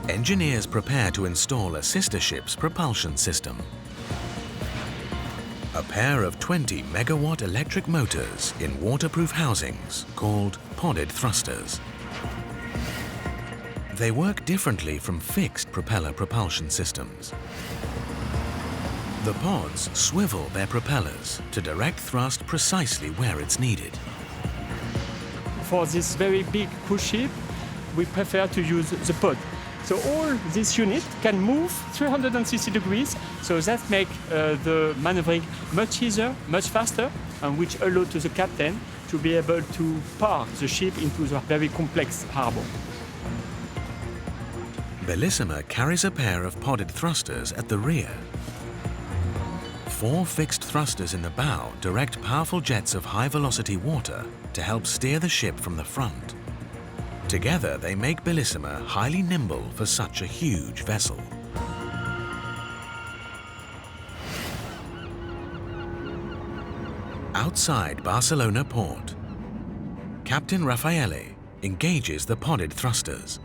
engineers prepare to install a sister ship's propulsion system. A pair of 20 megawatt electric motors in waterproof housings called podded thrusters. They work differently from fixed propeller propulsion systems. The pods swivel their propellers to direct thrust precisely where it's needed. For this very big cruise ship, we prefer to use the pod. So all this unit can move 360 degrees, so that makes the maneuvering much easier, much faster, and which allows to the captain to be able to park the ship into the very complex harbor. Bellissima carries a pair of podded thrusters at the rear. 4 fixed thrusters in the bow direct powerful jets of high-velocity water to help steer the ship from the front. Together, they make Bellissima highly nimble for such a huge vessel. Outside Barcelona port, Captain Raffaele engages the podded thrusters.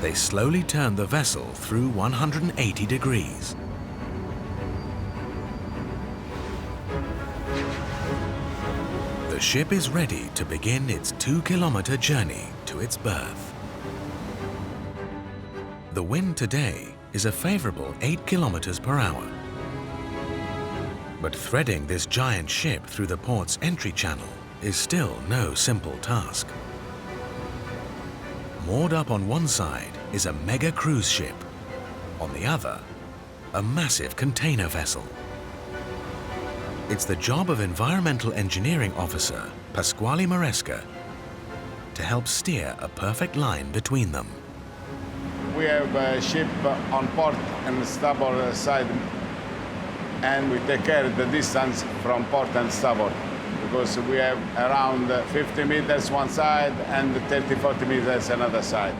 They slowly turn the vessel through 180 degrees. The ship is ready to begin its 2-kilometer journey to its berth. The wind today is a favorable 8 kilometers per hour. But threading this giant ship through the port's entry channel is still no simple task. Moored up on one side is a mega cruise ship. On the other, a massive container vessel. It's the job of Environmental Engineering Officer Pasquale Maresca to help steer a perfect line between them. We have a ship on port and starboard side, and we take care of the distance from port and starboard, because we have around 50 meters one side and 30-40 meters another side.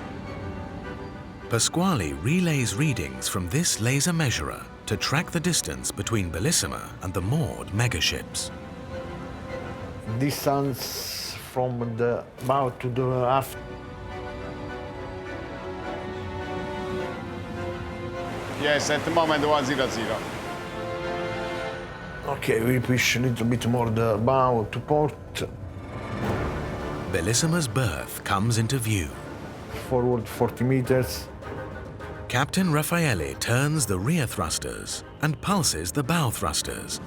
Pasquale relays readings from this laser measurer to track the distance between Bellissima and the moored megaships. Distance from the bow to the aft. Yes, at the moment 100. Okay, we push a little bit more the bow to port. Bellissima's berth comes into view. Forward 40 meters. Captain Raffaele turns the rear thrusters and pulses the bow thrusters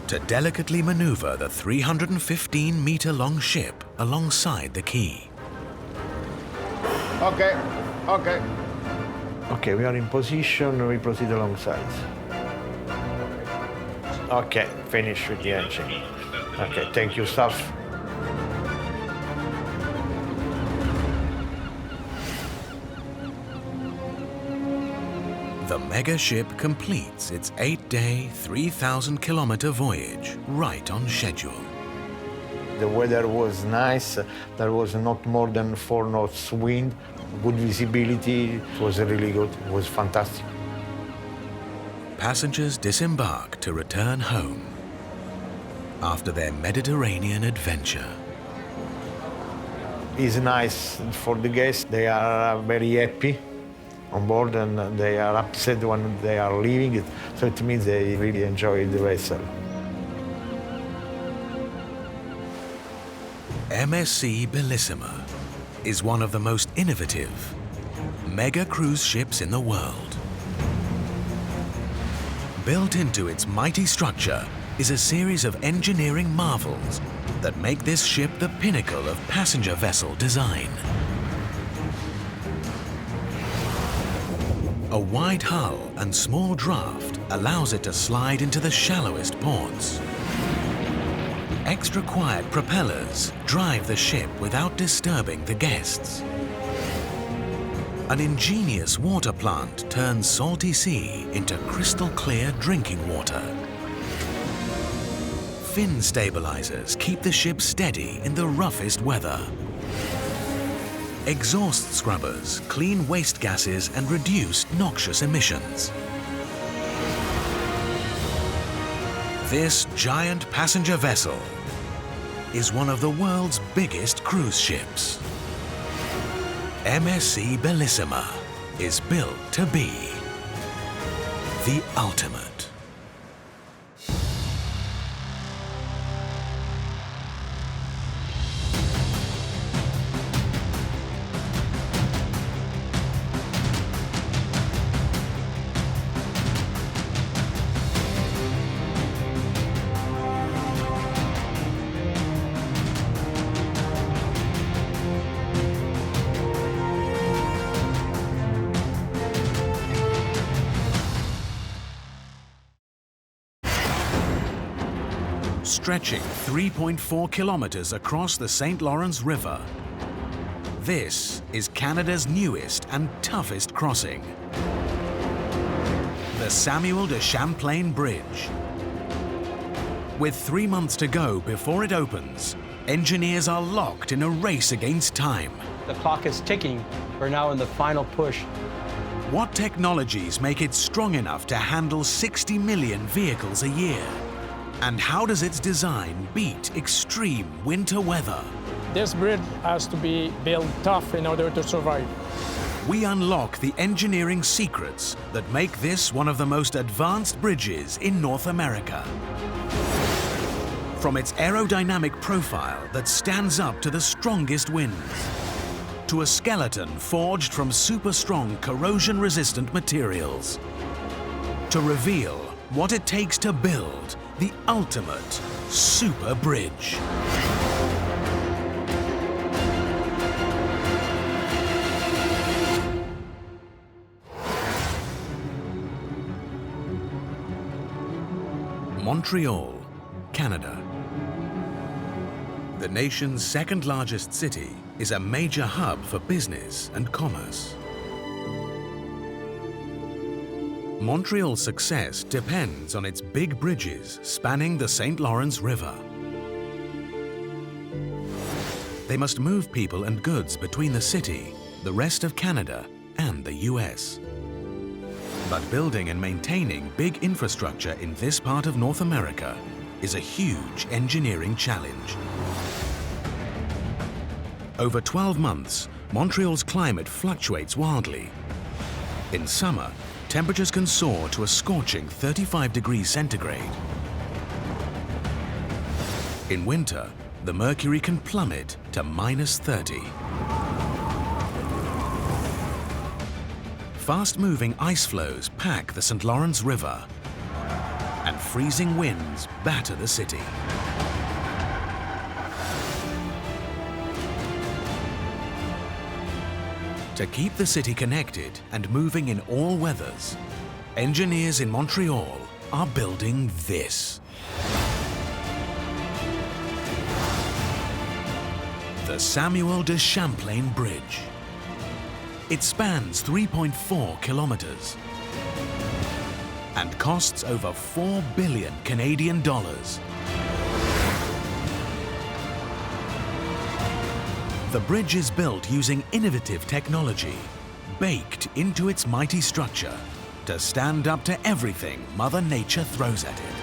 to delicately maneuver the 315-meter-long ship alongside the quay. Okay, okay. Okay, we are in position, we proceed alongside. Okay, finish with the engine. Okay, thank you, staff. The mega ship completes its 8-day, 3,000-kilometer voyage right on schedule. The weather was nice. There was not more than 4 knots wind, good visibility. It was really good. It was fantastic. Passengers disembark to return home after their Mediterranean adventure. It's nice for the guests. They are very happy on board and they are upset when they are leaving it. So it means they really enjoy the vessel. MSC Bellissima is one of the most innovative mega cruise ships in the world. Built into its mighty structure is a series of engineering marvels that make this ship the pinnacle of passenger vessel design. A wide hull and small draft allows it to slide into the shallowest ports. Extra quiet propellers drive the ship without disturbing the guests. An ingenious water plant turns salty sea into crystal clear drinking water. Fin stabilizers keep the ship steady in the roughest weather. Exhaust scrubbers clean waste gases and reduce noxious emissions. This giant passenger vessel is one of the world's biggest cruise ships. MSC Bellissima is built to be the ultimate. Stretching 3.4 kilometers across the St. Lawrence River, This is Canada's newest and toughest crossing, the Samuel de Champlain Bridge. With 3 months to go before it opens, engineers are locked in a race against time. The clock is ticking. We're now in the final push. What technologies make it strong enough to handle 60 million vehicles a year? And how does its design beat extreme winter weather? This bridge has to be built tough in order to survive. We unlock the engineering secrets that make this one of the most advanced bridges in North America. From its aerodynamic profile that stands up to the strongest winds, to a skeleton forged from super strong corrosion-resistant materials, to reveal what it takes to build the ultimate super bridge. Montreal, Canada. The nation's second-largest city is a major hub for business and commerce. Montreal's success depends on its big bridges spanning the St. Lawrence River. They must move people and goods between the city, the rest of Canada, and the US. But building and maintaining big infrastructure in this part of North America is a huge engineering challenge. Over 12 months, Montreal's climate fluctuates wildly. In summer, temperatures can soar to a scorching 35 degrees centigrade. In winter, the mercury can plummet to -30. Fast-moving ice flows pack the St. Lawrence River, and freezing winds batter the city. To keep the city connected and moving in all weathers, engineers in Montreal are building this. The Samuel de Champlain Bridge. It spans 3.4 kilometers and costs over 4 billion Canadian dollars. The bridge is built using innovative technology, baked into its mighty structure to stand up to everything Mother Nature throws at it.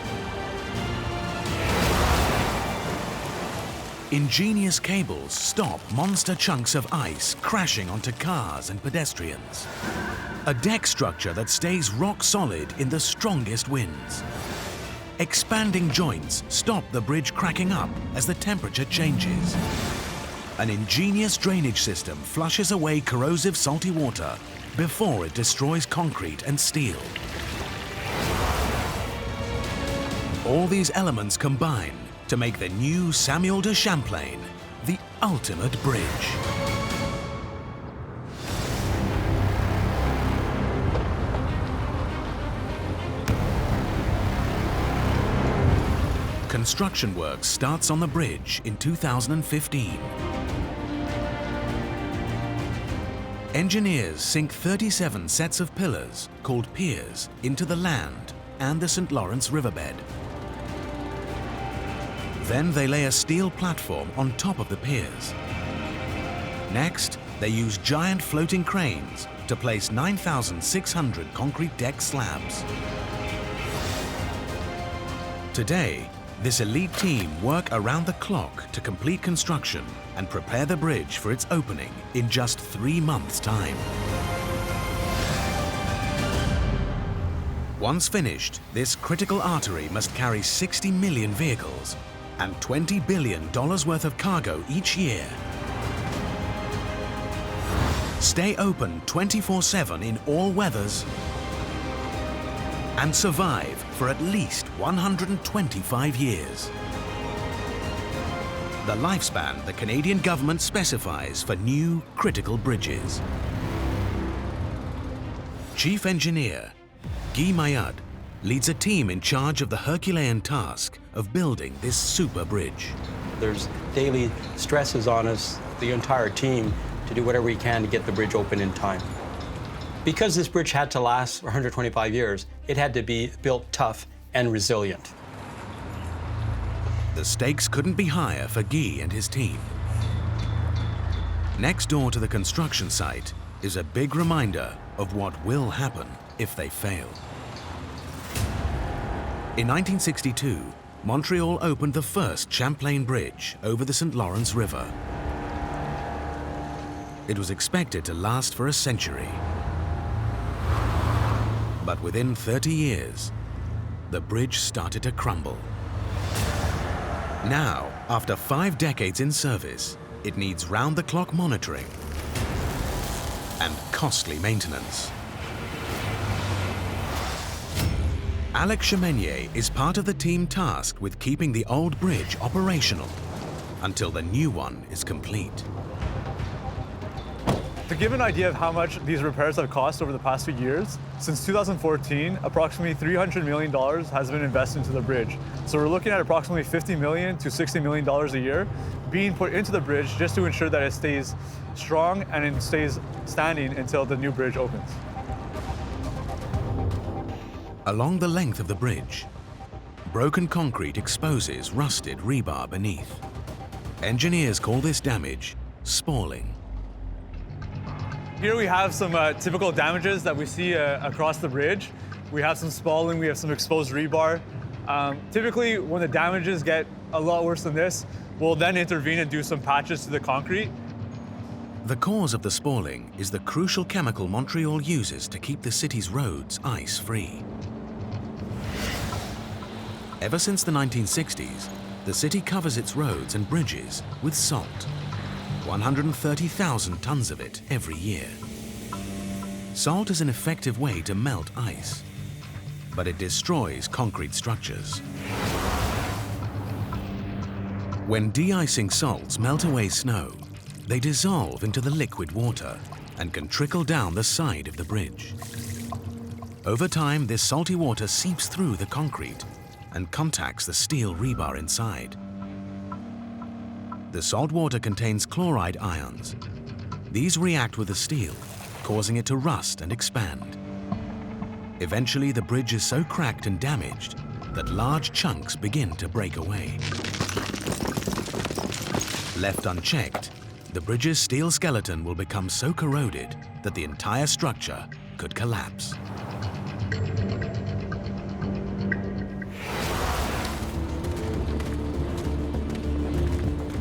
Ingenious cables stop monster chunks of ice crashing onto cars and pedestrians. A deck structure that stays rock solid in the strongest winds. Expanding joints stop the bridge cracking up as the temperature changes. An ingenious drainage system flushes away corrosive salty water before it destroys concrete and steel. All these elements combine to make the new Samuel de Champlain the ultimate bridge. Construction work starts on the bridge in 2015. Engineers sink 37 sets of pillars, called piers, into the land and the St. Lawrence riverbed. Then they lay a steel platform on top of the piers. Next, they use giant floating cranes to place 9,600 concrete deck slabs. Today, this elite team work around the clock to complete construction and prepare the bridge for its opening in just 3 months' time. Once finished, this critical artery must carry 60 million vehicles and $20 billion worth of cargo each year. Stay open 24/7 in all weathers and survive for at least 125 years. The lifespan the Canadian government specifies for new critical bridges. Chief Engineer Guy Maillard leads a team in charge of the Herculean task of building this super bridge. There's daily stresses on us, the entire team, to to do whatever we can to get the bridge open in time. Because this bridge had to last for 125 years, it had to be built tough and resilient. The stakes couldn't be higher for Guy and his team. Next door to the construction site is a big reminder of what will happen if they fail. In 1962, Montreal opened the first Champlain Bridge over the St. Lawrence River. It was expected to last for a century. But within 30 years, the bridge started to crumble. Now, after 5 decades in service, it needs round-the-clock monitoring and costly maintenance. Alex Chemenier is part of the team tasked with keeping the old bridge operational until the new one is complete. To give an idea of how much these repairs have cost over the past few years, since 2014, approximately $300 million has been invested into the bridge. So we're looking at approximately $50 million to $60 million a year being put into the bridge just to ensure that it stays strong and it stays standing until the new bridge opens. Along the length of the bridge, broken concrete exposes rusted rebar beneath. Engineers call this damage spalling. Here we have some typical damages that we see across the bridge. We have some spalling, we have some exposed rebar. Typically, when the damages get a lot worse than this, we'll then intervene and do some patches to the concrete. The cause of the spalling is the crucial chemical Montreal uses to keep the city's roads ice-free. Ever since the 1960s, the city covers its roads and bridges with salt. 130,000 tons of it every year. Salt is an effective way to melt ice, but it destroys concrete structures. When de-icing salts melt away snow, they dissolve into the liquid water and can trickle down the side of the bridge. Over time, this salty water seeps through the concrete and contacts the steel rebar inside. The salt water contains chloride ions. These react with the steel, causing it to rust and expand. Eventually, the bridge is so cracked and damaged that large chunks begin to break away. Left unchecked, the bridge's steel skeleton will become so corroded that the entire structure could collapse.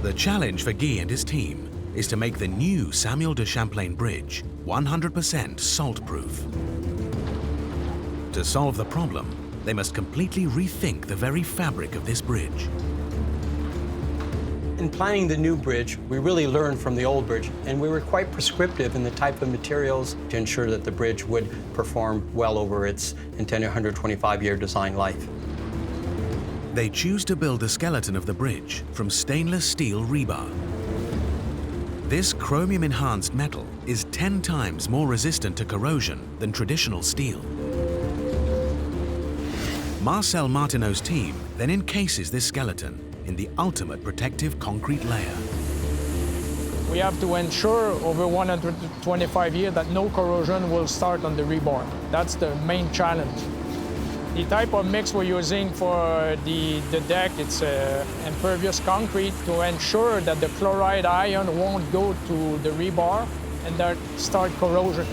The challenge for Guy and his team is to make the new Samuel de Champlain Bridge 100% salt-proof. To solve the problem, they must completely rethink the very fabric of this bridge. In planning the new bridge, we really learned from the old bridge, and we were quite prescriptive in the type of materials to ensure that the bridge would perform well over its intended 125-year design life. They choose to build the skeleton of the bridge from stainless steel rebar. This chromium-enhanced metal is 10 times more resistant to corrosion than traditional steel. Marcel Martineau's team then encases this skeleton in the ultimate protective concrete layer. We have to ensure over 125 years that no corrosion will start on the rebar. That's the main challenge. The type of mix we're using for the deck, it's impervious concrete to ensure that the chloride ion won't go to the rebar and that start corrosion.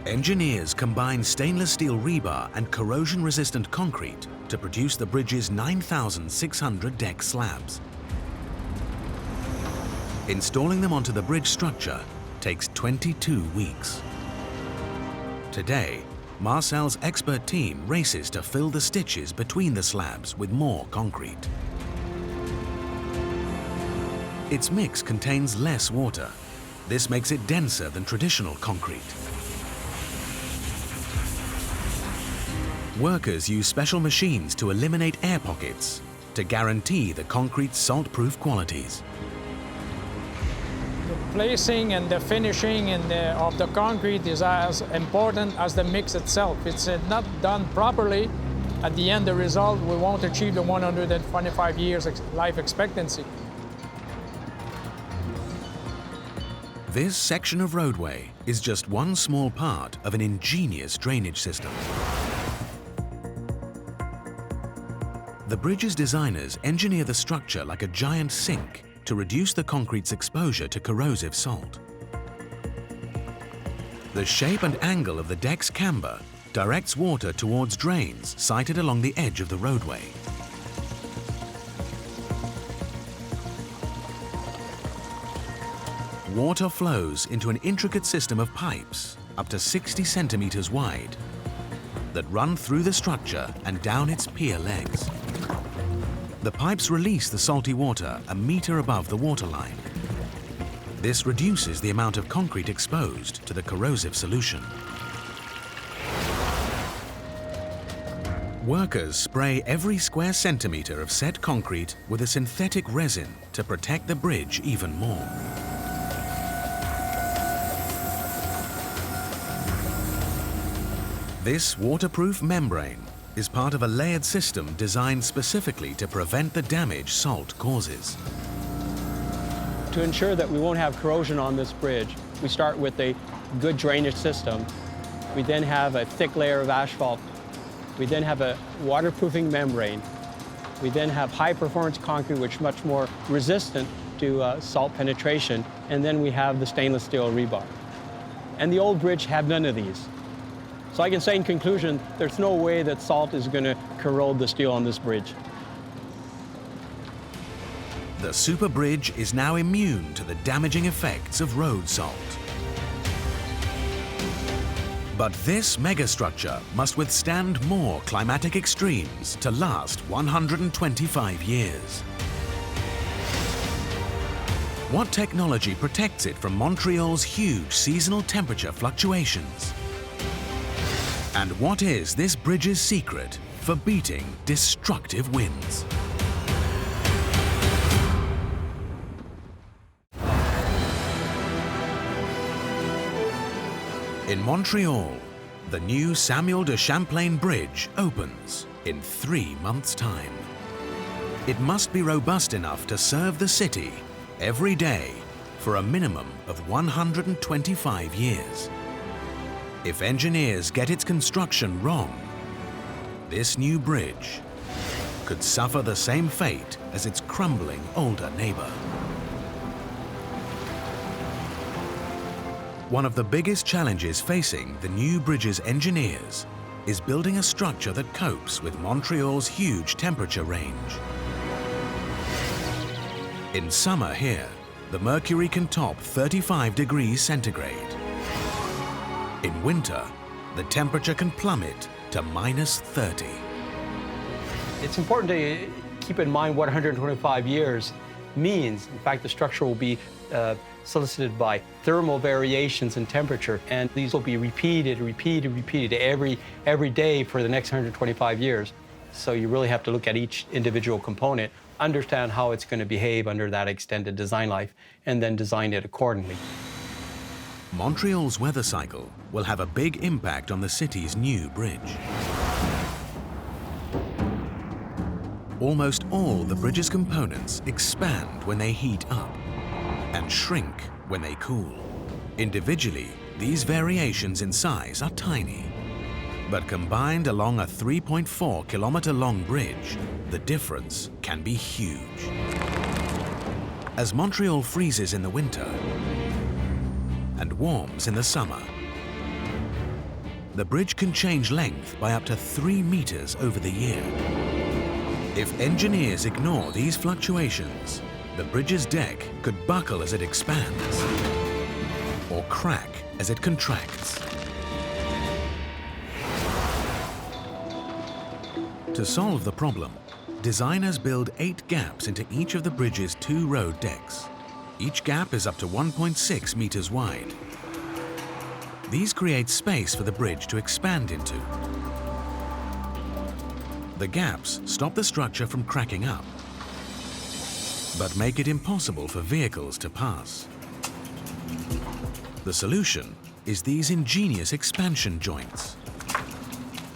Engineers combine stainless steel rebar and corrosion-resistant concrete to produce the bridge's 9,600 deck slabs. Installing them onto the bridge structure takes 22 weeks. Today, Marcel's expert team races to fill the stitches between the slabs with more concrete. Its mix contains less water. This makes it denser than traditional concrete. Workers use special machines to eliminate air pockets to guarantee the concrete's salt-proof qualities. The placing and the finishing of the concrete is as important as the mix itself. If it's not done properly, at the end, the result, we won't achieve the 125 years life expectancy. This section of roadway is just one small part of an ingenious drainage system. The bridge's designers engineer the structure like a giant sink to reduce the concrete's exposure to corrosive salt. The shape and angle of the deck's camber directs water towards drains sited along the edge of the roadway. Water flows into an intricate system of pipes up to 60 centimeters wide that run through the structure and down its pier legs. The pipes release the salty water a meter above the waterline. This reduces the amount of concrete exposed to the corrosive solution. Workers spray every square centimeter of set concrete with a synthetic resin to protect the bridge even more. This waterproof membrane is part of a layered system designed specifically to prevent the damage salt causes. To ensure that we won't have corrosion on this bridge, we start with a good drainage system. We then have a thick layer of asphalt. We then have a waterproofing membrane. We then have high-performance concrete, which is much more resistant to salt penetration. And then we have the stainless steel rebar. And the old bridge had none of these. So I can say in conclusion, there's no way that salt is going to corrode the steel on this bridge. The super bridge is now immune to the damaging effects of road salt. But this megastructure must withstand more climatic extremes to last 125 years. What technology protects it from Montreal's huge seasonal temperature fluctuations? And what is this bridge's secret for beating destructive winds? In Montreal, the new Samuel de Champlain Bridge opens in 3 months' time. It must be robust enough to serve the city every day for a minimum of 125 years. If engineers get its construction wrong, this new bridge could suffer the same fate as its crumbling older neighbor. One of the biggest challenges facing the new bridge's engineers is building a structure that copes with Montreal's huge temperature range. In summer here, the mercury can top 35 degrees centigrade. In winter, the temperature can plummet to -30. It's important to keep in mind what 125 years means. In fact, the structure will be solicited by thermal variations in temperature, and these will be repeated every day for the next 125 years. So you really have to look at each individual component, understand how it's going to behave under that extended design life, and then design it accordingly. Montreal's weather cycle will have a big impact on the city's new bridge. Almost all the bridge's components expand when they heat up and shrink when they cool. Individually, these variations in size are tiny, but combined along a 3.4-kilometer-long bridge, the difference can be huge. As Montreal freezes in the winter and warms in the summer, the bridge can change length by up to 3 meters over the year. If engineers ignore these fluctuations, the bridge's deck could buckle as it expands or crack as it contracts. To solve the problem, designers build 8 gaps into each of the bridge's 2 road decks. Each gap is up to 1.6 meters wide. These create space for the bridge to expand into. The gaps stop the structure from cracking up, but make it impossible for vehicles to pass. The solution is these ingenious expansion joints.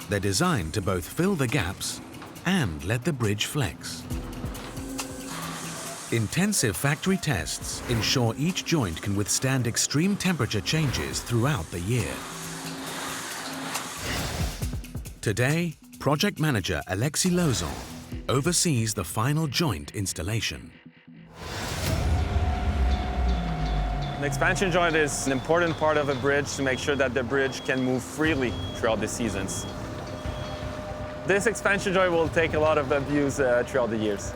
They're designed to both fill the gaps and let the bridge flex. Intensive factory tests ensure each joint can withstand extreme temperature changes throughout the year. Today, project manager Alexis Lozon oversees the final joint installation. An expansion joint is an important part of a bridge to make sure that the bridge can move freely throughout the seasons. This expansion joint will take a lot of abuse throughout the years.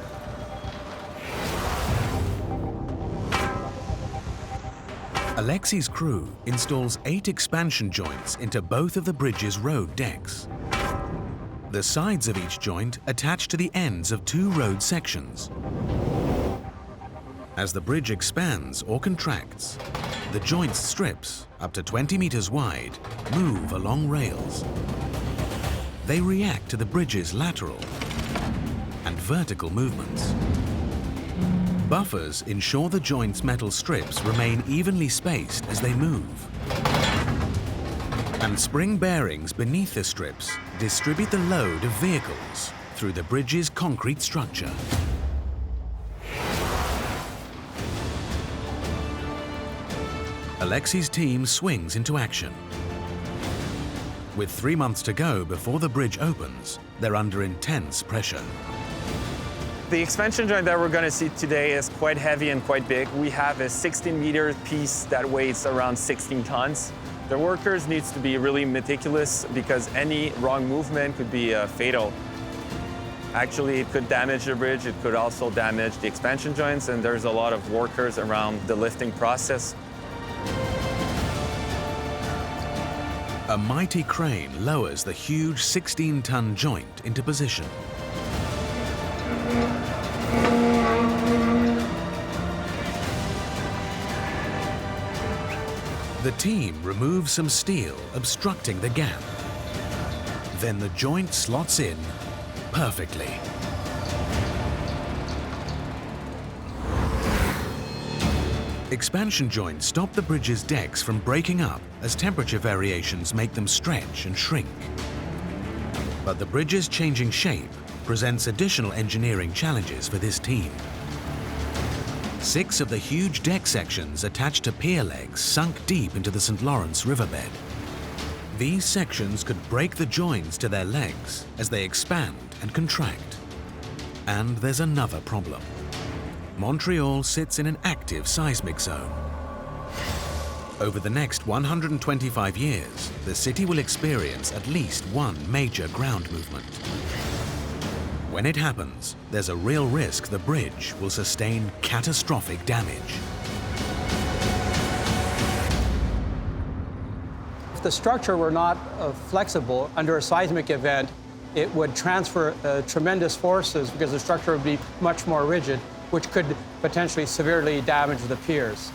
Alexis' crew installs 8 expansion joints into both of the bridge's road decks. The sides of each joint attach to the ends of 2 road sections. As the bridge expands or contracts, the joint's strips, up to 20 meters wide, move along rails. They react to the bridge's lateral and vertical movements. Buffers ensure the joint's metal strips remain evenly spaced as they move. And spring bearings beneath the strips distribute the load of vehicles through the bridge's concrete structure. Alexis' team swings into action. With 3 months to go before the bridge opens, they're under intense pressure. The expansion joint that we're going to see today is quite heavy and quite big. We have a 16-meter piece that weighs around 16 tons. The workers need to be really meticulous because any wrong movement could be fatal. Actually, it could damage the bridge. It could also damage the expansion joints, and there's a lot of workers around the lifting process. A mighty crane lowers the huge 16-ton joint into position. The team removes some steel obstructing the gap. Then the joint slots in perfectly. Expansion joints stop the bridge's decks from breaking up as temperature variations make them stretch and shrink. But the bridge's changing shape presents additional engineering challenges for this team. 6 of the huge deck sections attached to pier legs sunk deep into the St. Lawrence riverbed. These sections could break the joins to their legs as they expand and contract. And there's another problem. Montreal sits in an active seismic zone. Over the next 125 years, the city will experience at least one major ground movement. When it happens, there's a real risk the bridge will sustain catastrophic damage. If the structure were not flexible under a seismic event, it would transfer tremendous forces because the structure would be much more rigid, which could potentially severely damage the piers.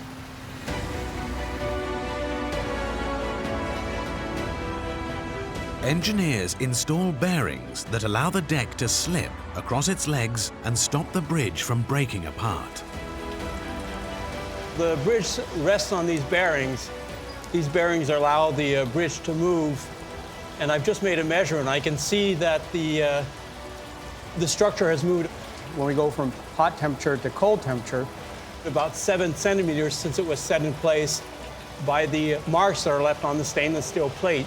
Engineers install bearings that allow the deck to slip across its legs and stop the bridge from breaking apart. The bridge rests on these bearings. These bearings allow the bridge to move. And I've just made a measure, and I can see that the structure has moved. When we go from hot temperature to cold temperature, about 7 centimeters since it was set in place by the marks that are left on the stainless steel plate.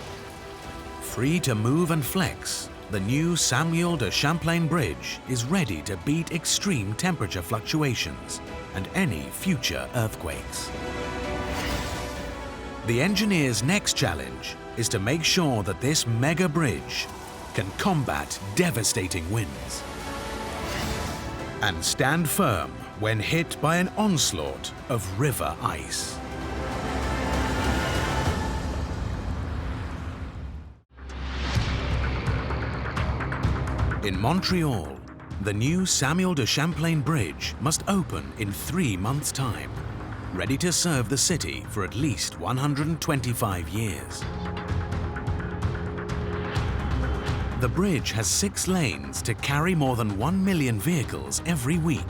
Free to move and flex, the new Samuel de Champlain Bridge is ready to beat extreme temperature fluctuations and any future earthquakes. The engineers' next challenge is to make sure that this mega bridge can combat devastating winds and stand firm when hit by an onslaught of river ice. In Montreal, the new Samuel de Champlain Bridge must open in 3 months' time, ready to serve the city for at least 125 years. The bridge has 6 lanes to carry more than 1 million vehicles every week.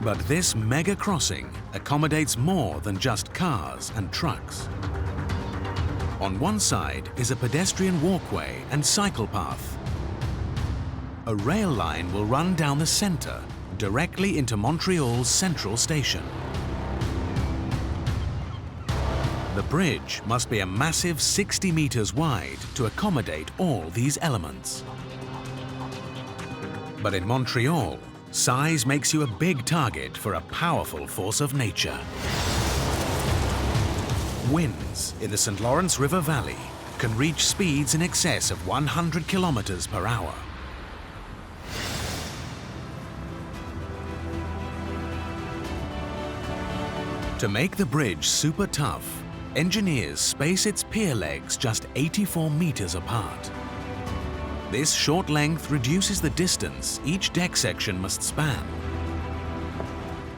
But this mega crossing accommodates more than just cars and trucks. On one side is a pedestrian walkway and cycle path. A rail line will run down the center directly into Montreal's central station. The bridge must be a massive 60 meters wide to accommodate all these elements. But in Montreal, size makes you a big target for a powerful force of nature. Winds in the St. Lawrence River Valley can reach speeds in excess of 100 kilometers per hour. To make the bridge super tough, engineers space its pier legs just 84 meters apart. This short length reduces the distance each deck section must span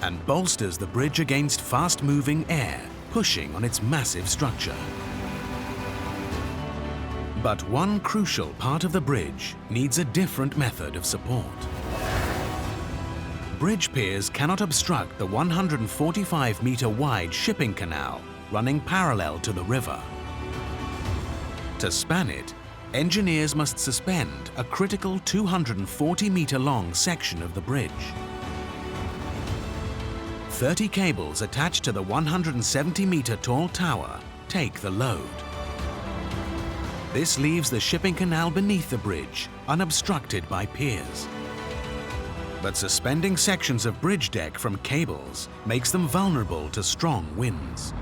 and bolsters the bridge against fast-moving air pushing on its massive structure. But one crucial part of the bridge needs a different method of support. Bridge piers cannot obstruct the 145-meter wide shipping canal running parallel to the river. To span it, engineers must suspend a critical 240-meter long section of the bridge. 30 cables attached to the 170-meter tall tower take the load. This leaves the shipping canal beneath the bridge unobstructed by piers. But suspending sections of bridge deck from cables makes them vulnerable to strong winds.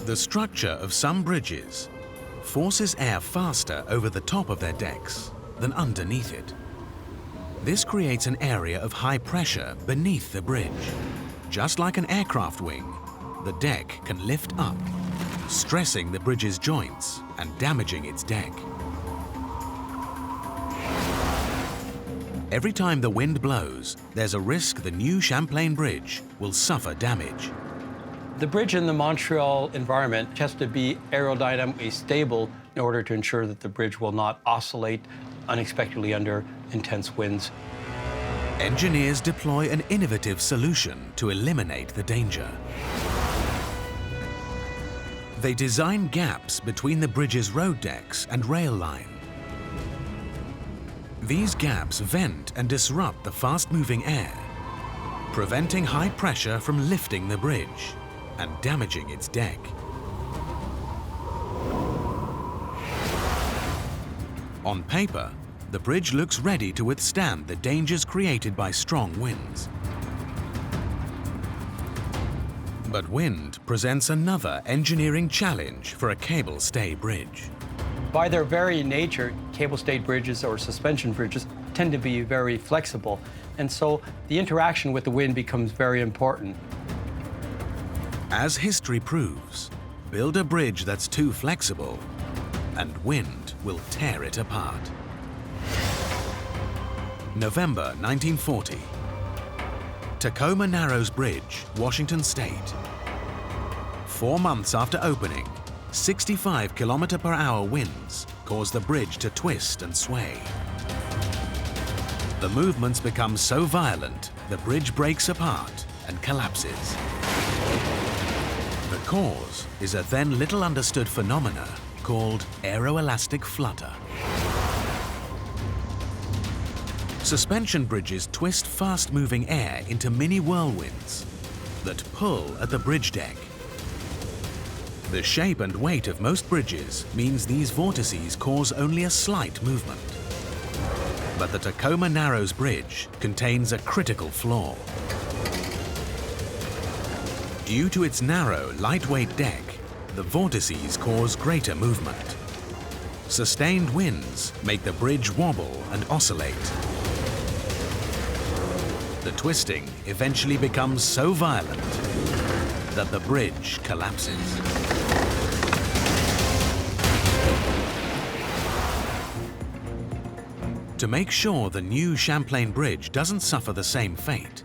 The structure of some bridges forces air faster over the top of their decks than underneath it. This creates an area of high pressure beneath the bridge. Just like an aircraft wing, the deck can lift up, stressing the bridge's joints and damaging its deck. Every time the wind blows, there's a risk the new Champlain bridge will suffer damage. The bridge in the Montreal environment has to be aerodynamically stable in order to ensure that the bridge will not oscillate unexpectedly under intense winds. Engineers deploy an innovative solution to eliminate the danger. They design gaps between the bridge's road decks and rail line. These gaps vent and disrupt the fast-moving air, preventing high pressure from lifting the bridge and damaging its deck. On paper, the bridge looks ready to withstand the dangers created by strong winds. But wind presents another engineering challenge for a cable-stay bridge. By their very nature, cable-stayed bridges or suspension bridges tend to be very flexible, and so the interaction with the wind becomes very important. As history proves, build a bridge that's too flexible, and wind will tear it apart. November 1940. Tacoma Narrows Bridge, Washington State. 4 months after opening, 65 km/h winds cause the bridge to twist and sway. The movements become so violent, the bridge breaks apart and collapses. The cause is a then little understood phenomena called aeroelastic flutter. Suspension bridges twist fast-moving air into mini whirlwinds that pull at the bridge deck. The shape and weight of most bridges means these vortices cause only a slight movement. But the Tacoma Narrows Bridge contains a critical flaw. Due to its narrow, lightweight deck, the vortices cause greater movement. Sustained winds make the bridge wobble and oscillate. The twisting eventually becomes so violent that the bridge collapses. To make sure the new Champlain Bridge doesn't suffer the same fate,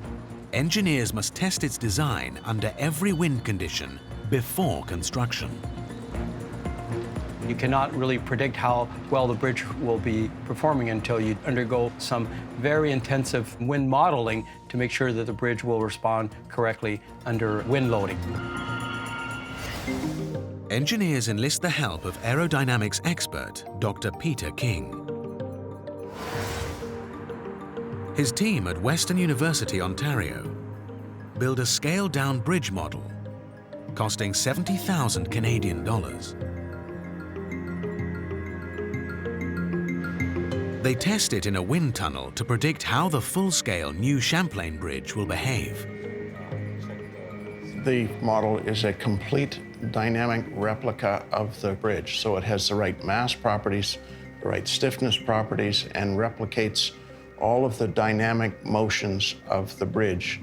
engineers must test its design under every wind condition before construction. You cannot really predict how well the bridge will be performing until you undergo some very intensive wind modeling to make sure that the bridge will respond correctly under wind loading. engineers enlist the help of aerodynamics expert Dr. Peter King. His team at Western University, Ontario, build a scaled-down bridge model costing 70,000 Canadian dollars. They test it in a wind tunnel to predict how the full-scale new Champlain bridge will behave. The model is a complete dynamic replica of the bridge, so it has the right mass properties, the right stiffness properties, and replicates all of the dynamic motions of the bridge.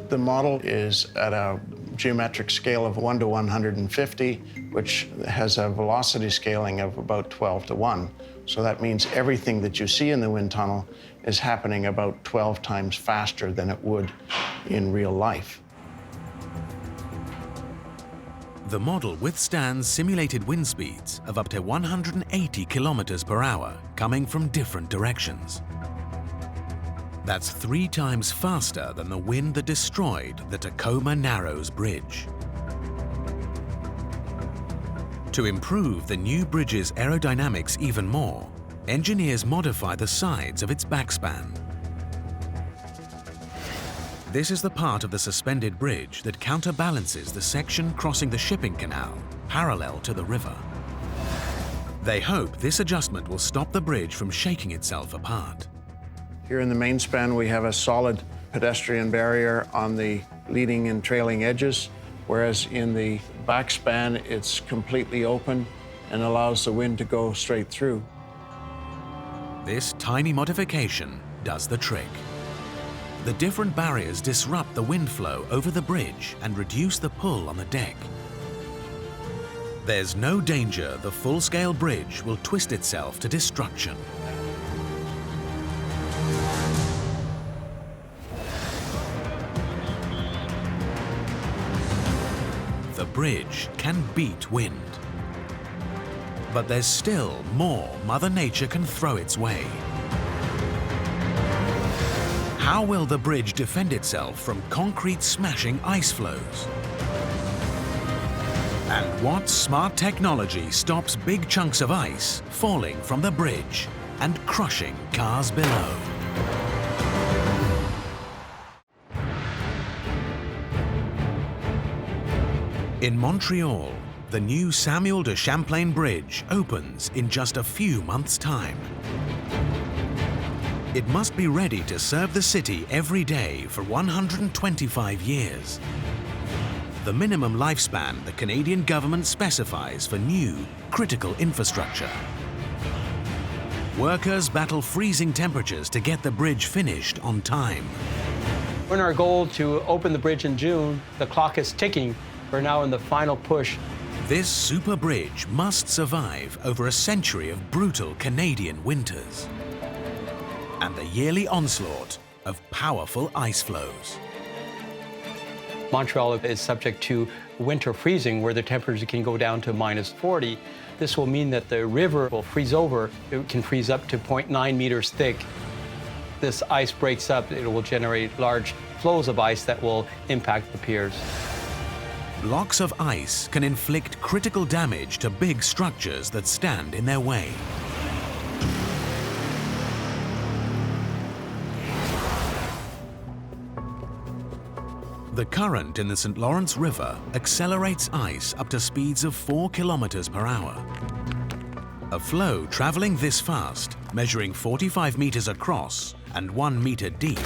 The model is at a geometric scale of 1 to 150, which has a velocity scaling of about 12 to 1. So that means everything that you see in the wind tunnel is happening about 12 times faster than it would in real life. The model withstands simulated wind speeds of up to 180 kilometers per hour coming from different directions. That's 3 times faster than the wind that destroyed the Tacoma Narrows Bridge. To improve the new bridge's aerodynamics even more, engineers modify the sides of its backspan. This is the part of the suspended bridge that counterbalances the section crossing the shipping canal parallel to the river. They hope this adjustment will stop the bridge from shaking itself apart. Here in the main span, we have a solid pedestrian barrier on the leading and trailing edges, whereas in the backspan, it's completely open and allows the wind to go straight through. This tiny modification does the trick. The different barriers disrupt the wind flow over the bridge and reduce the pull on the deck. There's no danger the full-scale bridge will twist itself to destruction. The bridge can beat wind. But there's still more Mother Nature can throw its way. How will the bridge defend itself from concrete-smashing ice flows? And what smart technology stops big chunks of ice falling from the bridge and crushing cars below? In Montreal, the new Samuel de Champlain Bridge opens in just a few months' time. It must be ready to serve the city every day for 125 years. The minimum lifespan the Canadian government specifies for new, critical infrastructure. Workers battle freezing temperatures to get the bridge finished on time. When our goal to open the bridge in June, the clock is ticking. We're now in the final push. This super bridge must survive over a century of brutal Canadian winters and the yearly onslaught of powerful ice flows. Montreal is subject to winter freezing, where the temperature can go down to -40. This will mean that the river will freeze over. It can freeze up to 0.9 meters thick. This ice breaks up. It will generate large flows of ice that will impact the piers. Blocks of ice can inflict critical damage to big structures that stand in their way. The current in the St. Lawrence River accelerates ice up to speeds of 4 kilometers per hour. A flow traveling this fast, measuring 45 meters across and 1 meter deep,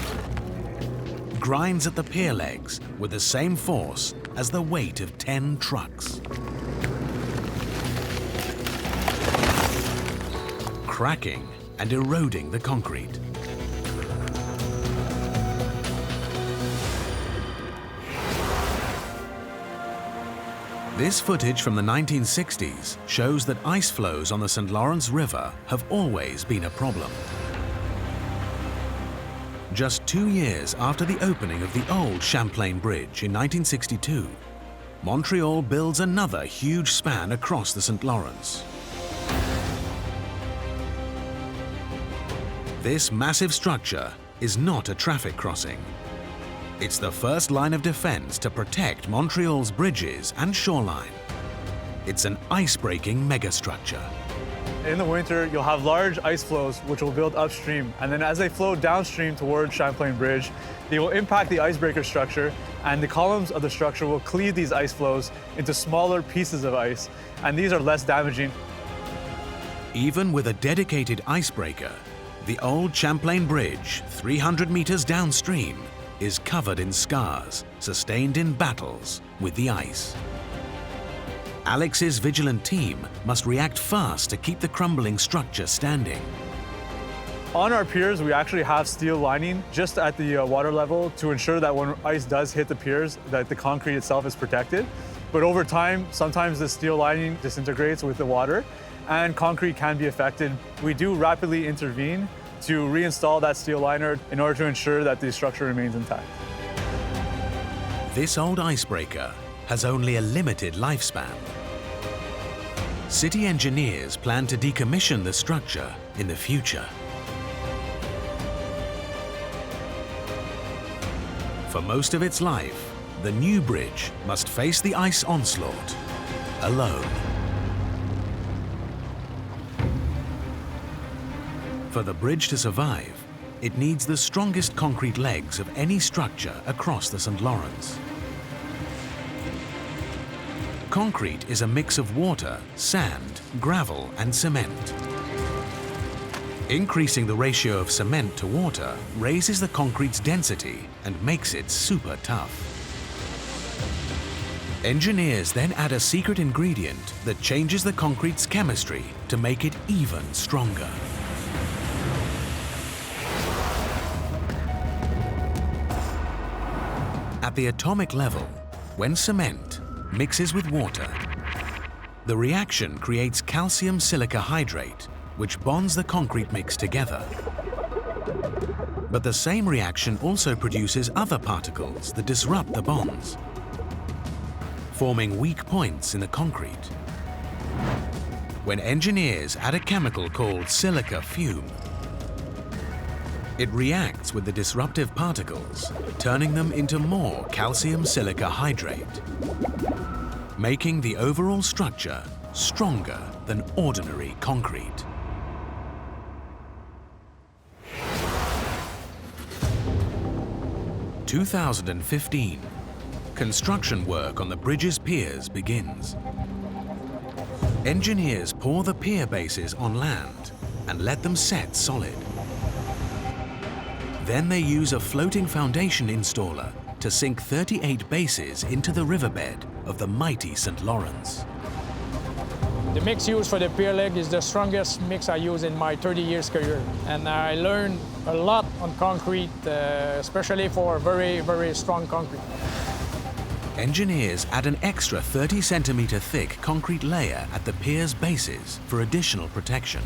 grinds at the pier legs with the same force as the weight of 10 trucks. Cracking and eroding the concrete. This footage from the 1960s shows that ice flows on the St. Lawrence River have always been a problem. Just 2 years after the opening of the old Champlain Bridge in 1962, Montreal builds another huge span across the St. Lawrence. This massive structure is not a traffic crossing. It's the first line of defense to protect Montreal's bridges and shoreline. It's an ice-breaking megastructure. In the winter, you'll have large ice flows which will build upstream, and then as they flow downstream towards Champlain Bridge, they will impact the icebreaker structure, and the columns of the structure will cleave these ice flows into smaller pieces of ice, and these are less damaging. Even with a dedicated icebreaker, the old Champlain Bridge, 300 meters downstream, is covered in scars, sustained in battles with the ice. Alex's vigilant team must react fast to keep the crumbling structure standing. On our piers, we actually have steel lining just at the water level to ensure that when ice does hit the piers, that the concrete itself is protected. But over time, sometimes the steel lining disintegrates with the water and concrete can be affected. We do rapidly intervene to reinstall that steel liner in order to ensure that the structure remains intact. This old icebreaker has only a limited lifespan. City engineers plan to decommission the structure in the future. For most of its life, the new bridge must face the ice onslaught alone. For the bridge to survive, it needs the strongest concrete legs of any structure across the St. Lawrence. Concrete is a mix of water, sand, gravel, and cement. Increasing the ratio of cement to water raises the concrete's density and makes it super tough. Engineers then add a secret ingredient that changes the concrete's chemistry to make it even stronger. At the atomic level, when cement mixes with water, the reaction creates calcium silica hydrate, which bonds the concrete mix together. But the same reaction also produces other particles that disrupt the bonds, forming weak points in the concrete. When engineers add a chemical called silica fume, it reacts with the disruptive particles, turning them into more calcium silica hydrate, making the overall structure stronger than ordinary concrete. In 2015, construction work on the bridge's piers begins. Engineers pour the pier bases on land and let them set solid. Then they use a floating foundation installer to sink 38 bases into the riverbed of the mighty St. Lawrence. The mix used for the pier leg is the strongest mix I use in my 30 years career. And I learned a lot on concrete, especially for very, very strong concrete. Engineers add an extra 30 centimeter thick concrete layer at the pier's bases for additional protection.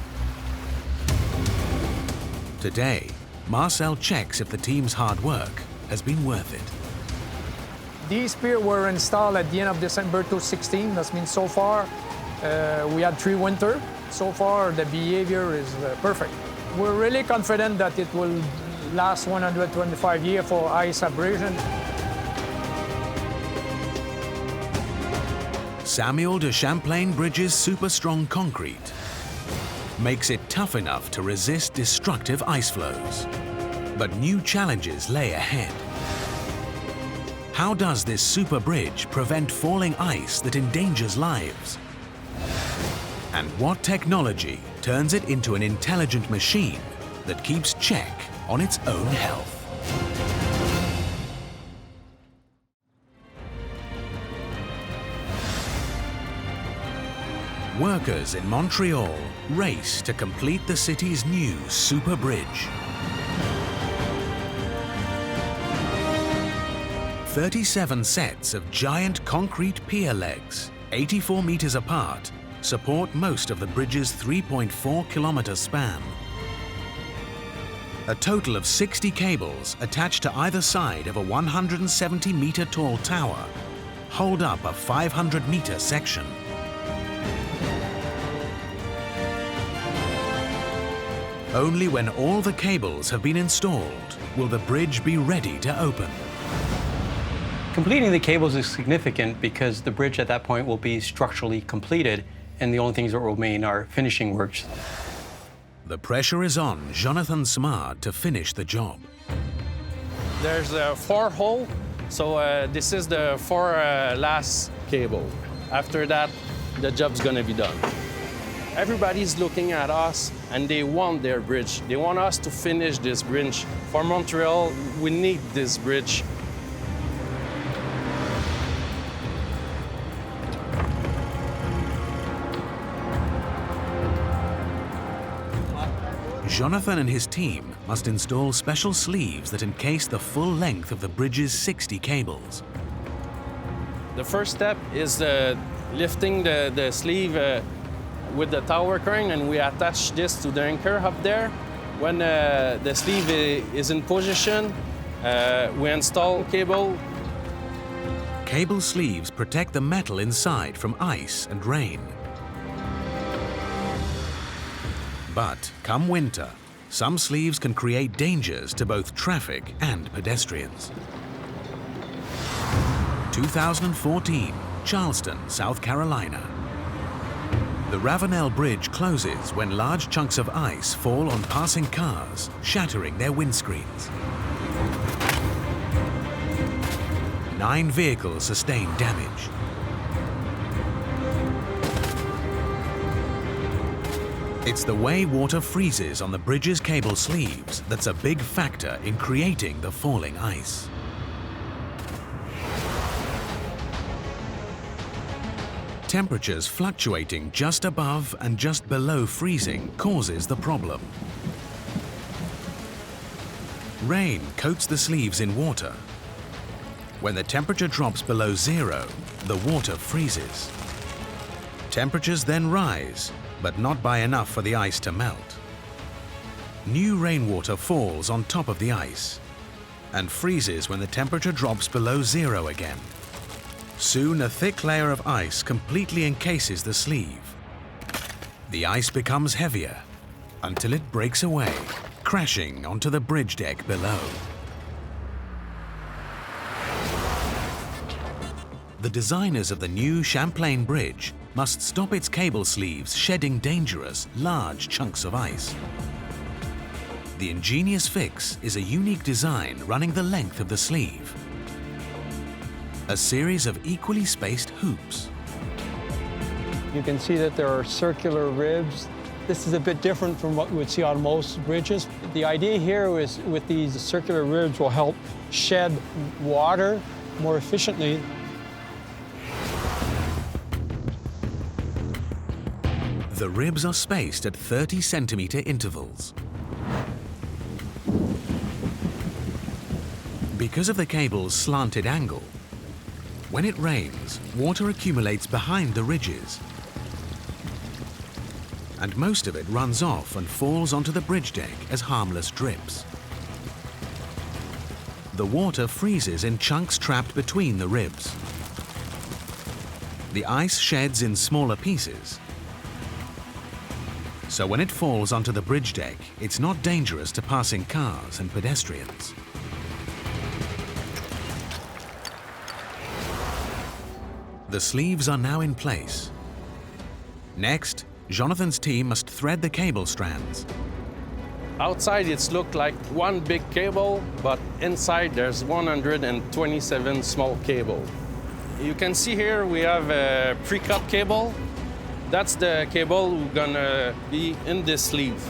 Today, Marcel checks if the team's hard work has been worth it. These piers were installed at the end of December 2016. That means so far we had 3 winters. So far the behavior is perfect. We're really confident that it will last 125 years for ice abrasion. Samuel de Champlain Bridge's super strong concrete makes it tough enough to resist destructive ice flows. But new challenges lay ahead. How does this super bridge prevent falling ice that endangers lives? And what technology turns it into an intelligent machine that keeps check on its own health? Workers in Montreal race to complete the city's new super bridge. 37 sets of giant concrete pier legs, 84 meters apart, support most of the bridge's 3.4-kilometer span. A total of 60 cables attached to either side of a 170-meter-tall tower hold up a 500-meter section. Only when all the cables have been installed will the bridge be ready to open. Completing the cables is significant because the bridge at that point will be structurally completed, and the only things that will remain are finishing works. The pressure is on Jonathan Smard to finish the job. There's 4 holes, so this is the 4 last cable. After that, the job's gonna be done. Everybody's looking at us and they want their bridge. They want us to finish this bridge. For Montreal, we need this bridge. Jonathan and his team must install special sleeves that encase the full length of the bridge's 60 cables. The first step is lifting the sleeve with the tower crane, and we attach this to the anchor up there. When the sleeve is in position, we install cable. Cable sleeves protect the metal inside from ice and rain. But come winter, some sleeves can create dangers to both traffic and pedestrians. 2014, Charleston, South Carolina. The Ravenel Bridge closes when large chunks of ice fall on passing cars, shattering their windscreens. 9 vehicles sustain damage. It's the way water freezes on the bridge's cable sleeves that's a big factor in creating the falling ice. Temperatures fluctuating just above and just below freezing causes the problem. Rain coats the sleeves in water. When the temperature drops below 0, the water freezes. Temperatures then rise, but not by enough for the ice to melt. New rainwater falls on top of the ice and freezes when the temperature drops below 0 again. Soon a thick layer of ice completely encases the sleeve. The ice becomes heavier until it breaks away, crashing onto the bridge deck below. The designers of the new Champlain Bridge must stop its cable sleeves shedding dangerous, large chunks of ice. The ingenious fix is a unique design running the length of the sleeve. A series of equally spaced hoops. You can see that there are circular ribs. This is a bit different from what we would see on most bridges. The idea here is with these circular ribs will help shed water more efficiently. The ribs are spaced at 30-centimeter intervals. Because of the cable's slanted angle, when it rains, water accumulates behind the ridges, and most of it runs off and falls onto the bridge deck as harmless drips. The water freezes in chunks trapped between the ribs. The ice sheds in smaller pieces, so when it falls onto the bridge deck, it's not dangerous to passing cars and pedestrians. The sleeves are now in place. Next, Jonathan's team must thread the cable strands. Outside it's looked like one big cable, but inside there's 127 small cables. You can see here we have a pre-cut cable. That's the cable gonna be in this sleeve.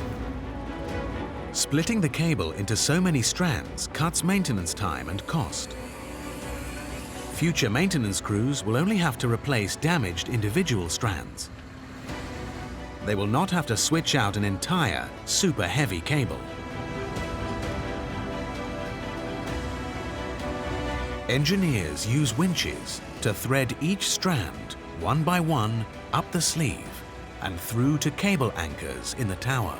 Splitting the cable into so many strands cuts maintenance time and cost. Future maintenance crews will only have to replace damaged individual strands. They will not have to switch out an entire, super heavy cable. Engineers use winches to thread each strand, one by one, up the sleeve and through to cable anchors in the tower.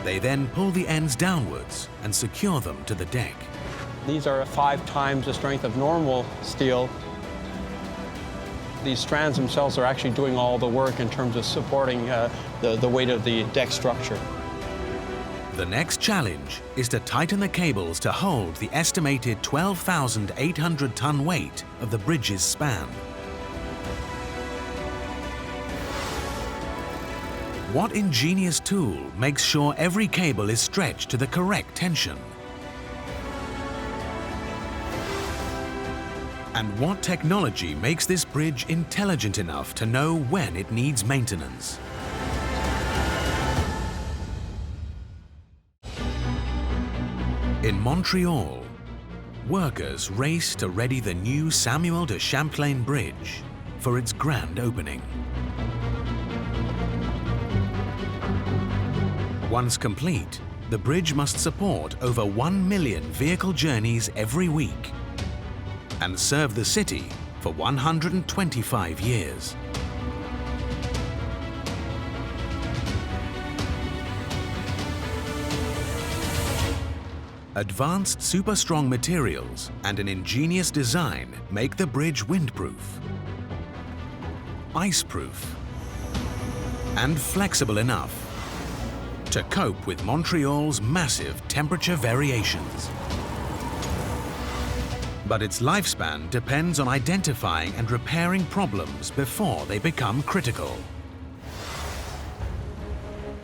They then pull the ends downwards and secure them to the deck. These are 5 times the strength of normal steel. These strands themselves are actually doing all the work in terms of supporting the weight of the deck structure. The next challenge is to tighten the cables to hold the estimated 12,800-ton weight of the bridge's span. What ingenious tool makes sure every cable is stretched to the correct tension? And what technology makes this bridge intelligent enough to know when it needs maintenance? In Montreal, workers race to ready the new Samuel de Champlain Bridge for its grand opening. Once complete, the bridge must support over 1 million vehicle journeys every week and serve the city for 125 years. Advanced super-strong materials and an ingenious design make the bridge windproof, ice-proof, and flexible enough to cope with Montreal's massive temperature variations. But its lifespan depends on identifying and repairing problems before they become critical.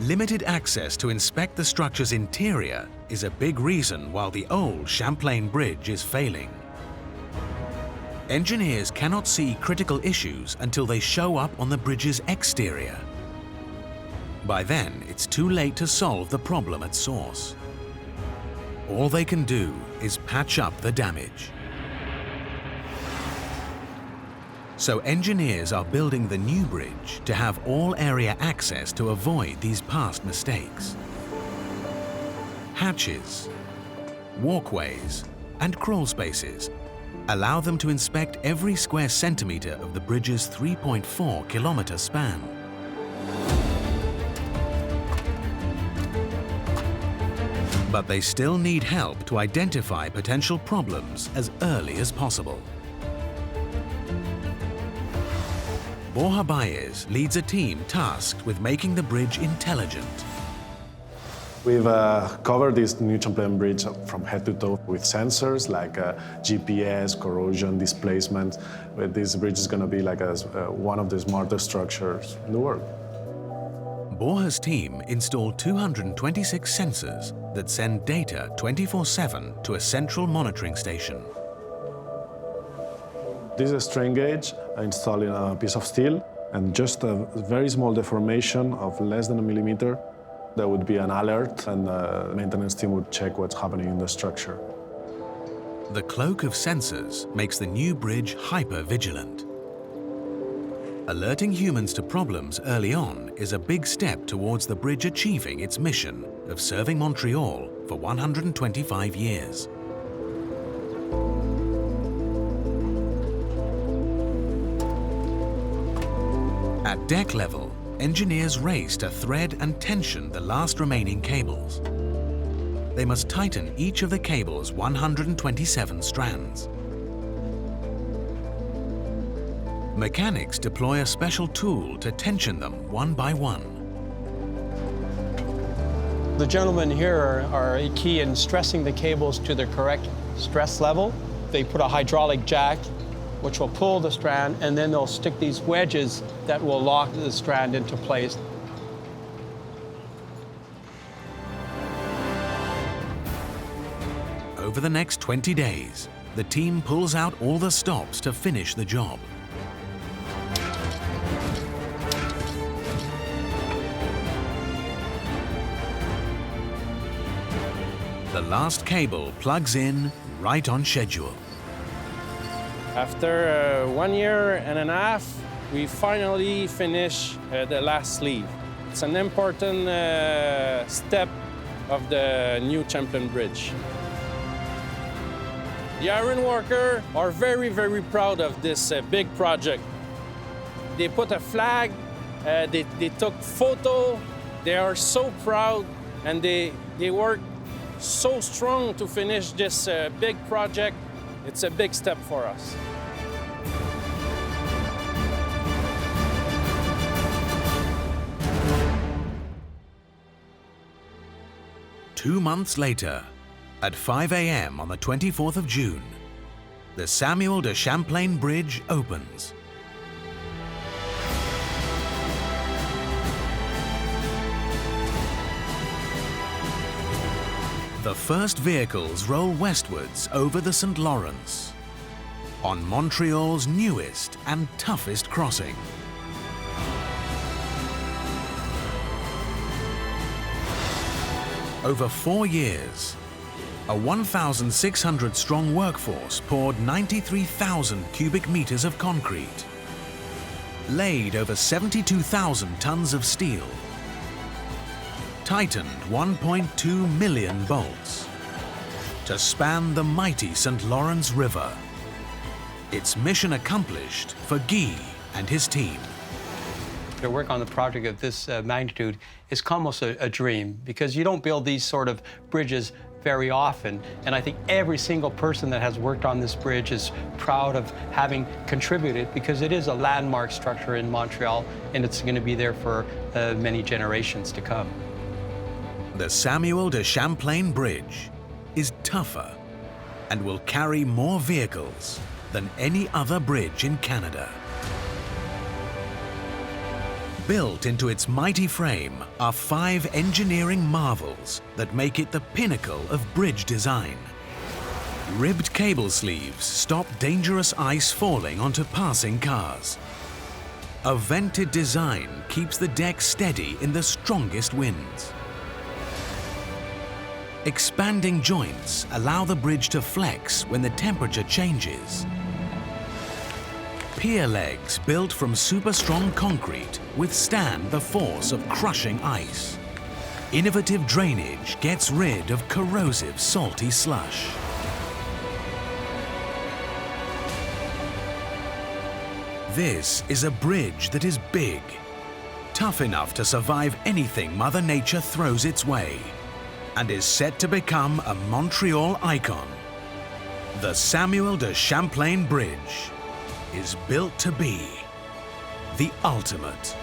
Limited access to inspect the structure's interior is a big reason why the old Champlain Bridge is failing. Engineers cannot see critical issues until they show up on the bridge's exterior. By then, it's too late to solve the problem at source. All they can do is patch up the damage. So engineers are building the new bridge to have all area access to avoid these past mistakes. Hatches, walkways, and crawl spaces allow them to inspect every square centimeter of the bridge's 3.4-kilometer span. But they still need help to identify potential problems as early as possible. Borja Baez leads a team tasked with making the bridge intelligent. We've covered this new Champlain Bridge from head to toe with sensors like GPS, corrosion, displacement. This bridge is going to be like one of the smartest structures in the world. Borja's team installed 226 sensors that send data 24/7 to a central monitoring station. This is a strain gauge installed in a piece of steel, and just a very small deformation of less than a millimeter, there would be an alert, and the maintenance team would check what's happening in the structure. The cloak of sensors makes the new bridge hyper-vigilant. Alerting humans to problems early on is a big step towards the bridge achieving its mission of serving Montreal for 125 years. At deck level, engineers race to thread and tension the last remaining cables. They must tighten each of the cable's 127 strands. Mechanics deploy a special tool to tension them one by one. The gentlemen here are key in stressing the cables to the correct stress level. They put a hydraulic jack which will pull the strand, and then they'll stick these wedges that will lock the strand into place. Over the next 20 days, the team pulls out all the stops to finish the job. The last cable plugs in right on schedule. After 1 year and a half, we finally finish the last sleeve. It's an important step of the new Champlain Bridge. The iron workers are very, very proud of this big project. They put a flag, they took photo, they are so proud, and they work so strong to finish this big project. It's a big step for us. 2 months later, at 5 a.m. on the 24th of June, the Samuel de Champlain Bridge opens. The first vehicles roll westwards over the St. Lawrence, on Montreal's newest and toughest crossing. Over 4 years, a 1,600-strong workforce poured 93,000 cubic meters of concrete, laid over 72,000 tons of steel, tightened 1.2 million bolts to span the mighty St. Lawrence River. Its mission accomplished for Guy and his team. To work on a project of this magnitude is almost a dream, because you don't build these sort of bridges very often. And I think every single person that has worked on this bridge is proud of having contributed, because it is a landmark structure in Montreal, and it's going to be there for many generations to come. The Samuel de Champlain Bridge is tougher and will carry more vehicles than any other bridge in Canada. Built into its mighty frame are 5 engineering marvels that make it the pinnacle of bridge design. Ribbed cable sleeves stop dangerous ice falling onto passing cars. A vented design keeps the deck steady in the strongest winds. Expanding joints allow the bridge to flex when the temperature changes. Pier legs built from super strong concrete withstand the force of crushing ice. Innovative drainage gets rid of corrosive salty slush. This is a bridge that is big, tough enough to survive anything Mother Nature throws its way, and is set to become a Montreal icon. The Samuel de Champlain Bridge is built to be the ultimate.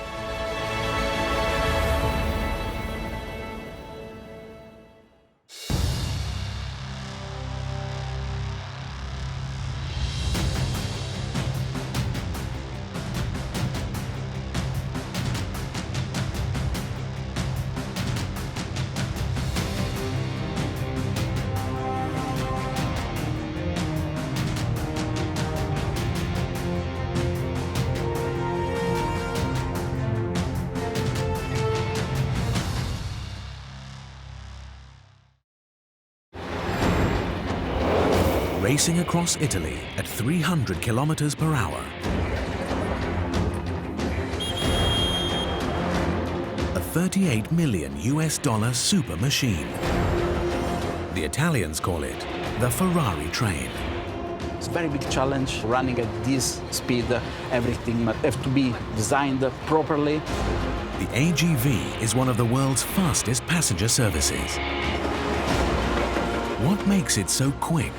Racing across Italy at 300 kilometers per hour. A $38 million super machine. The Italians call it the Ferrari train. It's a very big challenge running at this speed. Everything has to be designed properly. The AGV is one of the world's fastest passenger services. What makes it so quick?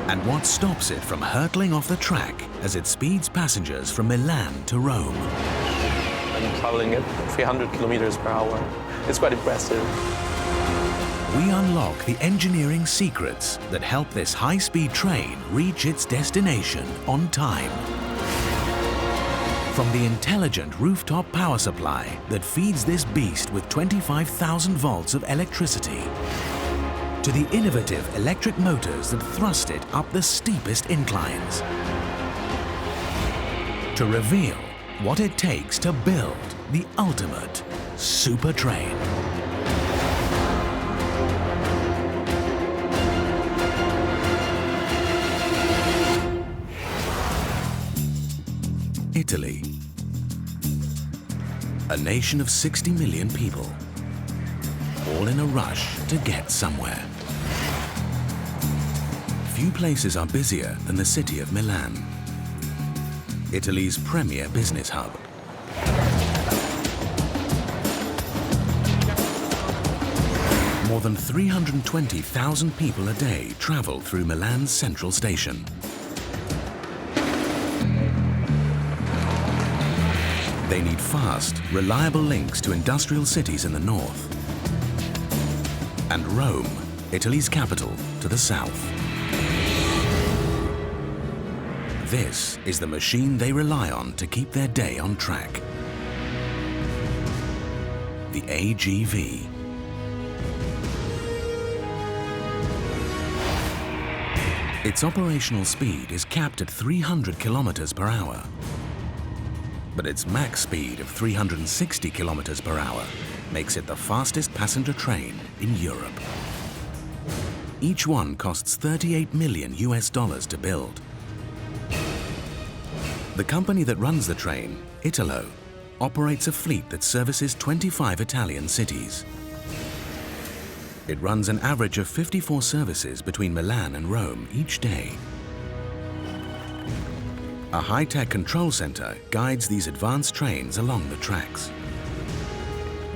And what stops it from hurtling off the track as it speeds passengers from Milan to Rome? I'm traveling at 300 kilometers per hour. It's quite impressive. We unlock the engineering secrets that help this high-speed train reach its destination on time. From the intelligent rooftop power supply that feeds this beast with 25,000 volts of electricity, to the innovative electric motors that thrust it up the steepest inclines, to reveal what it takes to build the ultimate super train. Italy, a nation of 60 million people, all in a rush to get somewhere. Few places are busier than the city of Milan, Italy's premier business hub. More than 320,000 people a day travel through Milan's central station. They need fast, reliable links to industrial cities in the north and Rome, Italy's capital, to the south. This is the machine they rely on to keep their day on track. The AGV. Its operational speed is capped at 300 kilometers per hour, but its max speed of 360 kilometers per hour makes it the fastest passenger train in Europe. Each one costs $38 million to build. The company that runs the train, Italo, operates a fleet that services 25 Italian cities. It runs an average of 54 services between Milan and Rome each day. A high-tech control center guides these advanced trains along the tracks,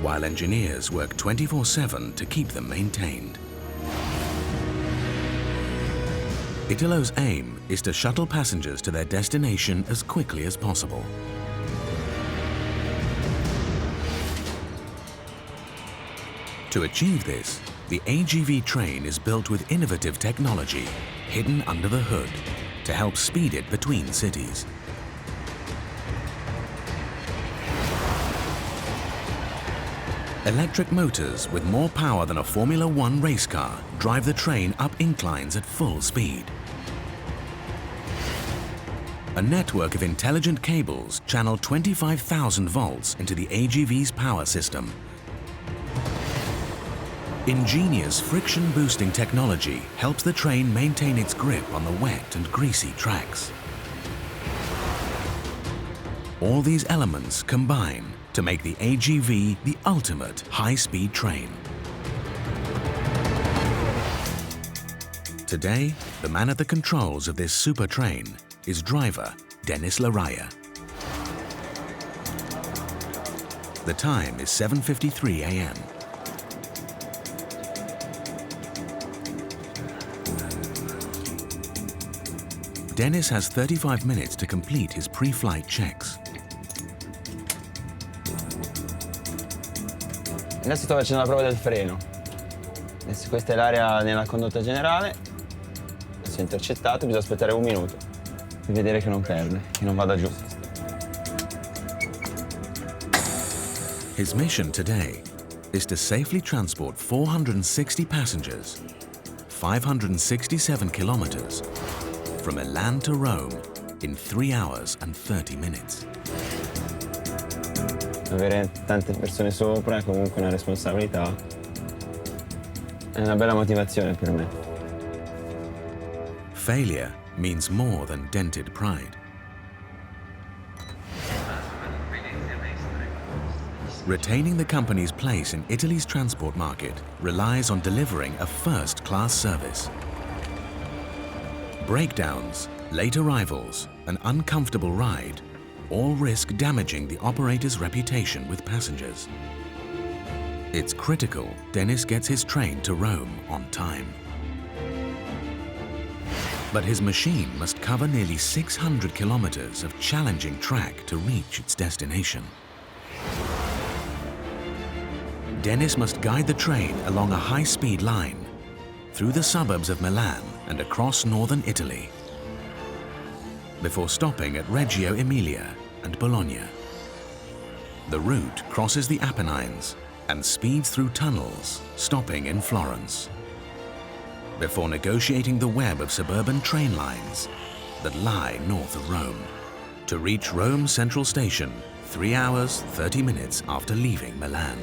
while engineers work 24/7 to keep them maintained. Italo's aim is to shuttle passengers to their destination as quickly as possible. To achieve this, the AGV train is built with innovative technology hidden under the hood to help speed it between cities. Electric motors with more power than a Formula One race car drive the train up inclines at full speed. A network of intelligent cables channel 25,000 volts into the AGV's power system. Ingenious friction-boosting technology helps the train maintain its grip on the wet and greasy tracks. All these elements combine to make the AGV the ultimate high-speed train. Today, the man at the controls of this super train is driver Dennis Laraya. The time is 7:53 a.m. Dennis has 35 minutes to complete his pre-flight checks. Adesso sto facendo la prova del freno. Adesso questa è l'area nella condotta generale. Adesso è intercettato, bisogna aspettare 1 minuto per vedere che non perde, che non vada giù. His mission today is to safely transport 460 passengers, 567 kilometers, from Milan to Rome in 3 hours and 30 minutes. Avere tante persone sopra è comunque una responsabilità. È una bella motivazione per me. Failure means more than dented pride. Retaining the company's place in Italy's transport market relies on delivering a first-class service. Breakdowns, late arrivals, an uncomfortable ride all risk damaging the operator's reputation with passengers. It's critical Dennis gets his train to Rome on time. But his machine must cover nearly 600 kilometers of challenging track to reach its destination. Dennis must guide the train along a high-speed line through the suburbs of Milan and across northern Italy, before stopping at Reggio Emilia and Bologna. The route crosses the Apennines and speeds through tunnels, stopping in Florence, before negotiating the web of suburban train lines that lie north of Rome, to reach Rome Central Station 3 hours, 30 minutes after leaving Milan.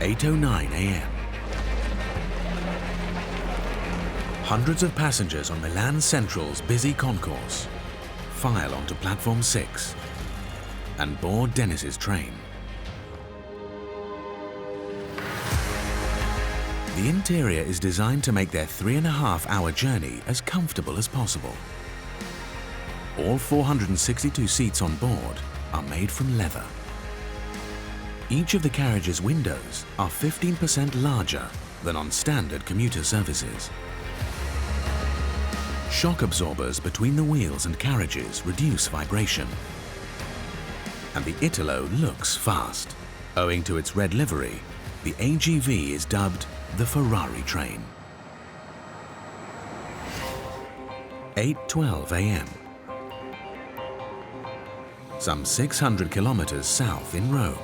8:09 a.m. Hundreds of passengers on Milan Central's busy concourse file onto platform 6 and board Dennis's train. The interior is designed to make their 3.5-hour journey as comfortable as possible. All 462 seats on board are made from leather. Each of the carriage's windows are 15% larger than on standard commuter services. Shock absorbers between the wheels and carriages reduce vibration. and the Italo looks fast. Owing to its red livery, the AGV is dubbed the Ferrari train. 8:12 a.m. Some 600 kilometers south in Rome.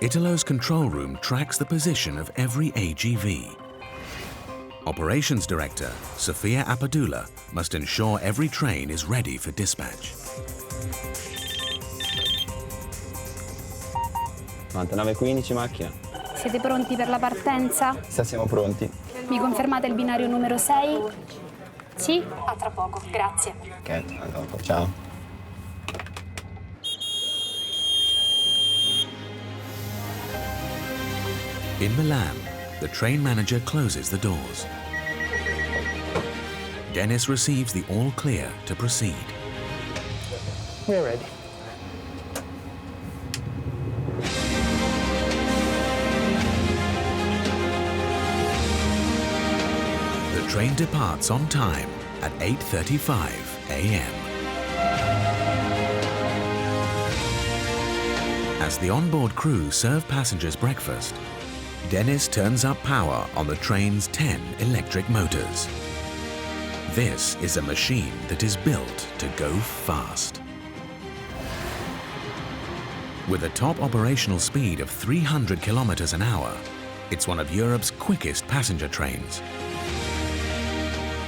Italo's control room tracks the position of every AGV. Operations Director Sofia Appadula must ensure every train is ready for dispatch. 99:15 macchina. Siete pronti per la partenza? Siamo pronti. Mi confermate il binario numero 6? Sì? A tra poco, grazie. Ok, a dopo, ciao. In Milan, the train manager closes the doors. Dennis receives the all clear to proceed. We're ready. The train departs on time at 8:35 a.m. As the onboard crew serve passengers breakfast, Dennis turns up power on the train's 10 electric motors. This is a machine that is built to go fast. With a top operational speed of 300 kilometers an hour, it's one of Europe's quickest passenger trains.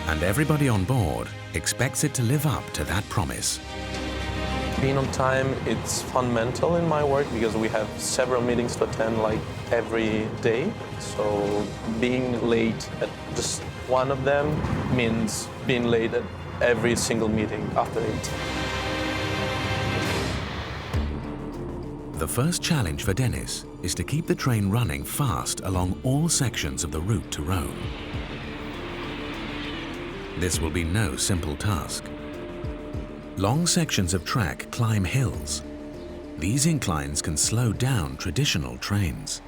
And everybody on board expects it to live up to that promise. Being on time, it's fundamental in my work because we have several meetings to attend like every day. So being late at just one of them means being late at every single meeting after 8. The first challenge for Dennis is to keep the train running fast along all sections of the route to Rome. This will be no simple task. Long sections of track climb hills. These inclines can slow down traditional trains.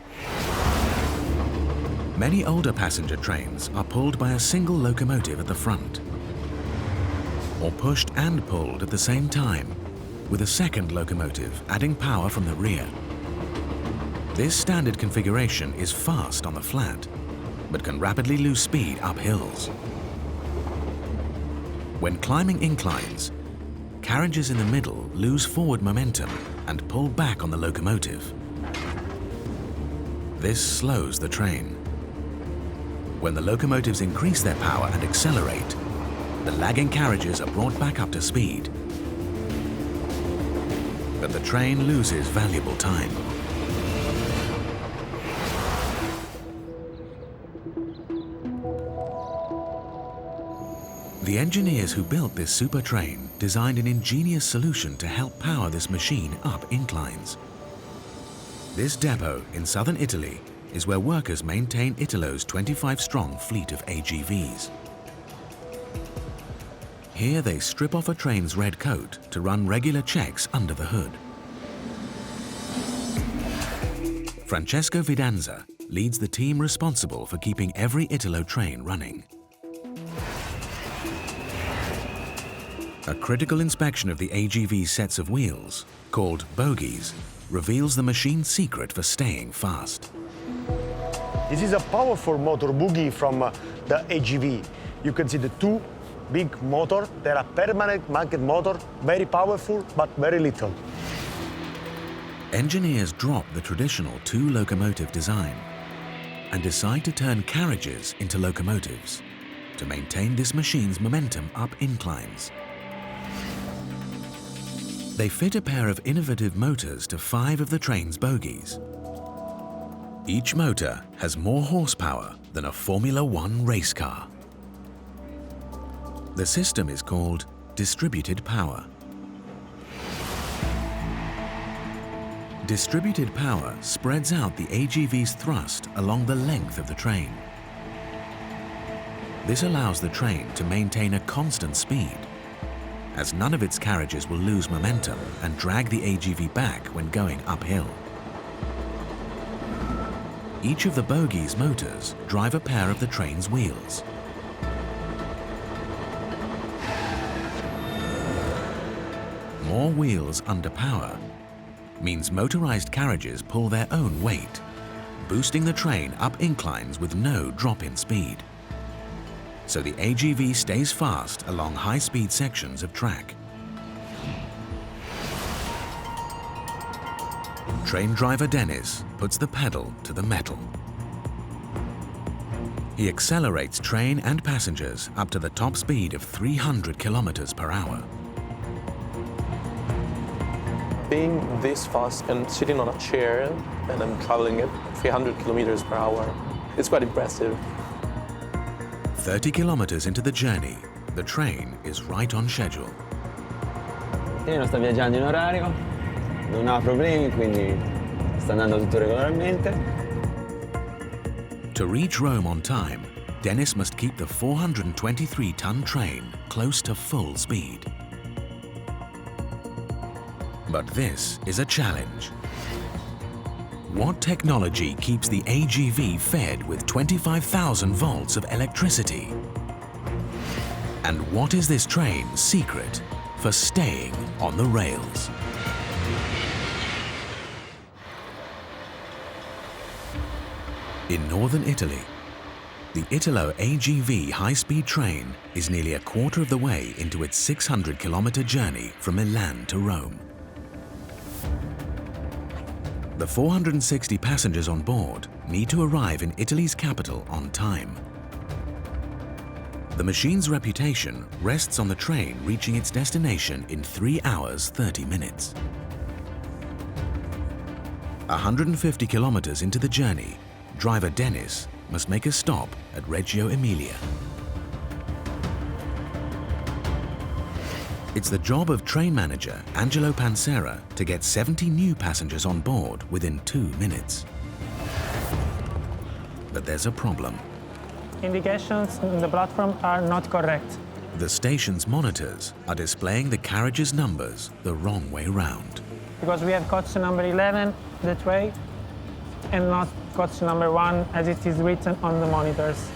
Many older passenger trains are pulled by a single locomotive at the front, or pushed and pulled at the same time, with a second locomotive adding power from the rear. This standard configuration is fast on the flat, but can rapidly lose speed up hills. When climbing inclines, carriages in the middle lose forward momentum and pull back on the locomotive. This slows the train. When the locomotives increase their power and accelerate, the lagging carriages are brought back up to speed. But the train loses valuable time. The engineers who built this super train designed an ingenious solution to help power this machine up inclines. This depot in southern Italy is where workers maintain Italo's 25-strong fleet of AGVs. Here they strip off a train's red coat to run regular checks under the hood. Francesco Vidanza leads the team responsible for keeping every Italo train running. A critical inspection of the AGV's sets of wheels, called bogies, reveals the machine's secret for staying fast. This is a powerful motor bogie from the AGV. You can see the two big motors. They're a permanent magnet motor, very powerful, but very little. Engineers drop the traditional two-locomotive design and decide to turn carriages into locomotives to maintain this machine's momentum up inclines. They fit a pair of innovative motors to 5 of the train's bogies. Each motor has more horsepower than a Formula One race car. The system is called distributed power. Distributed power spreads out the AGV's thrust along the length of the train. This allows the train to maintain a constant speed, as none of its carriages will lose momentum and drag the AGV back when going uphill. Each of the bogie's motors drive a pair of the train's wheels. more wheels under power means motorized carriages pull their own weight, boosting the train up inclines with no drop in speed. So the AGV stays fast along high-speed sections of track. Train driver Dennis puts the pedal to the metal. He accelerates train and passengers up to the top speed of 300 kilometers per hour. Being this fast and sitting on a chair and I'm traveling at 300 kilometers per hour, it's quite impressive. 30 kilometers into the journey, the train is right on schedule. Treno sta viaggiando in orario, non ha problemi, quindi sta andando tutto regolarmente. To reach Rome on time, Dennis must keep the 423-ton train close to full speed. But this is a challenge. What technology keeps the AGV fed with 25,000 volts of electricity? And what is this train's secret for staying on the rails? In northern Italy, the Italo AGV high-speed train is nearly a quarter of the way into its 600-kilometer journey from Milan to Rome. The 460 passengers on board need to arrive in Italy's capital on time. The machine's reputation rests on the train reaching its destination in 3 hours 30 minutes. 150 kilometers into the journey, driver Dennis must make a stop at Reggio Emilia. It's the job of train manager Angelo Pansera to get 70 new passengers on board within 2 minutes. But there's a problem. Indications on the platform are not correct. The station's monitors are displaying the carriage's numbers the wrong way round. Because we have coach number 11 that way, and not coach number 1 as it is written on the monitors.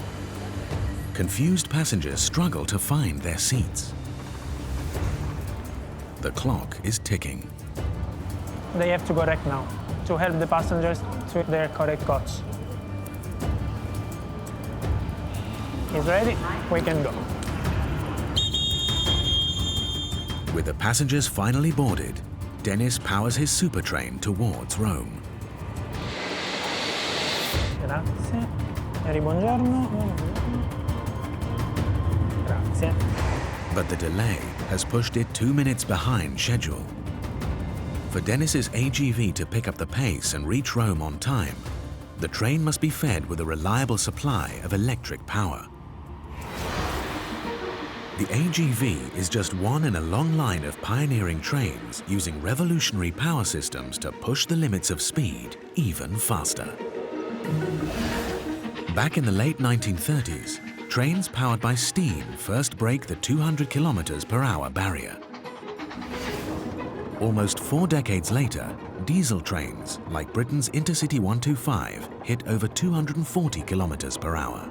Confused passengers struggle to find their seats. The clock is ticking. They have to correct now to help the passengers to their correct coach. He's ready, we can go. With the passengers finally boarded, Dennis powers his super train towards Rome. Grazie. Buongiorno. Grazie. But the delay has pushed it 2 minutes behind schedule. For Dennis's AGV to pick up the pace and reach Rome on time, the train must be fed with a reliable supply of electric power. The AGV is just one in a long line of pioneering trains using revolutionary power systems to push the limits of speed even faster. Back in the late 1930s, trains powered by steam first break the 200 kilometers per hour barrier. Almost 4 decades later, diesel trains, like Britain's Intercity 125, hit over 240 kilometers per hour.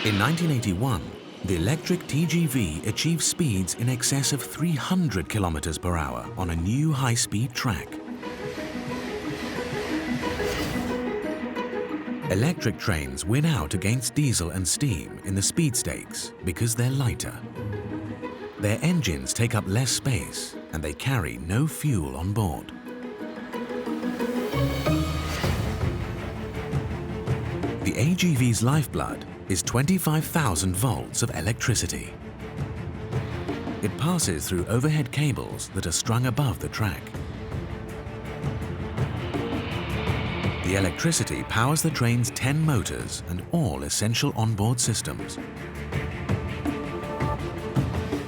In 1981, the electric TGV achieved speeds in excess of 300 kilometers per hour on a new high-speed track. Electric trains win out against diesel and steam in the speed stakes because they're lighter. Their engines take up less space and they carry no fuel on board. The AGV's lifeblood is 25,000 volts of electricity. It passes through overhead cables that are strung above the track. The electricity powers the train's 10 motors and all essential onboard systems.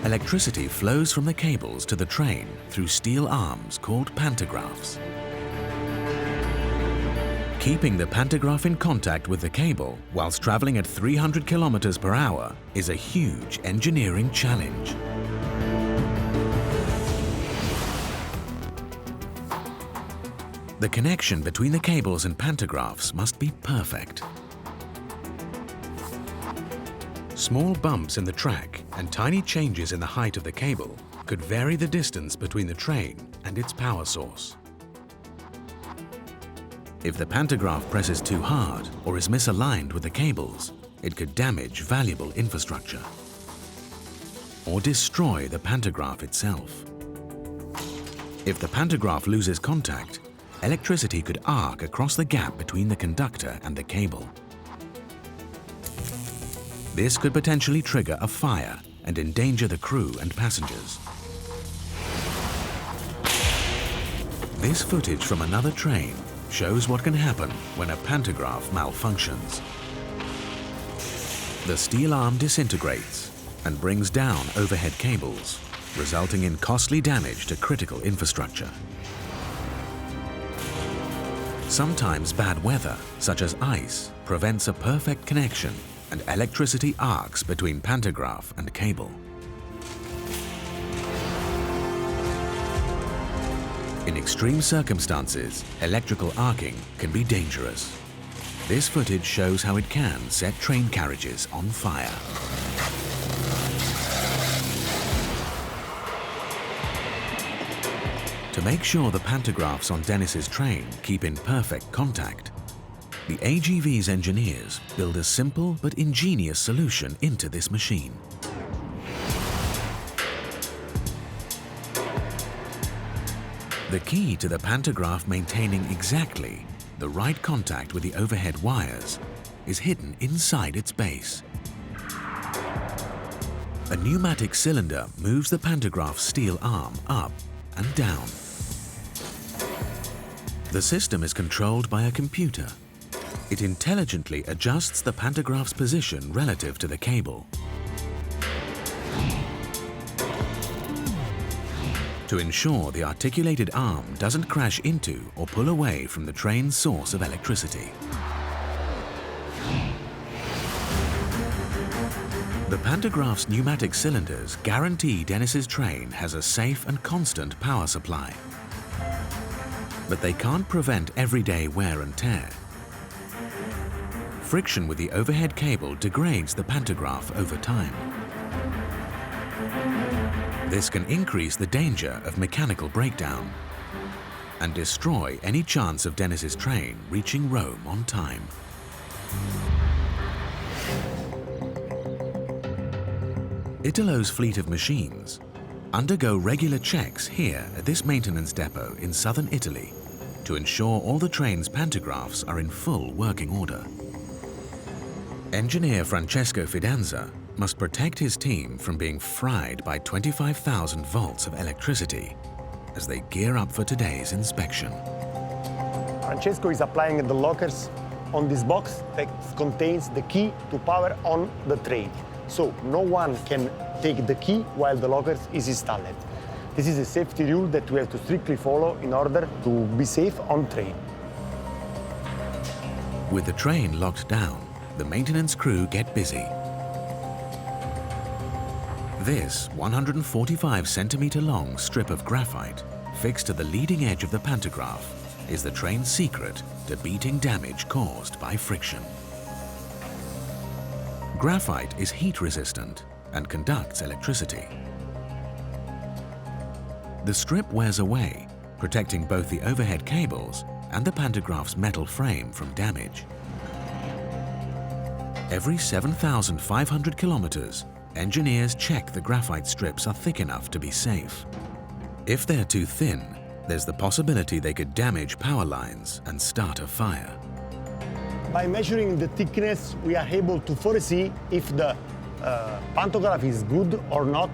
Electricity flows from the cables to the train through steel arms called pantographs. Keeping the pantograph in contact with the cable whilst traveling at 300 kilometers per hour is a huge engineering challenge. The connection between the cables and pantographs must be perfect. Small bumps in the track and tiny changes in the height of the cable could vary the distance between the train and its power source. If the pantograph presses too hard or is misaligned with the cables, it could damage valuable infrastructure or destroy the pantograph itself. If the pantograph loses contact, electricity could arc across the gap between the conductor and the cable. This could potentially trigger a fire and endanger the crew and passengers. This footage from another train shows what can happen when a pantograph malfunctions. The steel arm disintegrates and brings down overhead cables, resulting in costly damage to critical infrastructure. Sometimes bad weather, such as ice, prevents a perfect connection and electricity arcs between pantograph and cable. In extreme circumstances, electrical arcing can be dangerous. This footage shows how it can set train carriages on fire. To make sure the pantographs on Dennis's train keep in perfect contact, the AGV's engineers build a simple but ingenious solution into this machine. The key to the pantograph maintaining exactly the right contact with the overhead wires is hidden inside its base. A pneumatic cylinder moves the pantograph's steel arm up and down. The system is controlled by a computer. It intelligently adjusts the pantograph's position relative to the cable. To ensure the articulated arm doesn't crash into or pull away from the train's source of electricity. The pantograph's pneumatic cylinders guarantee Dennis's train has a safe and constant power supply. But they can't prevent everyday wear and tear. Friction with the overhead cable degrades the pantograph over time. This can increase the danger of mechanical breakdown and destroy any chance of Dennis's train reaching Rome on time. Italo's fleet of machines undergo regular checks here at this maintenance depot in southern Italy to ensure all the train's pantographs are in full working order. Engineer Francesco Fidanza must protect his team from being fried by 25,000 volts of electricity as they gear up for today's inspection. Francesco is applying the lockers on this box that contains the key to power on the train. So no one can take the key while the locker is installed. This is a safety rule that we have to strictly follow in order to be safe on train. With the train locked down, the maintenance crew get busy. This 145-centimeter long strip of graphite fixed to the leading edge of the pantograph is the train's secret to beating damage caused by friction. Graphite is heat resistant and conducts electricity. The strip wears away, protecting both the overhead cables and the pantograph's metal frame from damage. Every 7,500 kilometers, engineers check the graphite strips are thick enough to be safe. If they're too thin, there's the possibility they could damage power lines and start a fire. By measuring the thickness, we are able to foresee if the pantograph is good or not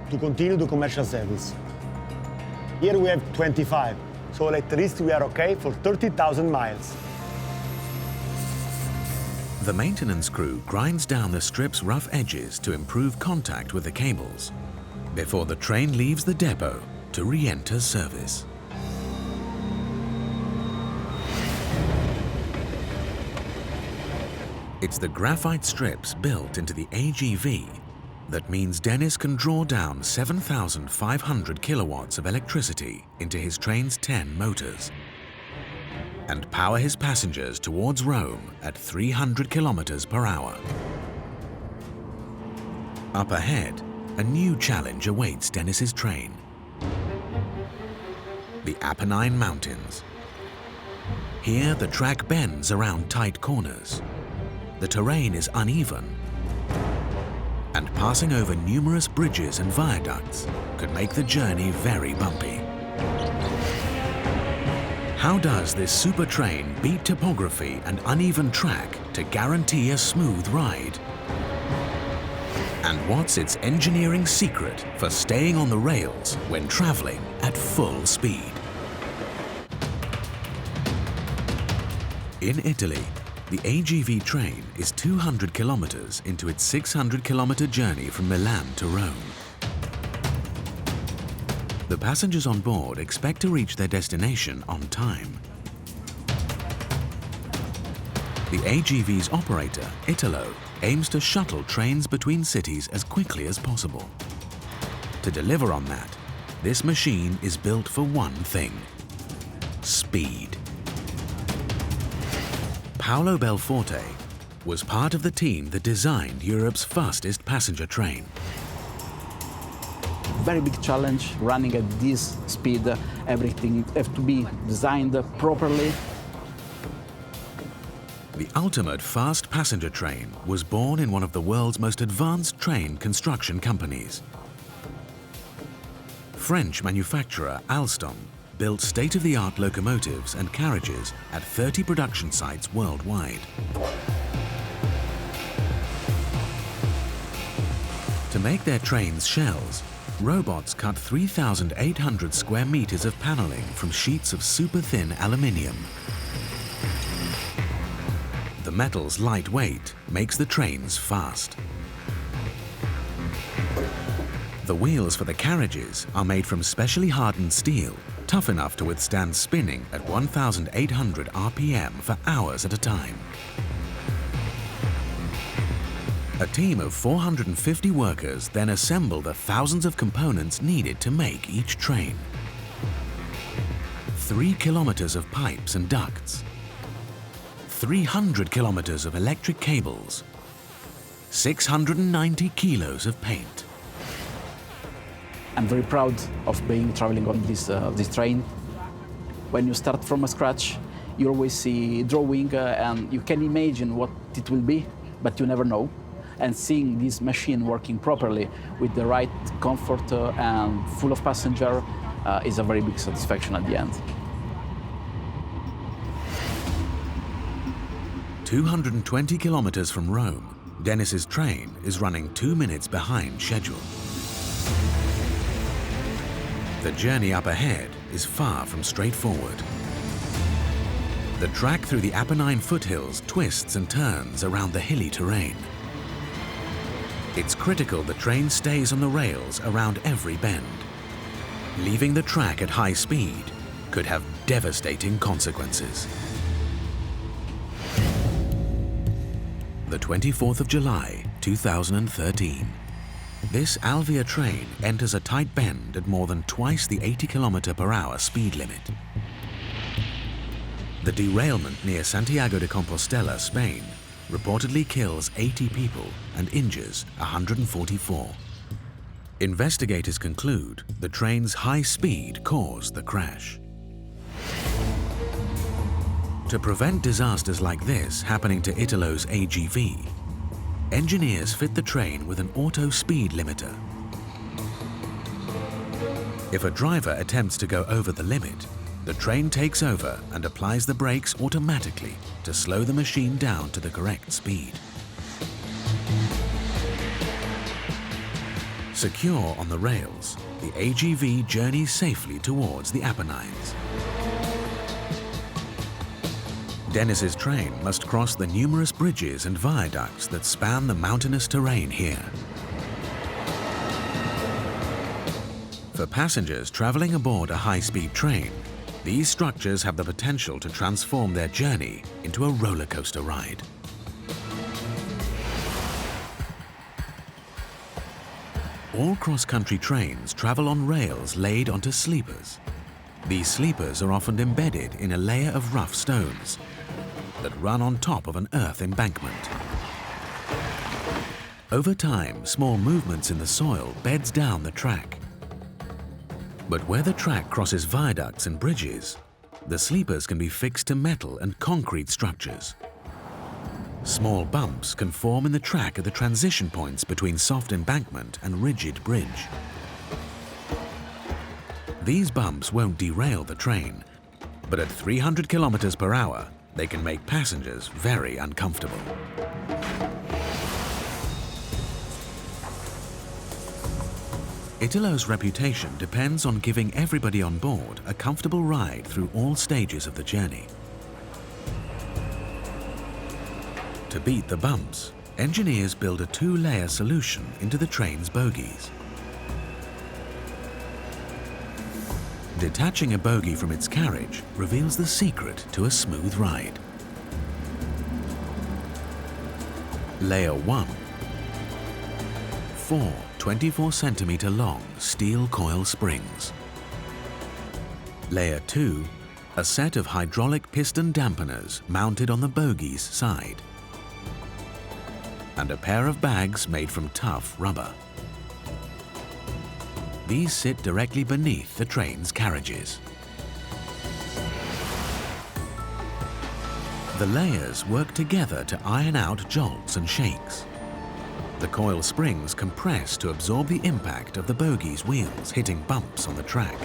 to continue the commercial service. Here we have 25, so at least we are okay for 30,000 miles. The maintenance crew grinds down the strip's rough edges to improve contact with the cables before the train leaves the depot to re-enter service. It's the graphite strips built into the AGV that means Dennis can draw down 7,500 kilowatts of electricity into his train's 10 motors and power his passengers towards Rome at 300 kilometers per hour. Up ahead, a new challenge awaits Dennis's train. The Apennine Mountains. Here, the track bends around tight corners. The terrain is uneven, and passing over numerous bridges and viaducts could make the journey very bumpy. How does this super train beat topography and uneven track to guarantee a smooth ride? And what's its engineering secret for staying on the rails when traveling at full speed? In Italy, the AGV train is 200 kilometers into its 600-kilometer journey from Milan to Rome. The passengers on board expect to reach their destination on time. The AGV's operator, Italo, aims to shuttle trains between cities as quickly as possible. To deliver on that, this machine is built for one thing: speed. Paolo Belforte was part of the team that designed Europe's fastest passenger train. Very big challenge running at this speed. Everything has to be designed properly. The ultimate fast passenger train was born in one of the world's most advanced train construction companies. French manufacturer Alstom built state-of-the-art locomotives and carriages at 30 production sites worldwide. To make their trains shells, robots cut 3,800 square meters of paneling from sheets of super-thin aluminium. The metal's light weight makes the trains fast. The wheels for the carriages are made from specially hardened steel, tough enough to withstand spinning at 1,800 RPM for hours at a time. A team of 450 workers then assemble the thousands of components needed to make each train. 3 kilometers of pipes and ducts, 300 kilometers of electric cables, 690 kilos of paint. I'm very proud of being traveling on this train. When you start from scratch, you always see drawing and you can imagine what it will be, but you never know. And seeing this machine working properly with the right comfort and full of passenger is a very big satisfaction at the end. 220 kilometers from Rome, Dennis's train is running 2 minutes behind schedule. The journey up ahead is far from straightforward. The track through the Apennine foothills twists and turns around the hilly terrain. It's critical the train stays on the rails around every bend. Leaving the track at high speed could have devastating consequences. The 24th of July, 2013. This Alvia train enters a tight bend at more than twice the 80 km/h speed limit. The derailment near Santiago de Compostela, Spain, reportedly kills 80 people and injures 144. Investigators conclude the train's high speed caused the crash. To prevent disasters like this happening to Italo's AGV, engineers fit the train with an auto speed limiter. If a driver attempts to go over the limit, the train takes over and applies the brakes automatically to slow the machine down to the correct speed. Secure on the rails, the AGV journeys safely towards the Apennines. Dennis's train must cross the numerous bridges and viaducts that span the mountainous terrain here. For passengers traveling aboard a high-speed train, these structures have the potential to transform their journey into a roller coaster ride. All cross-country trains travel on rails laid onto sleepers. These sleepers are often embedded in a layer of rough stones that run on top of an earth embankment. Over time, small movements in the soil beds down the track. But where the track crosses viaducts and bridges, the sleepers can be fixed to metal and concrete structures. Small bumps can form in the track at the transition points between soft embankment and rigid bridge. These bumps won't derail the train, but at 300 kilometers per hour, they can make passengers very uncomfortable. Italo's reputation depends on giving everybody on board a comfortable ride through all stages of the journey. To beat the bumps, engineers build a two-layer solution into the train's bogies. Detaching a bogie from its carriage reveals the secret to a smooth ride. Layer 1. 4 24-centimeter long steel coil springs. Layer 2. A set of hydraulic piston dampeners mounted on the bogie's side. And a pair of bags made from tough rubber. These sit directly beneath the train's carriages. The layers work together to iron out jolts and shakes. The coil springs compress to absorb the impact of the bogie's wheels hitting bumps on the track.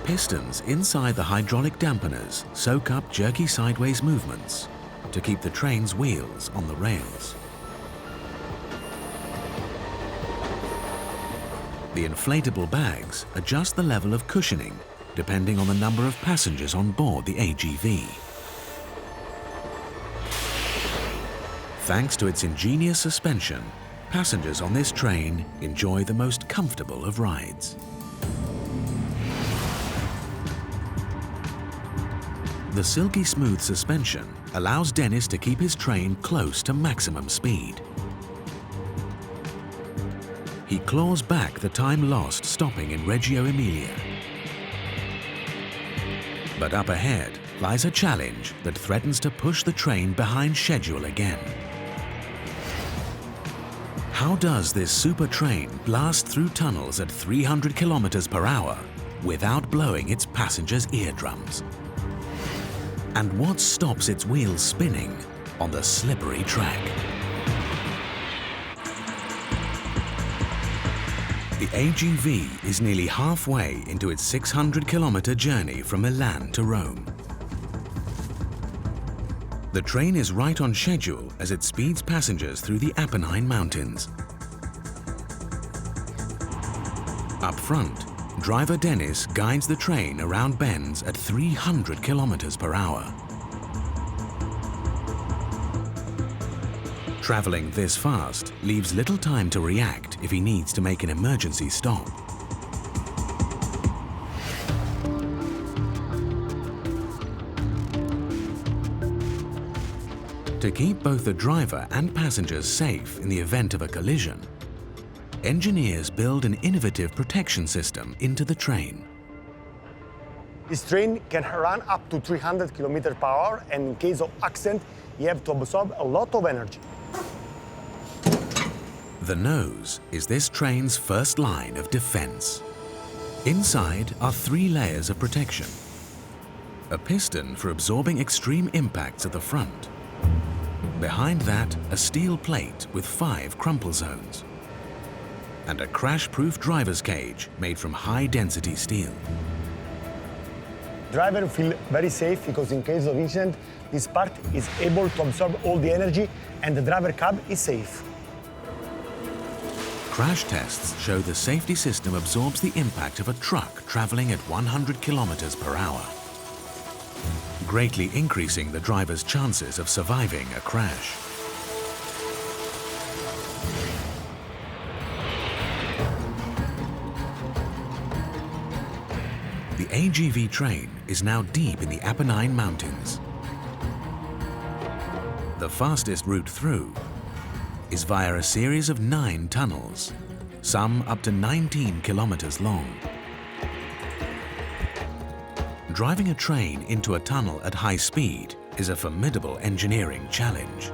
Pistons inside the hydraulic dampeners soak up jerky sideways movements to keep the train's wheels on the rails. The inflatable bags adjust the level of cushioning depending on the number of passengers on board the AGV. Thanks to its ingenious suspension, passengers on this train enjoy the most comfortable of rides. The silky smooth suspension allows Dennis to keep his train close to maximum speed. He claws back the time lost stopping in Reggio Emilia. But up ahead lies a challenge that threatens to push the train behind schedule again. How does this super train blast through tunnels at 300 kilometers per hour without blowing its passengers' eardrums? And what stops its wheels spinning on the slippery track? The AGV is nearly halfway into its 600-kilometer journey from Milan to Rome. The train is right on schedule as it speeds passengers through the Apennine Mountains. Up front, driver Dennis guides the train around bends at 300 kilometers per hour. Traveling this fast leaves little time to react if he needs to make an emergency stop. To keep both the driver and passengers safe in the event of a collision, engineers build an innovative protection system into the train. This train can run up to 300 km per hour, and in case of accident, you have to absorb a lot of energy. The nose is this train's first line of defense. Inside are 3 layers of protection. A piston for absorbing extreme impacts at the front. Behind that, a steel plate with 5 crumple zones. And a crash-proof driver's cage made from high-density steel. Driver feel very safe because in case of incident, this part is able to absorb all the energy and the driver cab is safe. Crash tests show the safety system absorbs the impact of a truck traveling at 100 kilometers per hour, greatly increasing the driver's chances of surviving a crash. The AGV train is now deep in the Apennine Mountains. The fastest route through is via a series of 9 tunnels, some up to 19 kilometers long. Driving a train into a tunnel at high speed is a formidable engineering challenge.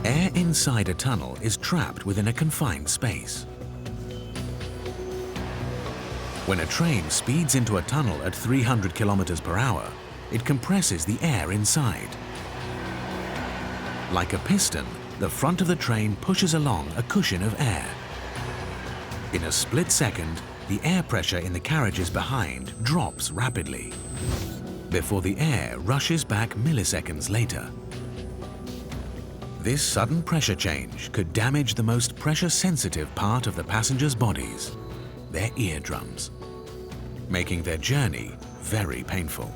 Air inside a tunnel is trapped within a confined space. When a train speeds into a tunnel at 300 kilometers per hour, it compresses the air inside. Like a piston, the front of the train pushes along a cushion of air. In a split second, the air pressure in the carriages behind drops rapidly, before the air rushes back milliseconds later. This sudden pressure change could damage the most pressure-sensitive part of the passengers' bodies, their eardrums, making their journey very painful.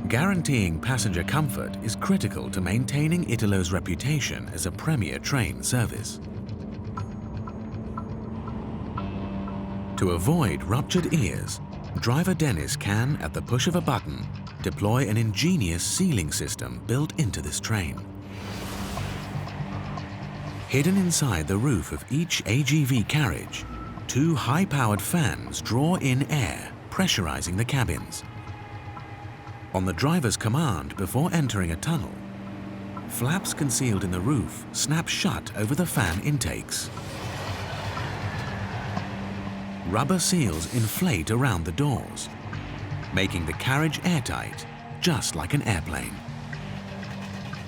Guaranteeing passenger comfort is critical to maintaining Italo's reputation as a premier train service. To avoid ruptured ears, driver Dennis can, at the push of a button, deploy an ingenious sealing system built into this train. Hidden inside the roof of each AGV carriage, two high-powered fans draw in air, pressurizing the cabins. On the driver's command before entering a tunnel, flaps concealed in the roof snap shut over the fan intakes. Rubber seals inflate around the doors, making the carriage airtight, just like an airplane,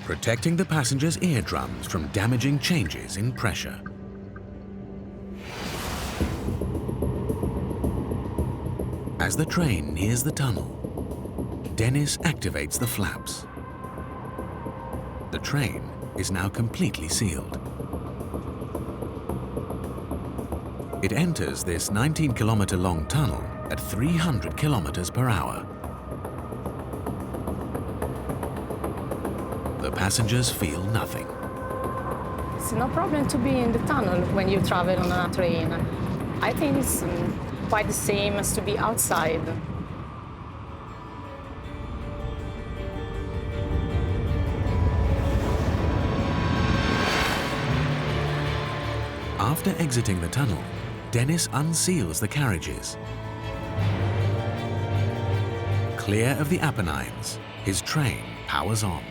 protecting the passengers' eardrums from damaging changes in pressure. As the train nears the tunnel, Dennis activates the flaps. The train is now completely sealed. It enters this 19-kilometer-long tunnel at 300 kilometers per hour. The passengers feel nothing. It's no problem to be in the tunnel when you travel on a train. I think it's quite the same as to be outside. After exiting the tunnel, Dennis unseals the carriages. Clear of the Apennines, his train powers on.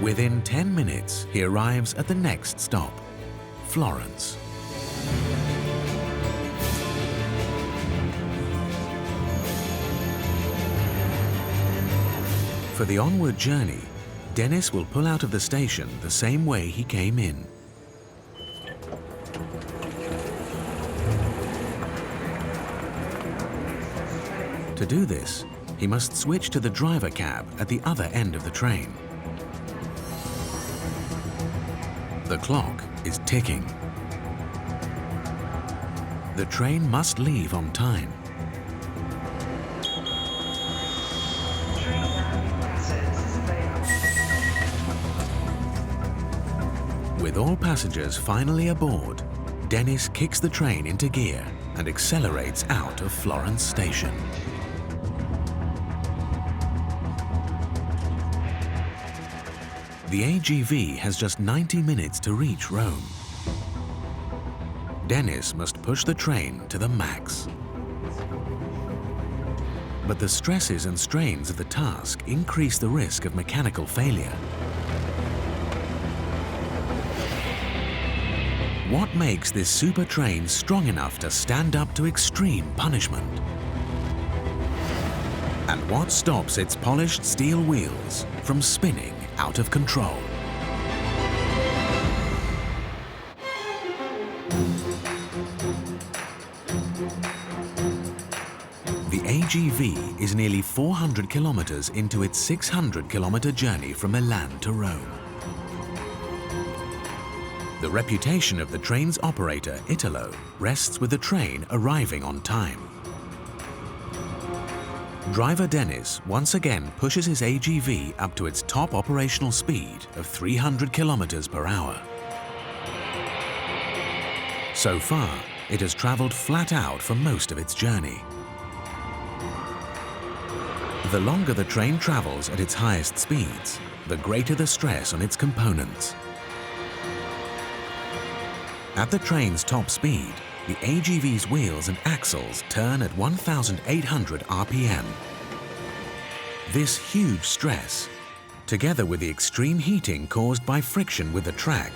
Within 10 minutes, he arrives at the next stop, Florence. For the onward journey, Dennis will pull out of the station the same way he came in. To do this, he must switch to the driver cab at the other end of the train. The clock is ticking. The train must leave on time. With all passengers finally aboard, Dennis kicks the train into gear and accelerates out of Florence station. The AGV has just 90 minutes to reach Rome. Dennis must push the train to the max. But the stresses and strains of the task increase the risk of mechanical failure. What makes this super train strong enough to stand up to extreme punishment? And what stops its polished steel wheels from spinning out of control? The AGV is nearly 400 kilometers into its 600-kilometer journey from Milan to Rome. The reputation of the train's operator, Italo, rests with the train arriving on time. Driver Dennis once again pushes his AGV up to its top operational speed of 300 kilometers per hour. So far, it has traveled flat out for most of its journey. The longer the train travels at its highest speeds, the greater the stress on its components. At the train's top speed, the AGV's wheels and axles turn at 1,800 RPM. This huge stress, together with the extreme heating caused by friction with the track,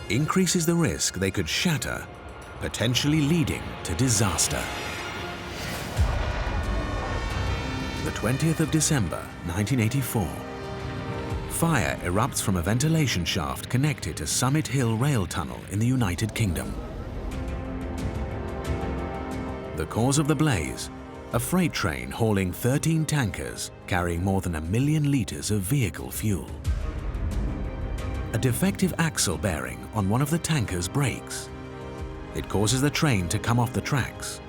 increases the risk they could shatter, potentially leading to disaster. The 20th of December, 1984. Fire erupts from a ventilation shaft connected to Summit Hill Rail Tunnel in the United Kingdom. The cause of the blaze, a freight train hauling 13 tankers carrying more than 1 million litres of vehicle fuel. A defective axle bearing on one of the tankers breaks. It causes the train to come off the tracks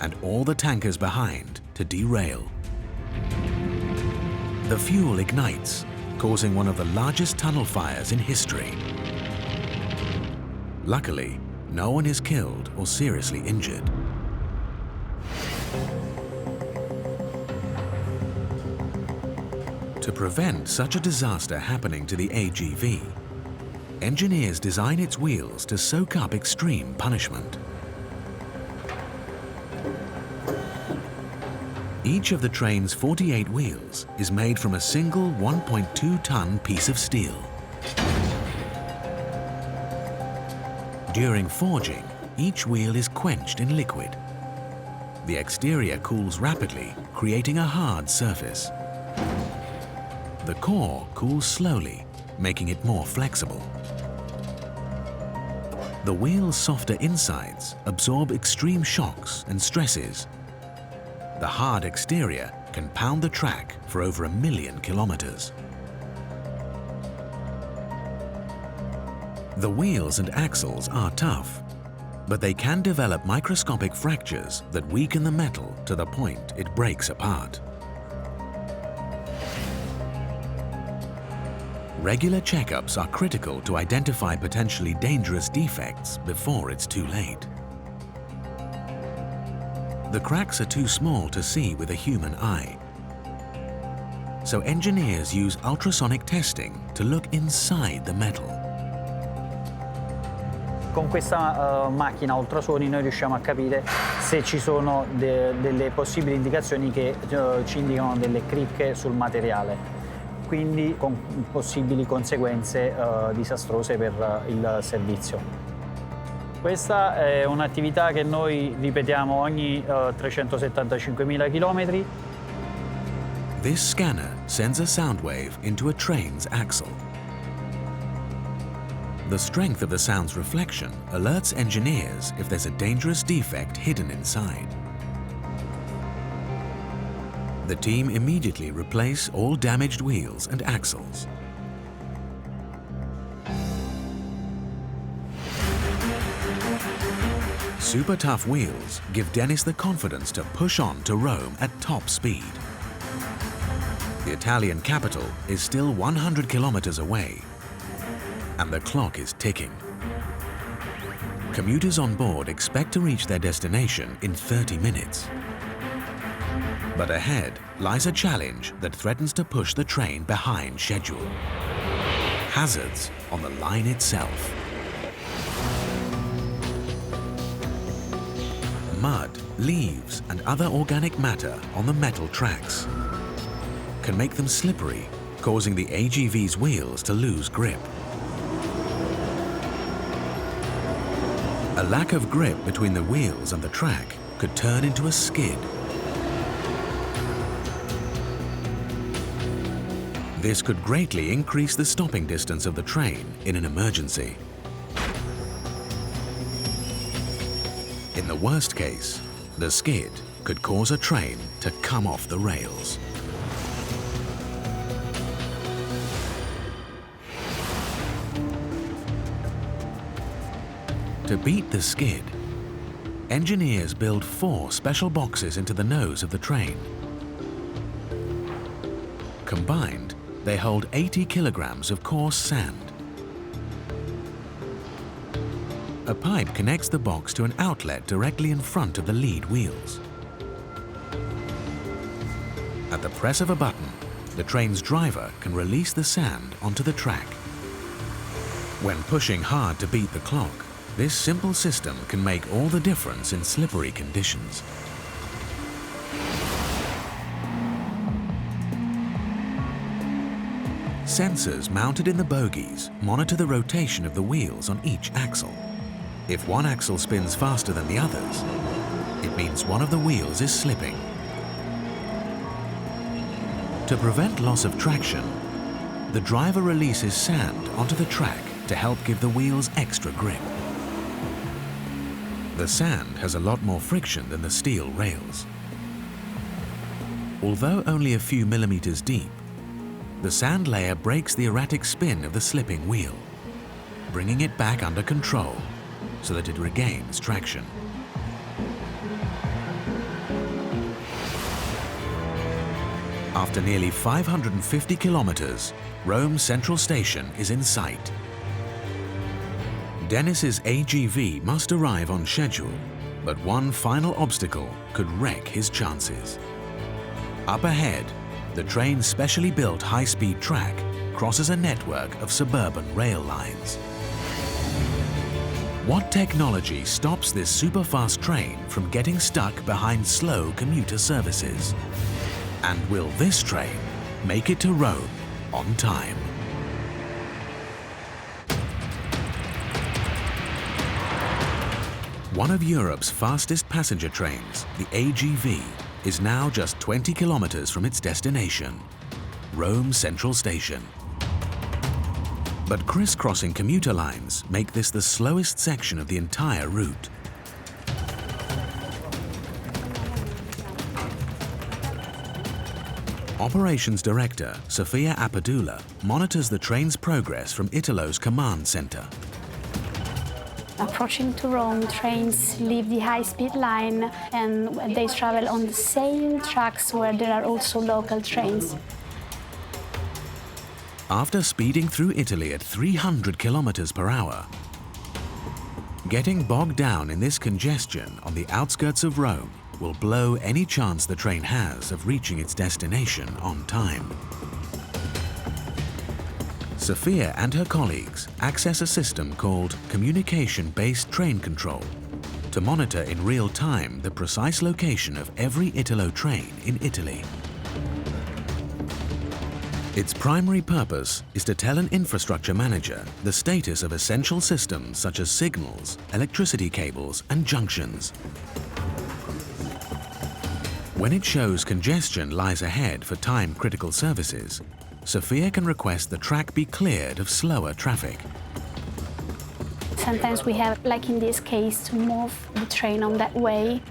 and all the tankers behind to derail. The fuel ignites, causing one of the largest tunnel fires in history. Luckily, no one is killed or seriously injured. To prevent such a disaster happening to the AGV, engineers design its wheels to soak up extreme punishment. Each of the train's 48 wheels is made from a single 1.2-ton piece of steel. During forging, each wheel is quenched in liquid. The exterior cools rapidly, creating a hard surface. The core cools slowly, making it more flexible. The wheel's softer insides absorb extreme shocks and stresses. The hard exterior can pound the track for over 1 million kilometers. The wheels and axles are tough, but they can develop microscopic fractures that weaken the metal to the point it breaks apart. Regular checkups are critical to identify potentially dangerous defects before it's too late. The cracks are too small to see with a human eye, so engineers use ultrasonic testing to look inside the metal. Con questa macchina ultrasuoni noi riusciamo a capire se ci sono delle possibili indicazioni che ci indicano delle cricche sul materiale, quindi con possibili conseguenze disastrose per il servizio. Questa è un'attività che noi ripetiamo ogni 375.000 km. This scanner sends a sound wave into a train's axle. The strength of the sound's reflection alerts engineers if there's a dangerous defect hidden inside. The team immediately replace all damaged wheels and axles. Super tough wheels give Dennis the confidence to push on to Rome at top speed. The Italian capital is still 100 kilometers away, and the clock is ticking. Commuters on board expect to reach their destination in 30 minutes. But ahead lies a challenge that threatens to push the train behind schedule. Hazards on the line itself. Mud, leaves, and other organic matter on the metal tracks can make them slippery, causing the AGV's wheels to lose grip. A lack of grip between the wheels and the track could turn into a skid. This could greatly increase the stopping distance of the train in an emergency. In the worst case, the skid could cause a train to come off the rails. To beat the skid, engineers build 4 special boxes into the nose of the train. Combined, they hold 80 kilograms of coarse sand. A pipe connects the box to an outlet directly in front of the lead wheels. At the press of a button, the train's driver can release the sand onto the track. When pushing hard to beat the clock, This simple system can make all the difference in slippery conditions. Sensors mounted in the bogies monitor the rotation of the wheels on each axle. If one axle spins faster than the others, it means one of the wheels is slipping. To prevent loss of traction, the driver releases sand onto the track to help give the wheels extra grip. The sand has a lot more friction than the steel rails. Although only a few millimeters deep, the sand layer breaks the erratic spin of the slipping wheel, bringing it back under control so that it regains traction. After nearly 550 kilometers, Rome Central Station is in sight. Dennis's AGV must arrive on schedule, but one final obstacle could wreck his chances. Up ahead, the train's specially built high-speed track crosses a network of suburban rail lines. What technology stops this super-fast train from getting stuck behind slow commuter services? And will this train make it to Rome on time? One of Europe's fastest passenger trains, the AGV, is now just 20 kilometers from its destination, Rome Central Station. But crisscrossing commuter lines make this the slowest section of the entire route. Operations Director Sofia Appadula monitors the train's progress from Italo's command center. Approaching to Rome, trains leave the high-speed line and they travel on the same tracks where there are also local trains. After speeding through Italy at 300 kilometers per hour, getting bogged down in this congestion on the outskirts of Rome will blow any chance the train has of reaching its destination on time. Sofia and her colleagues access a system called Communication-Based Train Control to monitor in real time the precise location of every Italo train in Italy. Its primary purpose is to tell an infrastructure manager the status of essential systems such as signals, electricity cables, and junctions. When it shows congestion lies ahead for time-critical services, Sofia can request the track be cleared of slower traffic. Sometimes we have, like in this case, to move the train on that way.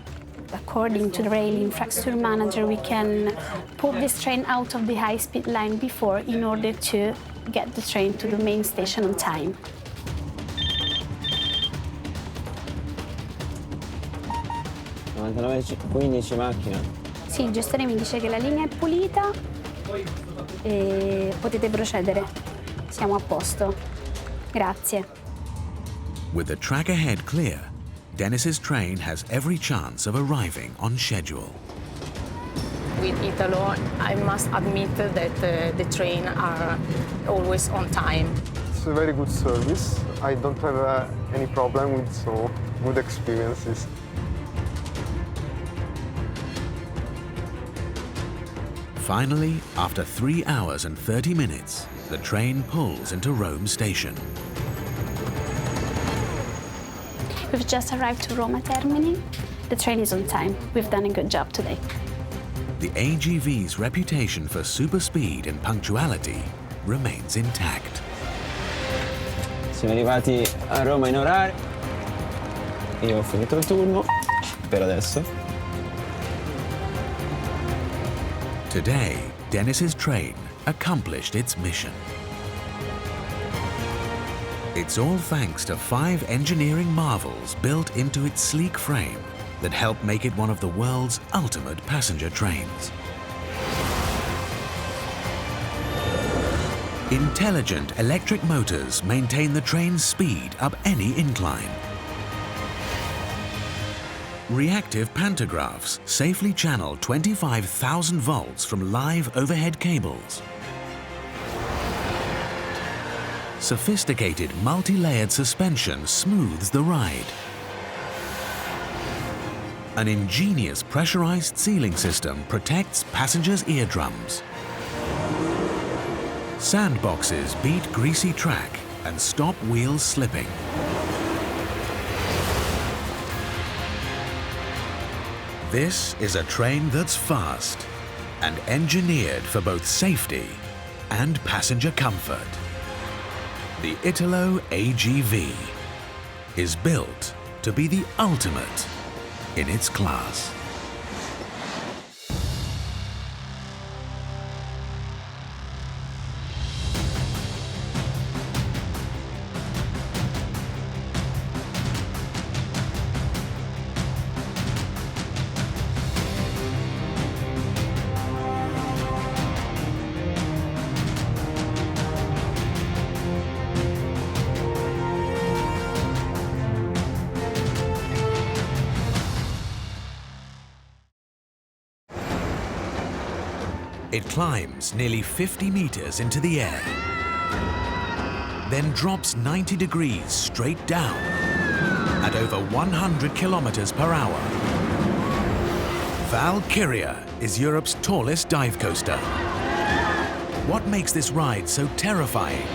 According to the rail infrastructure manager, we can pull this train out of the high-speed line before in order to get the train to the main station on time. Sì, il gestore mi dice che la linea è pulita e potete procedere. Siamo a posto. Grazie. With the track ahead clear, Dennis's train has every chance of arriving on schedule. With Italo, I must admit that the trains are always on time. It's a very good service. I don't have any problem with so good experiences. Finally, after 3 hours and 30 minutes, the train pulls into Rome Station. We've just arrived to Roma Termini. The train is on time. We've done a good job today. The AGV's reputation for super speed and punctuality remains intact. Siamo arrivati a Roma in orario. Io ho finito il turno, per adesso. Today, Dennis's train accomplished its mission. It's all thanks to 5 engineering marvels built into its sleek frame that help make it one of the world's ultimate passenger trains. Intelligent electric motors maintain the train's speed up any incline. Reactive pantographs safely channel 25,000 volts from live overhead cables. sophisticated multi-layered suspension smooths the ride. An ingenious pressurized sealing system protects passengers' eardrums. Sandboxes beat greasy track and stop wheels slipping. This is a train that's fast and engineered for both safety and passenger comfort. The Italo AGV is built to be the ultimate in its class. It climbs nearly 50 meters into the air, then drops 90 degrees straight down at over 100 kilometers per hour. Valkyria is Europe's tallest dive coaster. What makes this ride so terrifying?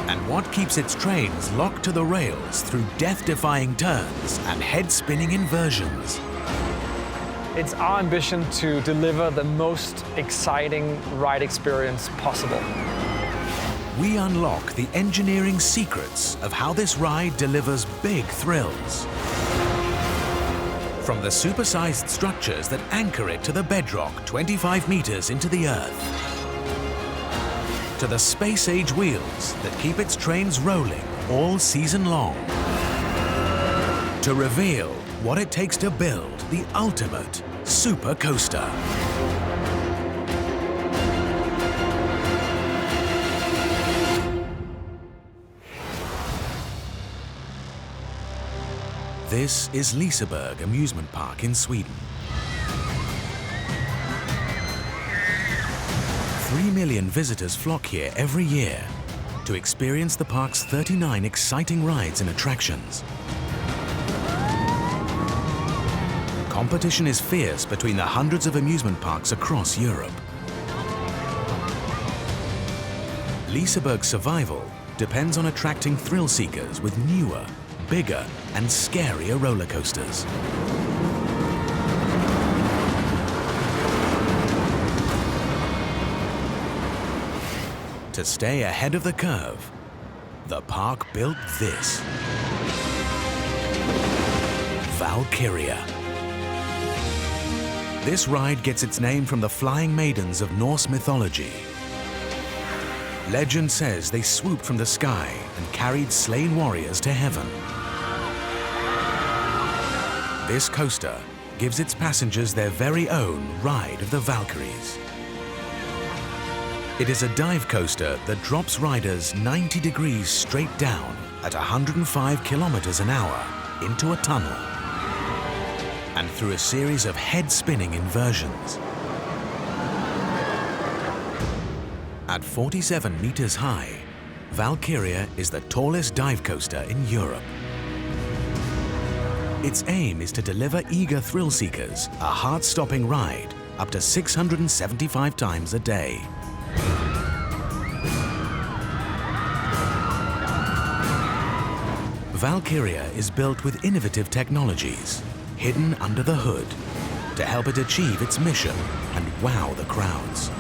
And what keeps its trains locked to the rails through death-defying turns and head-spinning inversions? It's our ambition to deliver the most exciting ride experience possible. We unlock the engineering secrets of how this ride delivers big thrills. From the supersized structures that anchor it to the bedrock 25 meters into the Earth, to the space-age wheels that keep its trains rolling all season long, to reveal what it takes to build the ultimate super coaster. This is Liseberg Amusement Park in Sweden. 3 million visitors flock here every year to experience the park's 39 exciting rides and attractions. Competition is fierce between the hundreds of amusement parks across Europe. Liseberg's survival depends on attracting thrill seekers with newer, bigger and scarier roller coasters. To stay ahead of the curve, the park built this. Valkyria. This ride gets its name from the flying maidens of Norse mythology. Legend says they swooped from the sky and carried slain warriors to heaven. This coaster gives its passengers their very own Ride of the Valkyries. It is a dive coaster that drops riders 90 degrees straight down at 105 kilometers an hour into a tunnel and through a series of head-spinning inversions. At 47 meters high, Valkyria is the tallest dive coaster in Europe. Its aim is to deliver eager thrill seekers a heart-stopping ride up to 675 times a day. Valkyria is built with innovative technologies hidden under the hood to help it achieve its mission and wow the crowds.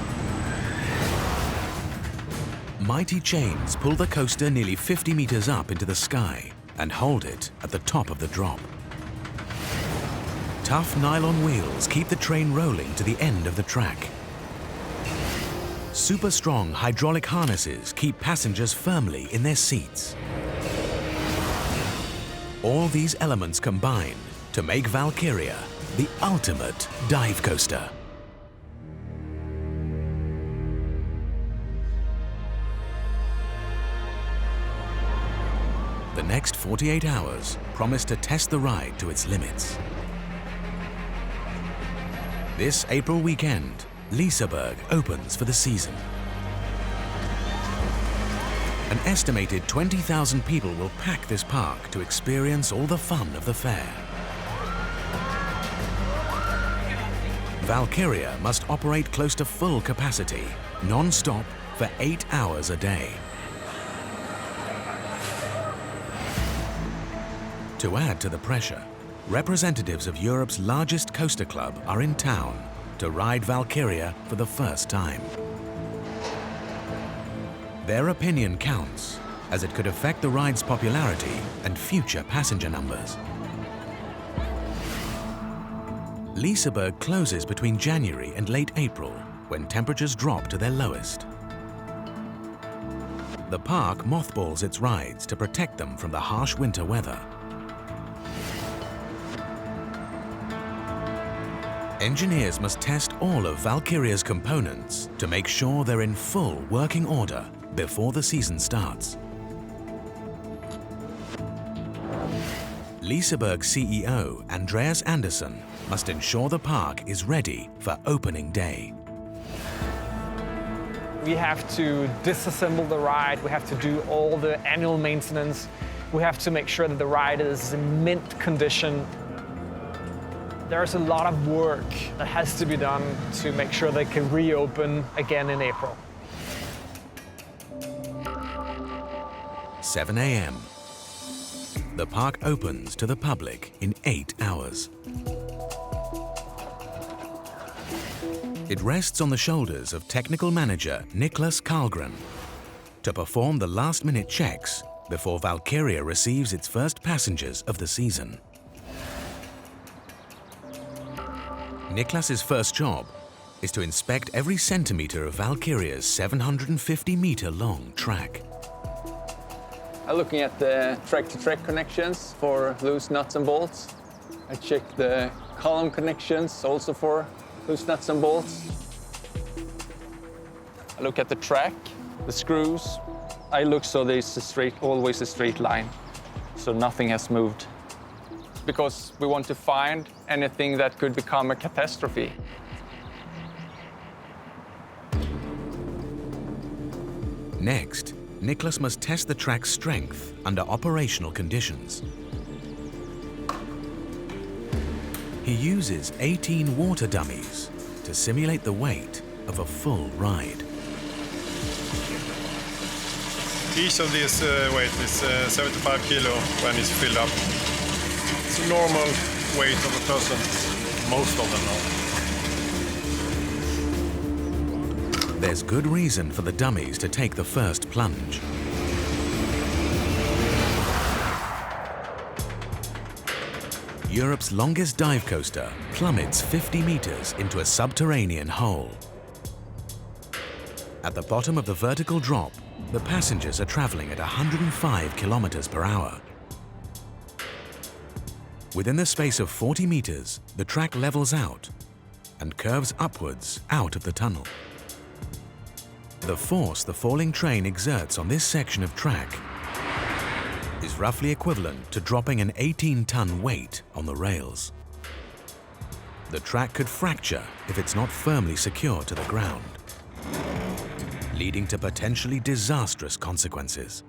Mighty chains pull the coaster nearly 50 meters up into the sky and hold it at the top of the drop. Tough nylon wheels keep the train rolling to the end of the track. Super strong hydraulic harnesses keep passengers firmly in their seats. All these elements combine to make Valkyria the ultimate dive coaster. The next 48 hours promise to test the ride to its limits. This April weekend, Liseberg opens for the season. An estimated 20,000 people will pack this park to experience all the fun of the fair. Valkyria must operate close to full capacity, non-stop, for 8 hours a day. To add to the pressure, representatives of Europe's largest coaster club are in town to ride Valkyria for the first time. Their opinion counts, as it could affect the ride's popularity and future passenger numbers. Liseberg closes between January and late April, when temperatures drop to their lowest. The park mothballs its rides to protect them from the harsh winter weather. Engineers must test all of Valkyria's components to make sure they're in full working order before the season starts. Liseberg CEO Andreas Andersson must ensure the park is ready for opening day. We have to disassemble the ride, we have to do all the annual maintenance, we have to make sure that the ride is in mint condition. There's a lot of work that has to be done to make sure they can reopen again in April. 7 a.m. The park opens to the public in 8 hours. It rests on the shoulders of technical manager Niklas Karlgren to perform the last-minute checks before Valkyria receives its first passengers of the season. Niklas's first job is to inspect every centimeter of Valkyria's 750-meter-long track. I'm looking at the track-to-track connections for loose nuts and bolts. I check the column connections also for loose nuts and bolts. I look at the track, the screws. I look so there's always a straight line, so nothing has moved. Because we want to find anything that could become a catastrophe. Next, Niklas must test the track's strength under operational conditions. He uses 18 water dummies to simulate the weight of a full ride. Each of these weight is 75 kilo when it's filled up. It's a normal weight of a person, most of them know. There's good reason for the dummies to take the first plunge. Europe's longest dive coaster plummets 50 meters into a subterranean hole. At the bottom of the vertical drop, the passengers are traveling at 105 kilometers per hour. Within the space of 40 meters, the track levels out and curves upwards out of the tunnel. The force the falling train exerts on this section of track is roughly equivalent to dropping an 18-ton weight on the rails. The track could fracture if it's not firmly secured to the ground, leading to potentially disastrous consequences.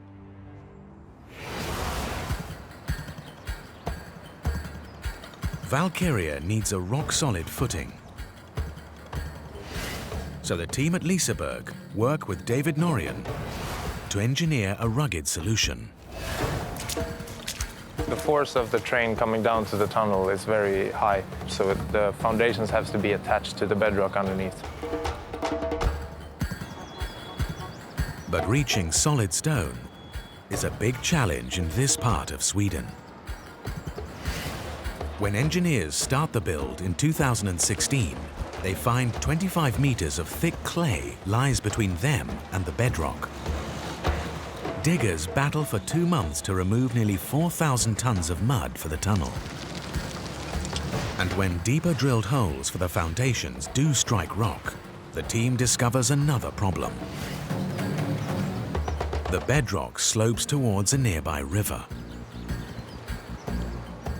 Valkyria needs a rock-solid footing. So the team at Liseberg work with David Norian to engineer a rugged solution. The force of the train coming down to the tunnel is very high, so the foundations have to be attached to the bedrock underneath. But reaching solid stone is a big challenge in this part of Sweden. When engineers start the build in 2016, they find 25 meters of thick clay lies between them and the bedrock. Diggers battle for 2 months to remove nearly 4,000 tons of mud for the tunnel. And when deeper drilled holes for the foundations do strike rock, the team discovers another problem. The bedrock slopes towards a nearby river.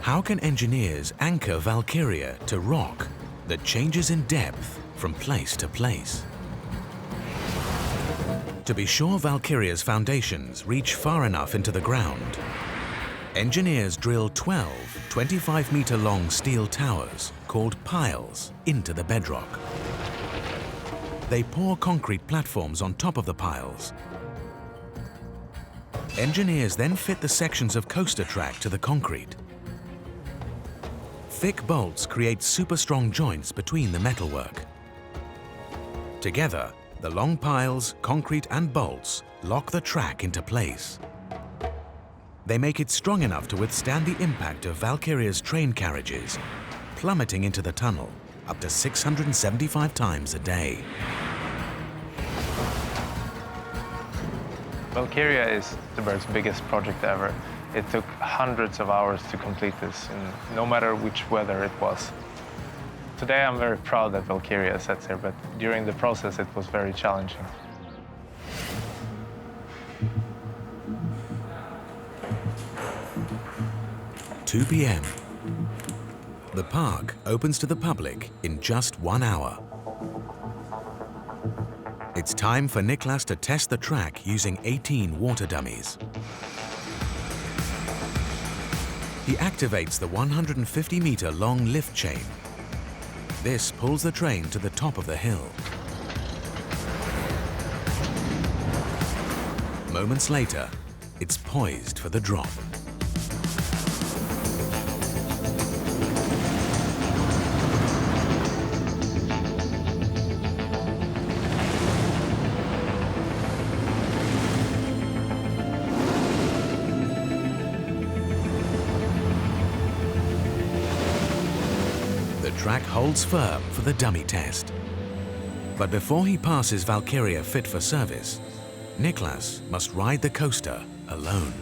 How can engineers anchor Valkyria to rock that changes in depth from place to place? To be sure Valkyria's foundations reach far enough into the ground, engineers drill 12 25-meter-long steel towers called piles into the bedrock. They pour concrete platforms on top of the piles. Engineers then fit the sections of coaster track to the concrete. Thick bolts create super strong joints between the metalwork. Together, the long piles, concrete and bolts lock the track into place. They make it strong enough to withstand the impact of Valkyria's train carriages, plummeting into the tunnel up to 675 times a day. Valkyria is the bird's biggest project ever. It took hundreds of hours to complete this, no matter which weather it was. Today I'm very proud that Valkyria sits here, but during the process it was very challenging. (2 p.m. The park opens to the public in just 1 hour. It's time for Niklas to test the track using 18 water dummies. He activates the 150-meter-long lift chain. This pulls the train to the top of the hill. Moments later, it's poised for the drop. The track holds firm for the dummy test. But before he passes Valkyria fit for service, Niklas must ride the coaster alone.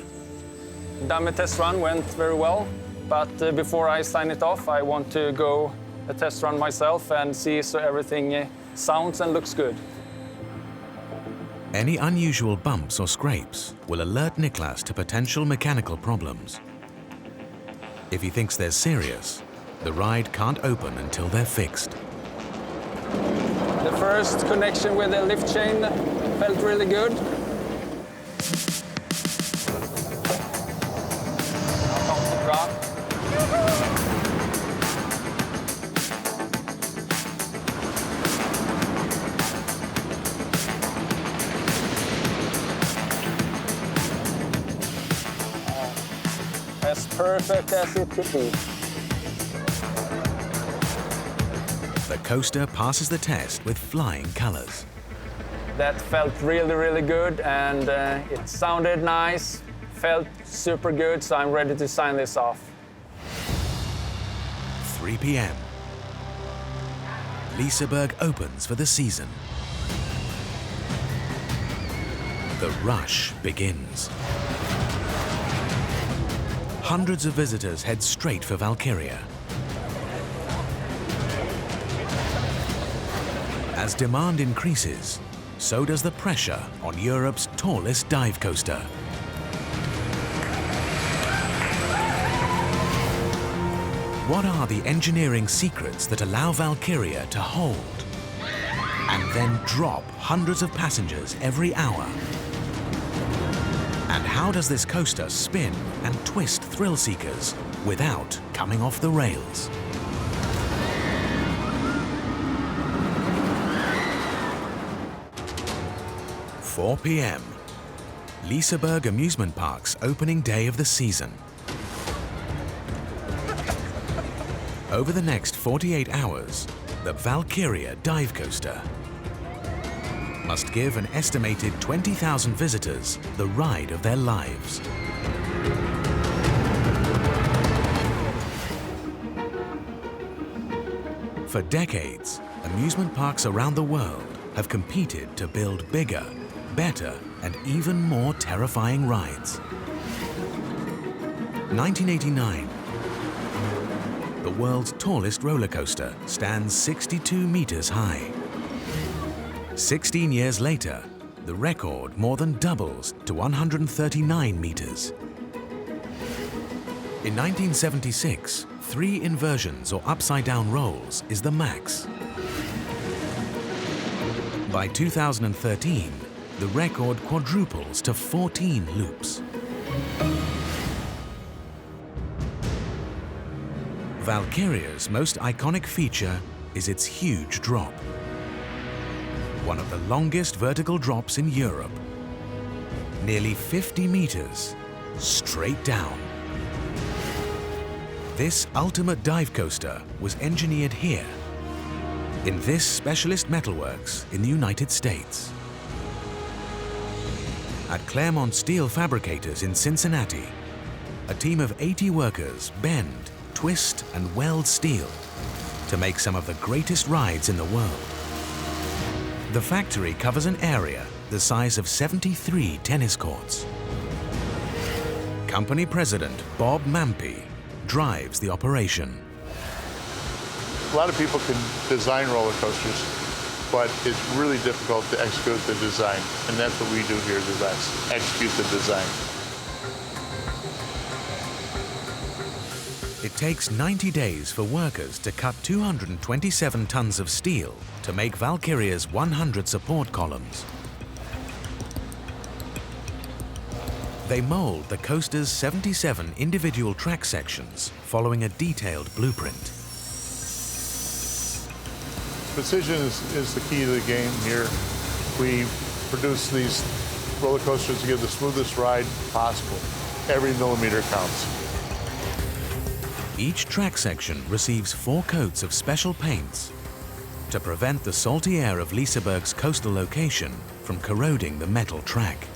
Dummy test run went very well, but before I sign it off, I want to go a test run myself and see so everything sounds and looks good. Any unusual bumps or scrapes will alert Niklas to potential mechanical problems. If he thinks they're serious, the ride can't open until they're fixed. The first connection with the lift chain felt really good. As perfect as it could be. The coaster passes the test with flying colors. That felt really, really good, and it sounded nice, felt super good, so I'm ready to sign this off. 3 p.m. Liseberg opens for the season. The rush begins. Hundreds of visitors head straight for Valkyria. As demand increases, so does the pressure on Europe's tallest dive coaster. What are the engineering secrets that allow Valkyria to hold and then drop hundreds of passengers every hour? And how does this coaster spin and twist thrill seekers without coming off the rails? (4 p.m. Liseberg Amusement Park's opening day of the season. Over the next 48 hours, the Valkyria dive coaster must give an estimated 20,000 visitors the ride of their lives. For decades, amusement parks around the world have competed to build bigger, better, and even more terrifying rides. 1989. The world's tallest roller coaster stands 62 meters high. 16 years later, the record more than doubles to 139 meters. In 1976, 3 inversions or upside-down rolls is the max. By 2013, the record quadruples to 14 loops. Valkyria's most iconic feature is its huge drop. One of the longest vertical drops in Europe. Nearly 50 meters, straight down. This ultimate dive coaster was engineered here, in this specialist metalworks in the United States. At Claremont Steel Fabricators in Cincinnati, a team of 80 workers bend, twist, and weld steel to make some of the greatest rides in the world. The factory covers an area the size of 73 tennis courts. Company President Bob Mampey drives the operation. A lot of people can design roller coasters, but it's really difficult to execute the design, and that's what we do here, is execute the design. It takes 90 days for workers to cut 227 tons of steel to make Valkyria's 100 support columns. They mold the coaster's 77 individual track sections following a detailed blueprint. Precision is the key to the game here. We produce these roller coasters to give the smoothest ride possible. Every millimeter counts. Each track section receives 4 coats of special paints to prevent the salty air of Liseberg's coastal location from corroding the metal track.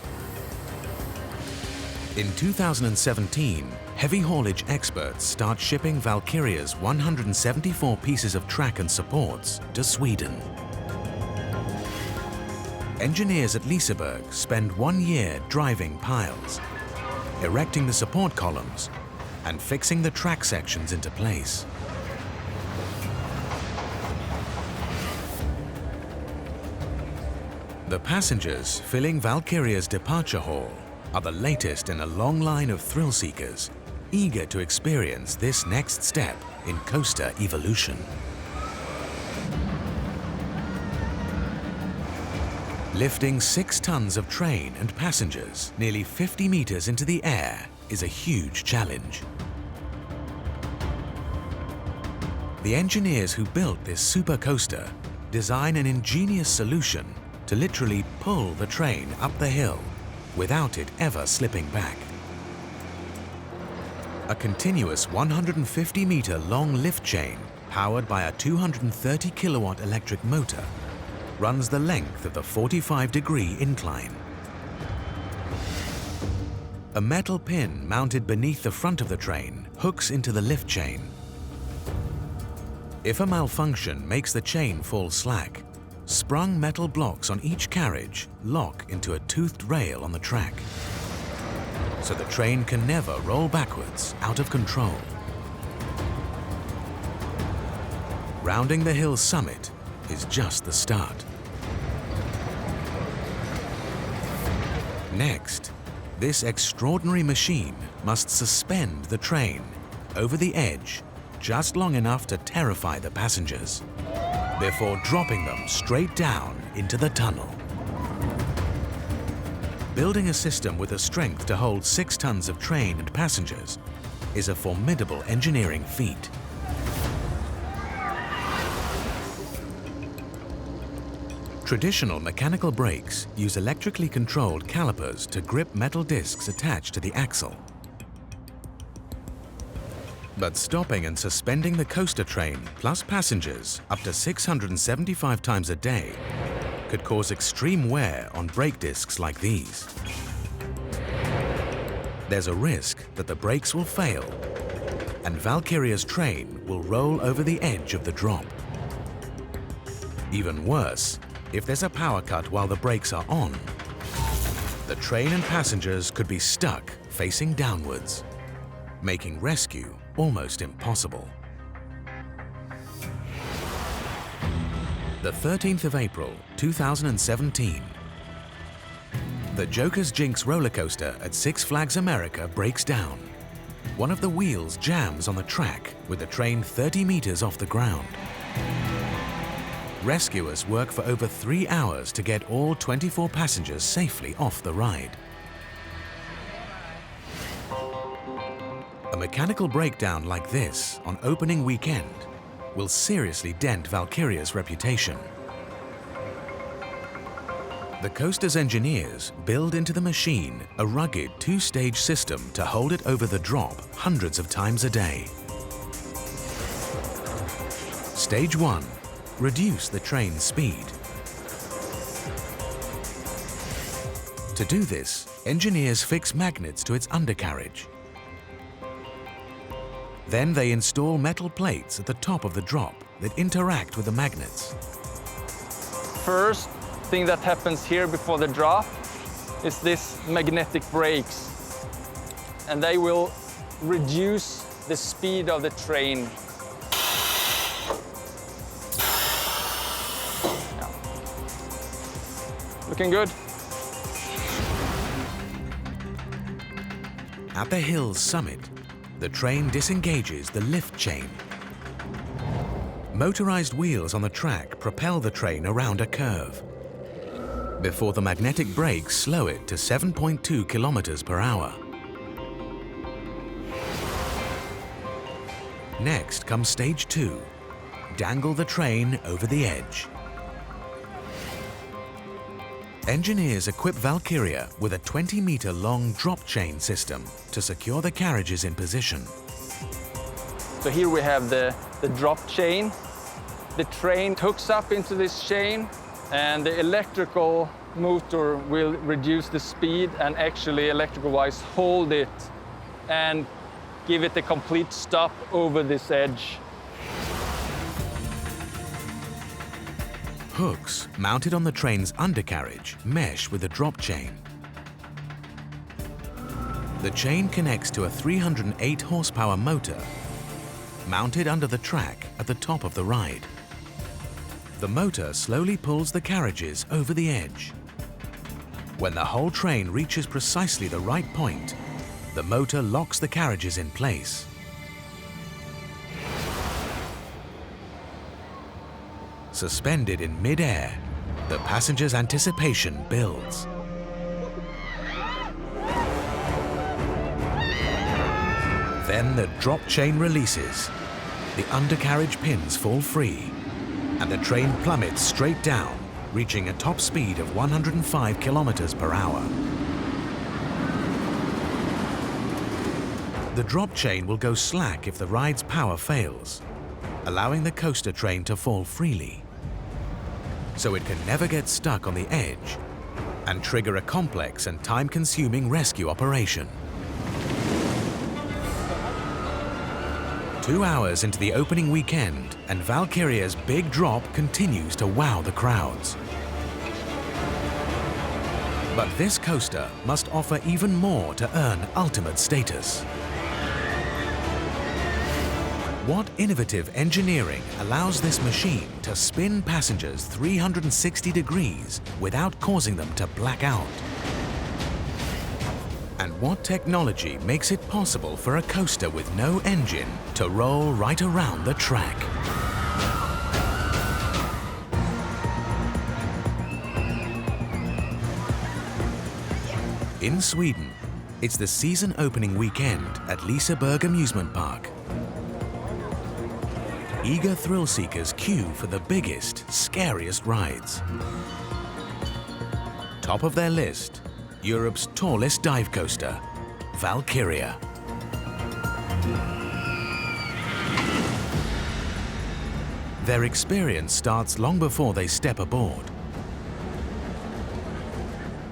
In 2017, heavy haulage experts start shipping Valkyria's 174 pieces of track and supports to Sweden. Engineers at Liseberg spend 1 year driving piles, erecting the support columns, and fixing the track sections into place. The passengers filling Valkyria's departure hall are the latest in a long line of thrill seekers eager to experience this next step in coaster evolution. Lifting 6 tons of train and passengers nearly 50 meters into the air is a huge challenge. The engineers who built this super coaster design an ingenious solution to literally pull the train up the hill without it ever slipping back. A continuous 150-meter long lift chain powered by a 230 kilowatt electric motor runs the length of the 45-degree incline. A metal pin mounted beneath the front of the train hooks into the lift chain. If a malfunction makes the chain fall slack, sprung metal blocks on each carriage lock into a toothed rail on the track, so the train can never roll backwards out of control. Rounding the hill's summit is just the start. Next, this extraordinary machine must suspend the train over the edge just long enough to terrify the passengers before dropping them straight down into the tunnel. Building a system with the strength to hold 6 tons of train and passengers is a formidable engineering feat. Traditional mechanical brakes use electrically controlled calipers to grip metal discs attached to the axle. But stopping and suspending the coaster train plus passengers up to 675 times a day could cause extreme wear on brake discs like these. There's a risk that the brakes will fail and Valkyria's train will roll over the edge of the drop. Even worse, if there's a power cut while the brakes are on, the train and passengers could be stuck facing downwards, making rescue almost impossible. The 13th of April, 2017. The Joker's Jinx roller coaster at Six Flags America breaks down. One of the wheels jams on the track with the train 30 meters off the ground. rescuers work for over 3 hours to get all 24 passengers safely off the ride. A mechanical breakdown like this on opening weekend will seriously dent Valkyria's reputation. The coaster's engineers build into the machine a rugged 2-stage system to hold it over the drop hundreds of times a day. Stage 1. Reduce the train's speed. To do this, engineers fix magnets to its undercarriage. Then they install metal plates at the top of the drop that interact with the magnets. First thing that happens here before the drop is this magnetic brakes, and they will reduce the speed of the train. Yeah. Looking good. At the hill's summit, the train disengages the lift chain. Motorized wheels on the track propel the train around a curve before the magnetic brakes slow it to 7.2 kilometers per hour. Next comes stage 2. Dangle the train over the edge. Engineers equip Valkyria with a 20-meter-long drop chain system to secure the carriages in position. So here we have the drop chain. The train hooks up into this chain, and the electrical motor will reduce the speed and actually electrical-wise hold it and give it a complete stop over this edge. Hooks mounted on the train's undercarriage mesh with the drop chain. The chain connects to a 308 horsepower motor mounted under the track at the top of the ride. The motor slowly pulls the carriages over the edge. When the whole train reaches precisely the right point, the motor locks the carriages in place. Suspended in mid-air, the passengers' anticipation builds. Then the drop chain releases, the undercarriage pins fall free, and the train plummets straight down, reaching a top speed of 105 kilometers per hour. The drop chain will go slack if the ride's power fails, allowing the coaster train to fall freely, so it can never get stuck on the edge and trigger a complex and time-consuming rescue operation. 2 hours into the opening weekend, and Valkyria's big drop continues to wow the crowds. But this coaster must offer even more to earn ultimate status. What innovative engineering allows this machine to spin passengers 360 degrees without causing them to black out? And what technology makes it possible for a coaster with no engine to roll right around the track? In Sweden, it's the season opening weekend at Liseberg Amusement Park. Eager thrill seekers queue for the biggest, scariest rides. Top of their list, Europe's tallest dive coaster, Valkyria. Their experience starts long before they step aboard.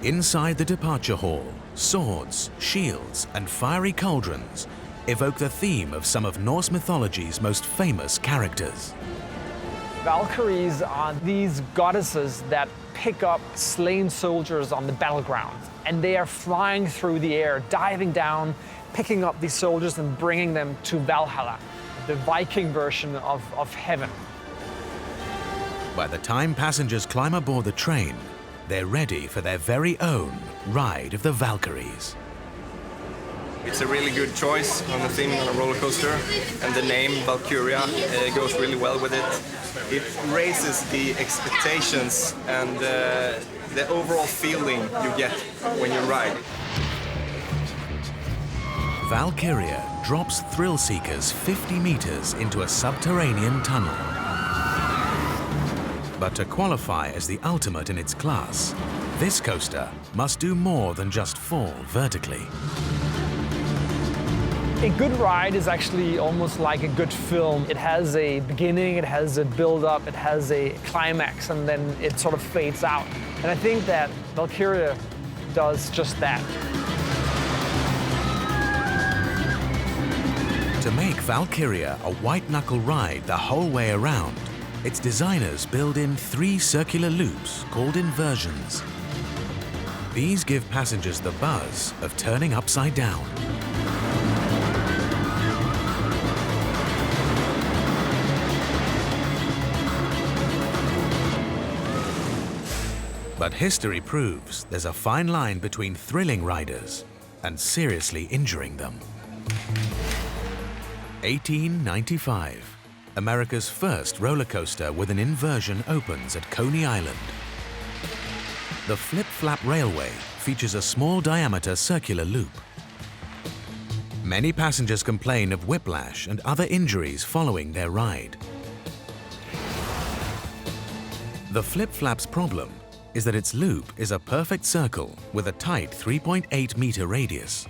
Inside the departure hall, swords, shields, and fiery cauldrons evoke the theme of some of Norse mythology's most famous characters. Valkyries are these goddesses that pick up slain soldiers on the battleground, and they are flying through the air, diving down, picking up these soldiers and bringing them to Valhalla, the Viking version of heaven. By the time passengers climb aboard the train, they're ready for their very own Ride of the Valkyries. It's a really good choice on the theming on a roller coaster, and the name Valkyria goes really well with it. It raises the expectations and the overall feeling you get when you ride. Valkyria drops thrill seekers 50 meters into a subterranean tunnel. But to qualify as the ultimate in its class, this coaster must do more than just fall vertically. A good ride is actually almost like a good film. It has a beginning, it has a build-up, it has a climax, and then it sort of fades out. And I think that Valkyria does just that. To make Valkyria a white-knuckle ride the whole way around, its designers build in 3 circular loops called inversions. These give passengers the buzz of turning upside down. But history proves there's a fine line between thrilling riders and seriously injuring them. 1895, America's first roller coaster with an inversion opens at Coney Island. The Flip-Flap Railway features a small diameter circular loop. Many passengers complain of whiplash and other injuries following their ride. The Flip-Flap's problem is that its loop is a perfect circle with a tight 3.8 meter radius.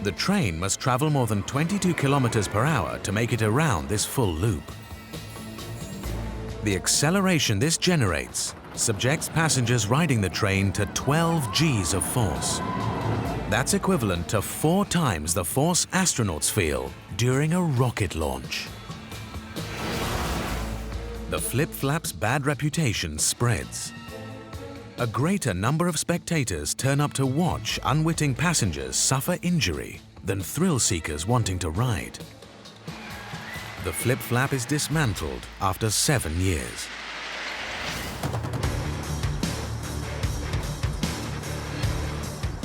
The train must travel more than 22 kilometers per hour to make it around this full loop. The acceleration this generates subjects passengers riding the train to 12 Gs of force. That's equivalent to 4 times the force astronauts feel during a rocket launch. The Flip-Flap's bad reputation spreads. A greater number of spectators turn up to watch unwitting passengers suffer injury than thrill seekers wanting to ride. The Flip-Flap is dismantled after 7 years.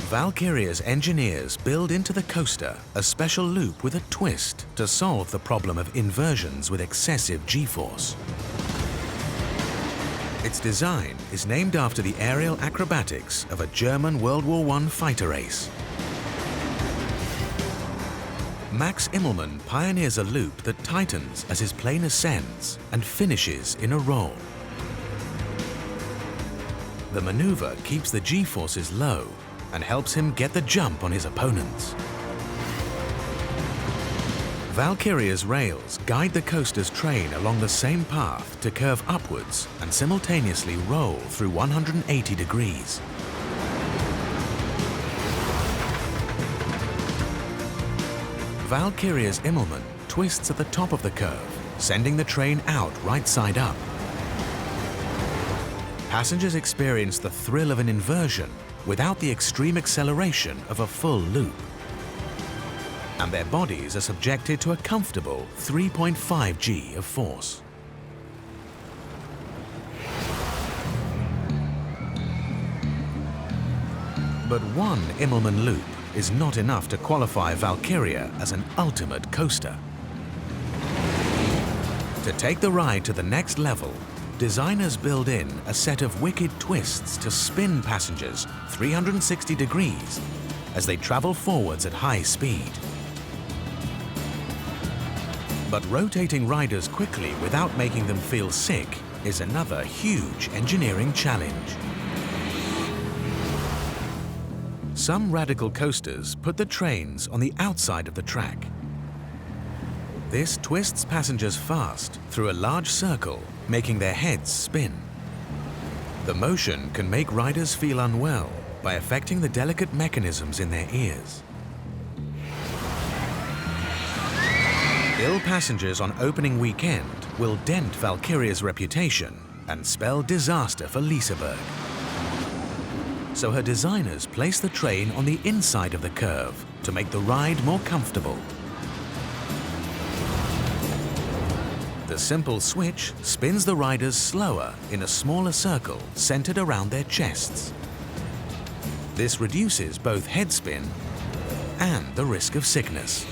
Valkyria's engineers build into the coaster a special loop with a twist to solve the problem of inversions with excessive G-force. Its design is named after the aerial acrobatics of a German World War I fighter ace. Max Immelmann pioneers a loop that tightens as his plane ascends and finishes in a roll. The maneuver keeps the G-forces low and helps him get the jump on his opponents. Valkyria's rails guide the coaster's train along the same path to curve upwards and simultaneously roll through 180 degrees. Valkyria's Immelmann twists at the top of the curve, sending the train out right side up. Passengers experience the thrill of an inversion without the extreme acceleration of a full loop. And their bodies are subjected to a comfortable 3.5 G of force. But one Immelmann loop is not enough to qualify Valkyria as an ultimate coaster. To take the ride to the next level, designers build in a set of wicked twists to spin passengers 360 degrees as they travel forwards at high speed. But rotating riders quickly without making them feel sick is another huge engineering challenge. Some radical coasters put the trains on the outside of the track. This twists passengers fast through a large circle, making their heads spin. The motion can make riders feel unwell by affecting the delicate mechanisms in their ears. Ill passengers on opening weekend will dent Valkyria's reputation and spell disaster for Liseberg. So her designers place the train on the inside of the curve to make the ride more comfortable. The simple switch spins the riders slower in a smaller circle centered around their chests. This reduces both head spin and the risk of sickness.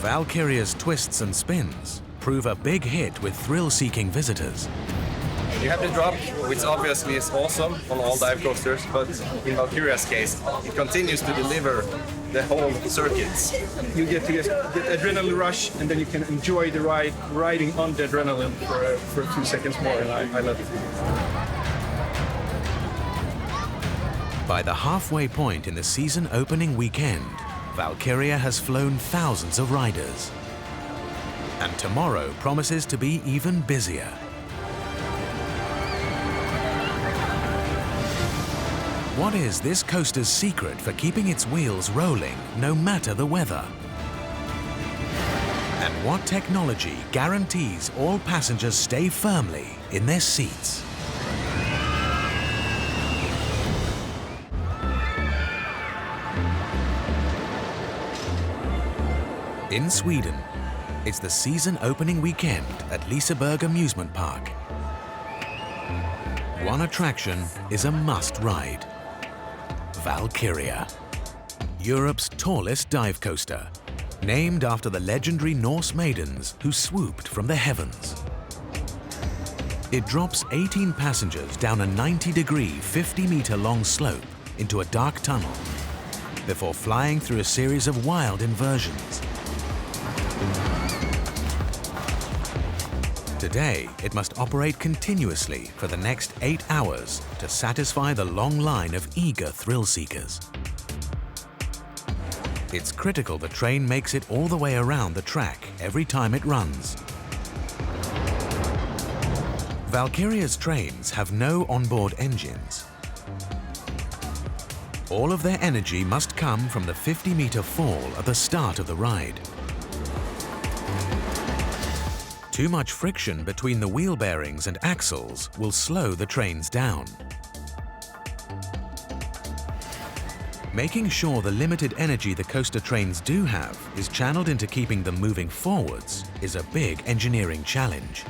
Valkyria's twists and spins prove a big hit with thrill-seeking visitors. You have the drop, which obviously is awesome on all dive coasters, but in Valkyria's case, it continues to deliver the whole circuits. You get to get adrenaline rush, and then you can enjoy the ride, riding on the adrenaline for a few seconds more, and I love it. By the halfway point in the season opening weekend, Valkyria has flown thousands of riders. And tomorrow promises to be even busier. What is this coaster's secret for keeping its wheels rolling no matter the weather? And what technology guarantees all passengers stay firmly in their seats? In Sweden, it's the season opening weekend at Liseberg Amusement Park. One attraction is a must ride. Valkyria, Europe's tallest dive coaster, named after the legendary Norse maidens who swooped from the heavens. It drops 18 passengers down a 90-degree, 50-meter long slope into a dark tunnel before flying through a series of wild inversions. Today, it must operate continuously for the next 8 hours to satisfy the long line of eager thrill-seekers. It's critical the train makes it all the way around the track every time it runs. Valkyria's trains have no onboard engines. All of their energy must come from the 50-meter fall at the start of the ride. Too much friction between the wheel bearings and axles will slow the trains down. Making sure the limited energy the coaster trains do have is channeled into keeping them moving forwards is a big engineering challenge.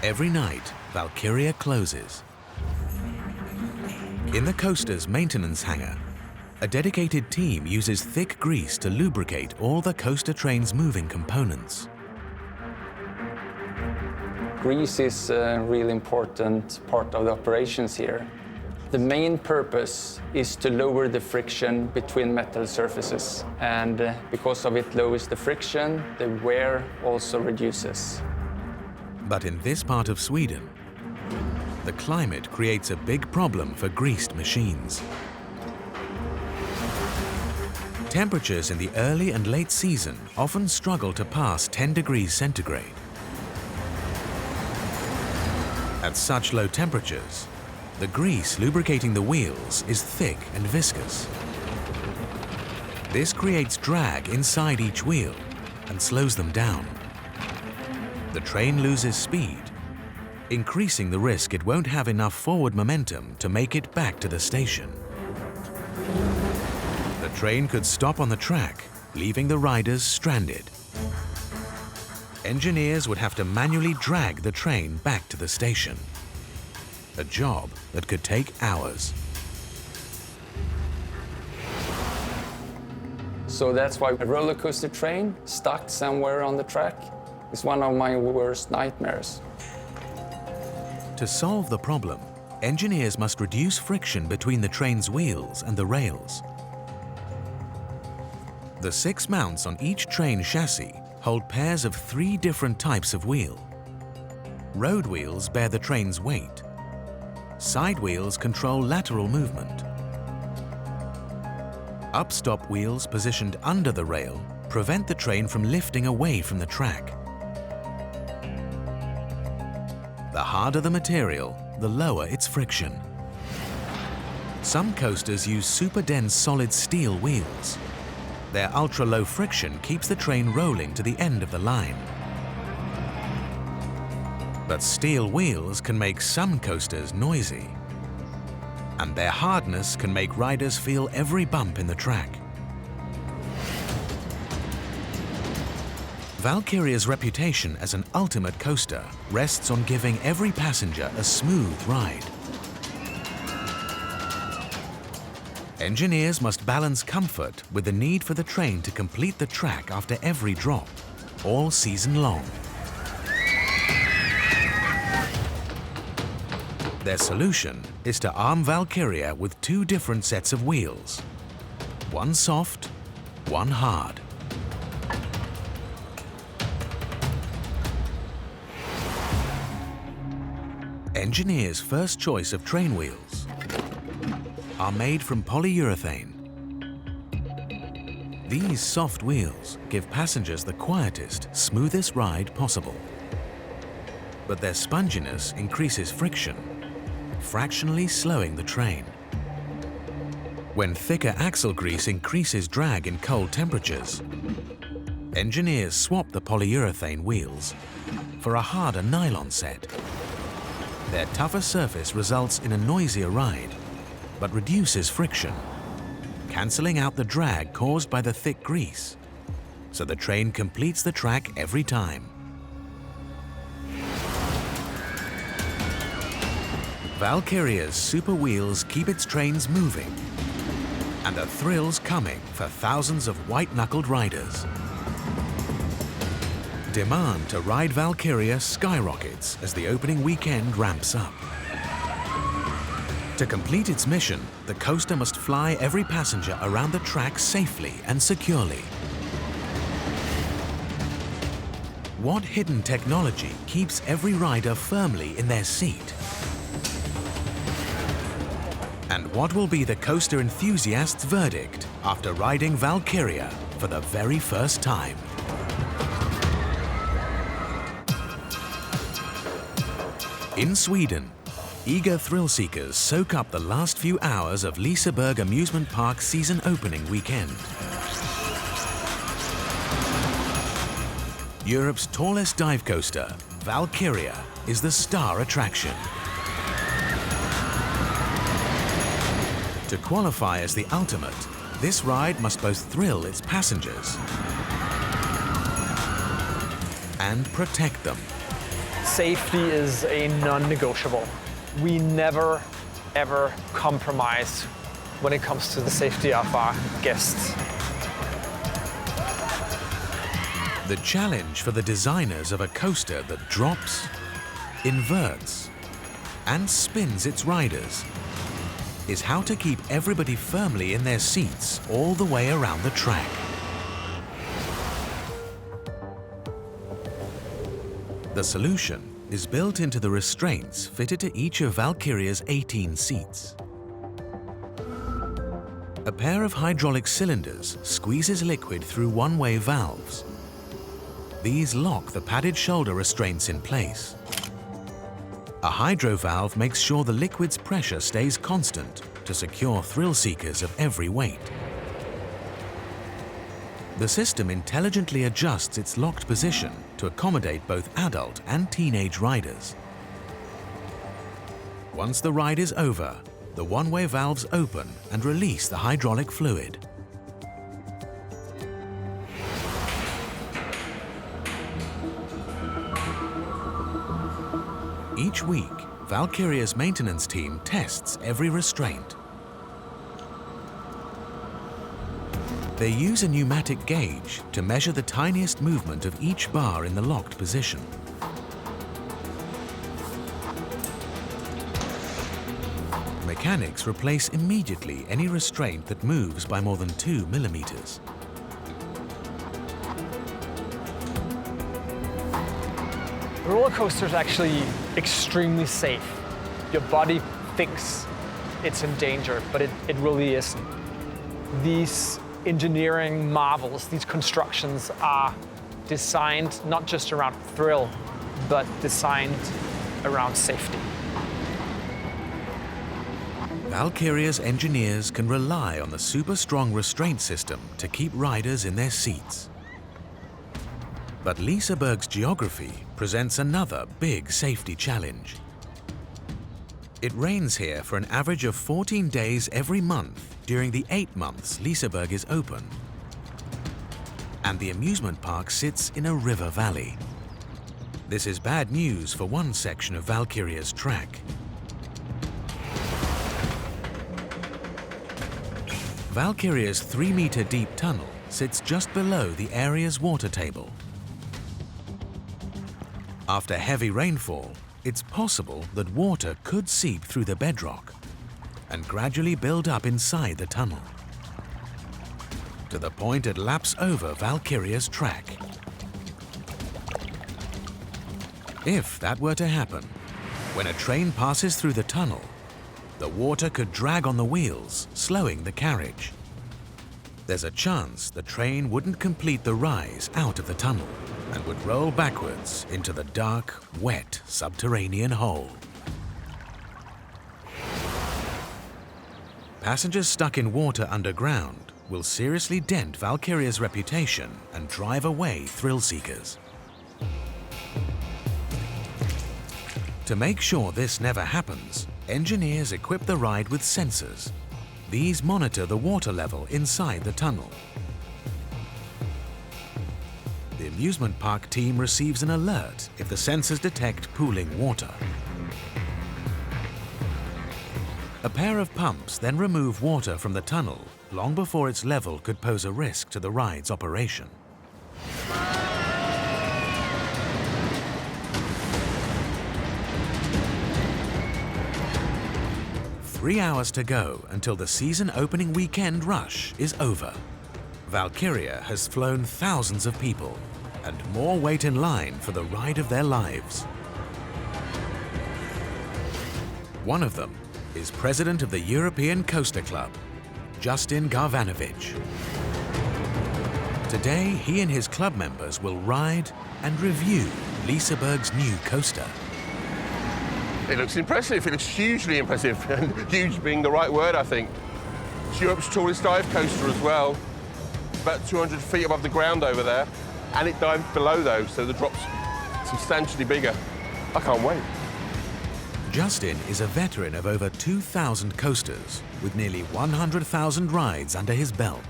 Every night, Valkyria closes. In the coaster's maintenance hangar, a dedicated team uses thick grease to lubricate all the coaster train's moving components. Grease is a really important part of the operations here. The main purpose is to lower the friction between metal surfaces, and because of it lowers the friction, the wear also reduces. But in this part of Sweden, the climate creates a big problem for greased machines. Temperatures in the early and late season often struggle to pass 10 degrees centigrade. At such low temperatures, the grease lubricating the wheels is thick and viscous. This creates drag inside each wheel and slows them down. The train loses speed, increasing the risk it won't have enough forward momentum to make it back to the station. The train could stop on the track, leaving the riders stranded. Engineers would have to manually drag the train back to the station, a job that could take hours. So that's why a roller coaster train stuck somewhere on the track is one of my worst nightmares. To solve the problem, engineers must reduce friction between the train's wheels and the rails. The 6 mounts on each train chassis hold pairs of 3 different types of wheel. Road wheels bear the train's weight. Side wheels control lateral movement. Upstop wheels positioned under the rail prevent the train from lifting away from the track. The harder the material, the lower its friction. Some coasters use super dense solid steel wheels. Their ultra-low friction keeps the train rolling to the end of the line. But steel wheels can make some coasters noisy, and their hardness can make riders feel every bump in the track. Valkyria's reputation as an ultimate coaster rests on giving every passenger a smooth ride. Engineers must balance comfort with the need for the train to complete the track after every drop, all season long. Their solution is to arm Valkyria with two different sets of wheels, one soft, one hard. Engineers' first choice of train wheels are made from polyurethane. These soft wheels give passengers the quietest, smoothest ride possible. But their sponginess increases friction, fractionally slowing the train. When thicker axle grease increases drag in cold temperatures, engineers swap the polyurethane wheels for a harder nylon set. Their tougher surface results in a noisier ride, but reduces friction, cancelling out the drag caused by the thick grease, so the train completes the track every time. Valkyria's super wheels keep its trains moving, and the thrills coming for thousands of white-knuckled riders. Demand to ride Valkyria skyrockets as the opening weekend ramps up. To complete its mission, the coaster must fly every passenger around the track safely and securely. What hidden technology keeps every rider firmly in their seat? And what will be the coaster enthusiast's verdict after riding Valkyria for the very first time? In Sweden, eager thrill seekers soak up the last few hours of Liseberg Amusement Park's season opening weekend. Europe's tallest dive coaster, Valkyria, is the star attraction. To qualify as the ultimate, this ride must both thrill its passengers and protect them. Safety is a non-negotiable. We never, ever compromise when it comes to the safety of our guests. The challenge for the designers of a coaster that drops, inverts, and spins its riders is how to keep everybody firmly in their seats all the way around the track. The solution is built into the restraints fitted to each of Valkyria's 18 seats. A pair of hydraulic cylinders squeezes liquid through one-way valves. These lock the padded shoulder restraints in place. A hydro valve makes sure the liquid's pressure stays constant to secure thrill seekers of every weight. The system intelligently adjusts its locked position to accommodate both adult and teenage riders. Once the ride is over, the one-way valves open and release the hydraulic fluid. Each week, Valkyria's maintenance team tests every restraint. They use a pneumatic gauge to measure the tiniest movement of each bar in the locked position. Mechanics replace immediately any restraint that moves by more than 2 millimeters. The roller coaster is actually extremely safe. Your body thinks it's in danger, but it really isn't. These engineering marvels, these constructions are designed not just around thrill, but designed around safety. Valkyria's engineers can rely on the super strong restraint system to keep riders in their seats. But Liseberg's geography presents another big safety challenge. It rains here for an average of 14 days every month during the 8 months Liseberg is open. and the amusement park sits in a river valley. This is bad news for one section of Valkyria's track. Valkyria's 3-meter deep tunnel sits just below the area's water table. After heavy rainfall, it's possible that water could seep through the bedrock and gradually build up inside the tunnel, to the point it laps over Valkyria's track. If that were to happen, when a train passes through the tunnel, the water could drag on the wheels, slowing the carriage. There's a chance the train wouldn't complete the rise out of the tunnel and would roll backwards into the dark, wet subterranean hole. Passengers stuck in water underground will seriously dent Valkyria's reputation and drive away thrill seekers. To make sure this never happens, engineers equip the ride with sensors. These monitor the water level inside the tunnel. The amusement park team receives an alert if the sensors detect pooling water. A pair of pumps then remove water from the tunnel long before its level could pose a risk to the ride's operation. Three hours to go until the season opening weekend rush is over. Valkyria has flown thousands of people and more wait in line for the ride of their lives. One of them is president of the European Coaster Club, Justin Garvanovich. Today, he and his club members will ride and review Liseberg's new coaster. It looks impressive. It looks hugely impressive, and huge being the right word, I think. It's Europe's tallest dive coaster as well, about 200 feet above the ground over there, and it dives below those, so the drop's substantially bigger. I can't wait. Justin is a veteran of over 2,000 coasters with nearly 100,000 rides under his belt.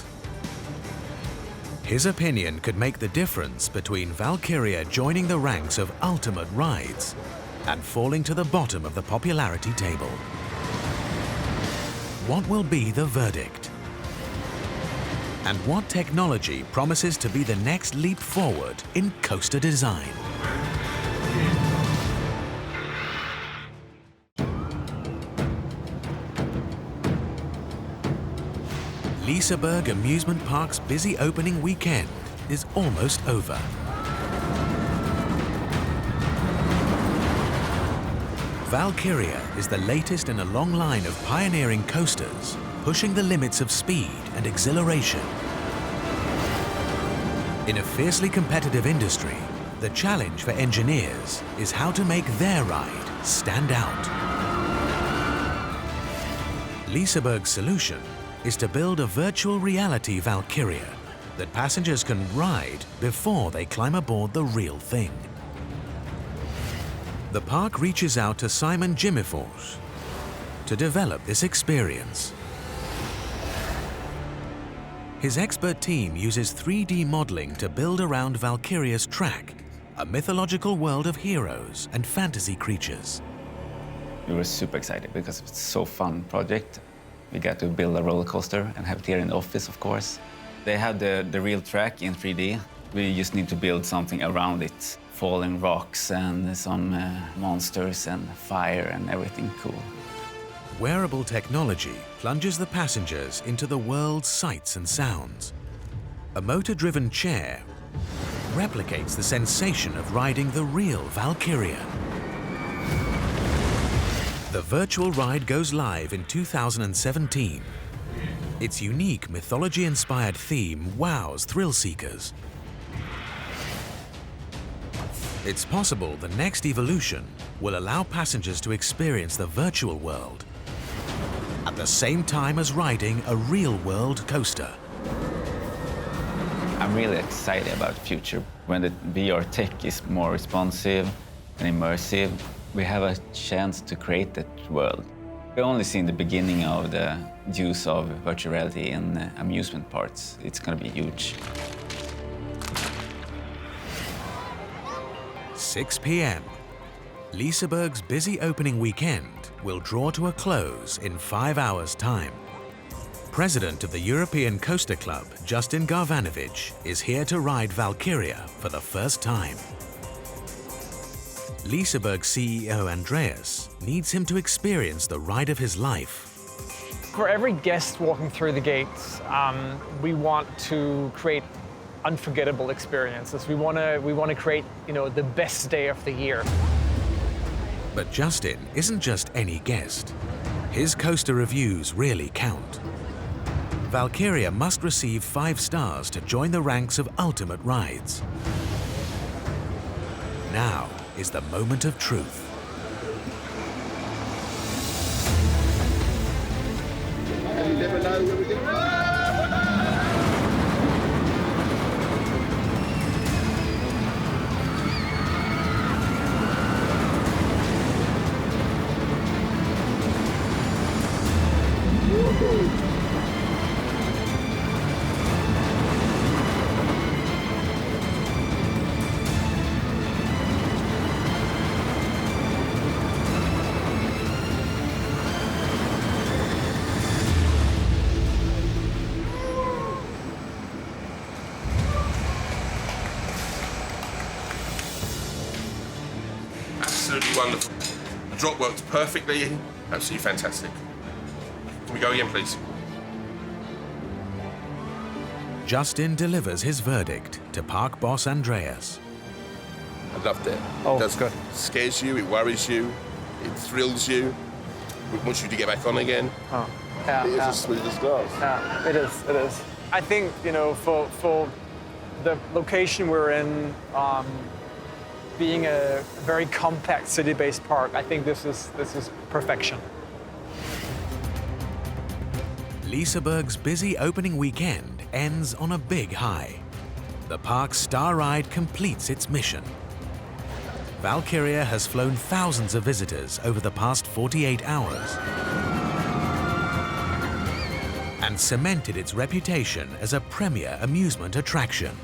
His opinion could make the difference between Valkyria joining the ranks of ultimate rides and falling to the bottom of the popularity table. What will be the verdict? And what technology promises to be the next leap forward in coaster design? Liseberg Amusement Park's busy opening weekend is almost over. Valkyria is the latest in a long line of pioneering coasters, pushing the limits of speed and exhilaration. In a fiercely competitive industry, the challenge for engineers is how to make their ride stand out. Liseberg's solution is to build a virtual reality Valkyria that passengers can ride before they climb aboard the real thing. The park reaches out to Simon Jimmefors to develop this experience. His expert team uses 3D modeling to build around Valkyria's track, a mythological world of heroes and fantasy creatures. We were super excited because it's so fun project. We got to build a roller coaster and have it here in the office, of course. They have the real track in 3D. We just need to build something around it. Falling rocks and some monsters and fire and everything cool. Wearable technology plunges the passengers into the world's sights and sounds. A motor-driven chair replicates the sensation of riding the real Valkyria. The virtual ride goes live in 2017. Its unique mythology-inspired theme wows thrill seekers. It's possible the next evolution will allow passengers to experience the virtual world at the same time as riding a real-world coaster. I'm really excited about the future. When the VR tech is more responsive and immersive, we have a chance to create that world. We've only seen the beginning of the use of virtual reality in amusement parks. It's going to be huge. 6 p.m. Liseberg's busy opening weekend will draw to a close in 5 hours' time. President of the European Coaster Club, Justin Garvanovich, is here to ride Valkyria for the first time. Liseberg CEO Andreas needs him to experience the ride of his life. For every guest walking through the gates, we want to create unforgettable experiences. We want to create, the best day of the year. But Justin isn't just any guest. His coaster reviews really count. Valkyria must receive 5 stars to join the ranks of ultimate rides. Now is the moment of truth. You never know where we're going to go. Absolutely wonderful. The drop worked perfectly. Absolutely fantastic. Can we go again, please? Justin delivers his verdict to park boss Andreas. I loved it. Oh, it good. Scares you, it worries you, it thrills you. It wants you to get back on again. Oh, yeah, it is as smooth as glass. Yeah, it is. I think, for the location we're in, being a very compact city-based park, I think this is perfection. Liseberg's busy opening weekend ends on a big high. The park's star ride completes its mission. Valkyria has flown thousands of visitors over the past 48 hours and cemented its reputation as a premier amusement attraction.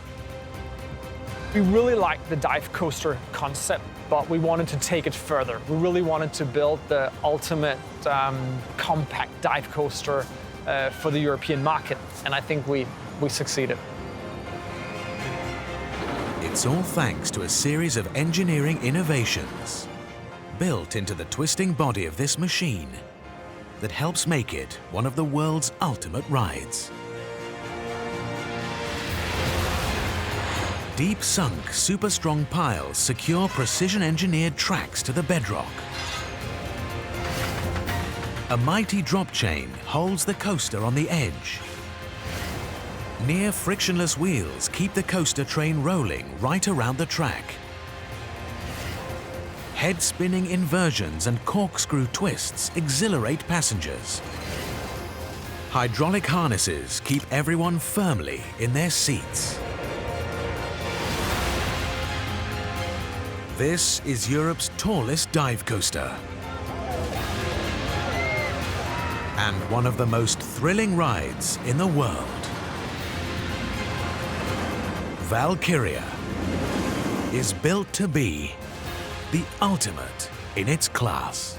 We really liked the dive coaster concept, but we wanted to take it further. We really wanted to build the ultimate compact dive coaster for the European market, and I think we succeeded. It's all thanks to a series of engineering innovations built into the twisting body of this machine that helps make it one of the world's ultimate rides. Deep-sunk, super-strong piles secure precision-engineered tracks to the bedrock. A mighty drop chain holds the coaster on the edge. Near frictionless wheels keep the coaster train rolling right around the track. Head-spinning inversions and corkscrew twists exhilarate passengers. Hydraulic harnesses keep everyone firmly in their seats. This is Europe's tallest dive coaster and one of the most thrilling rides in the world. Valkyria is built to be the ultimate in its class.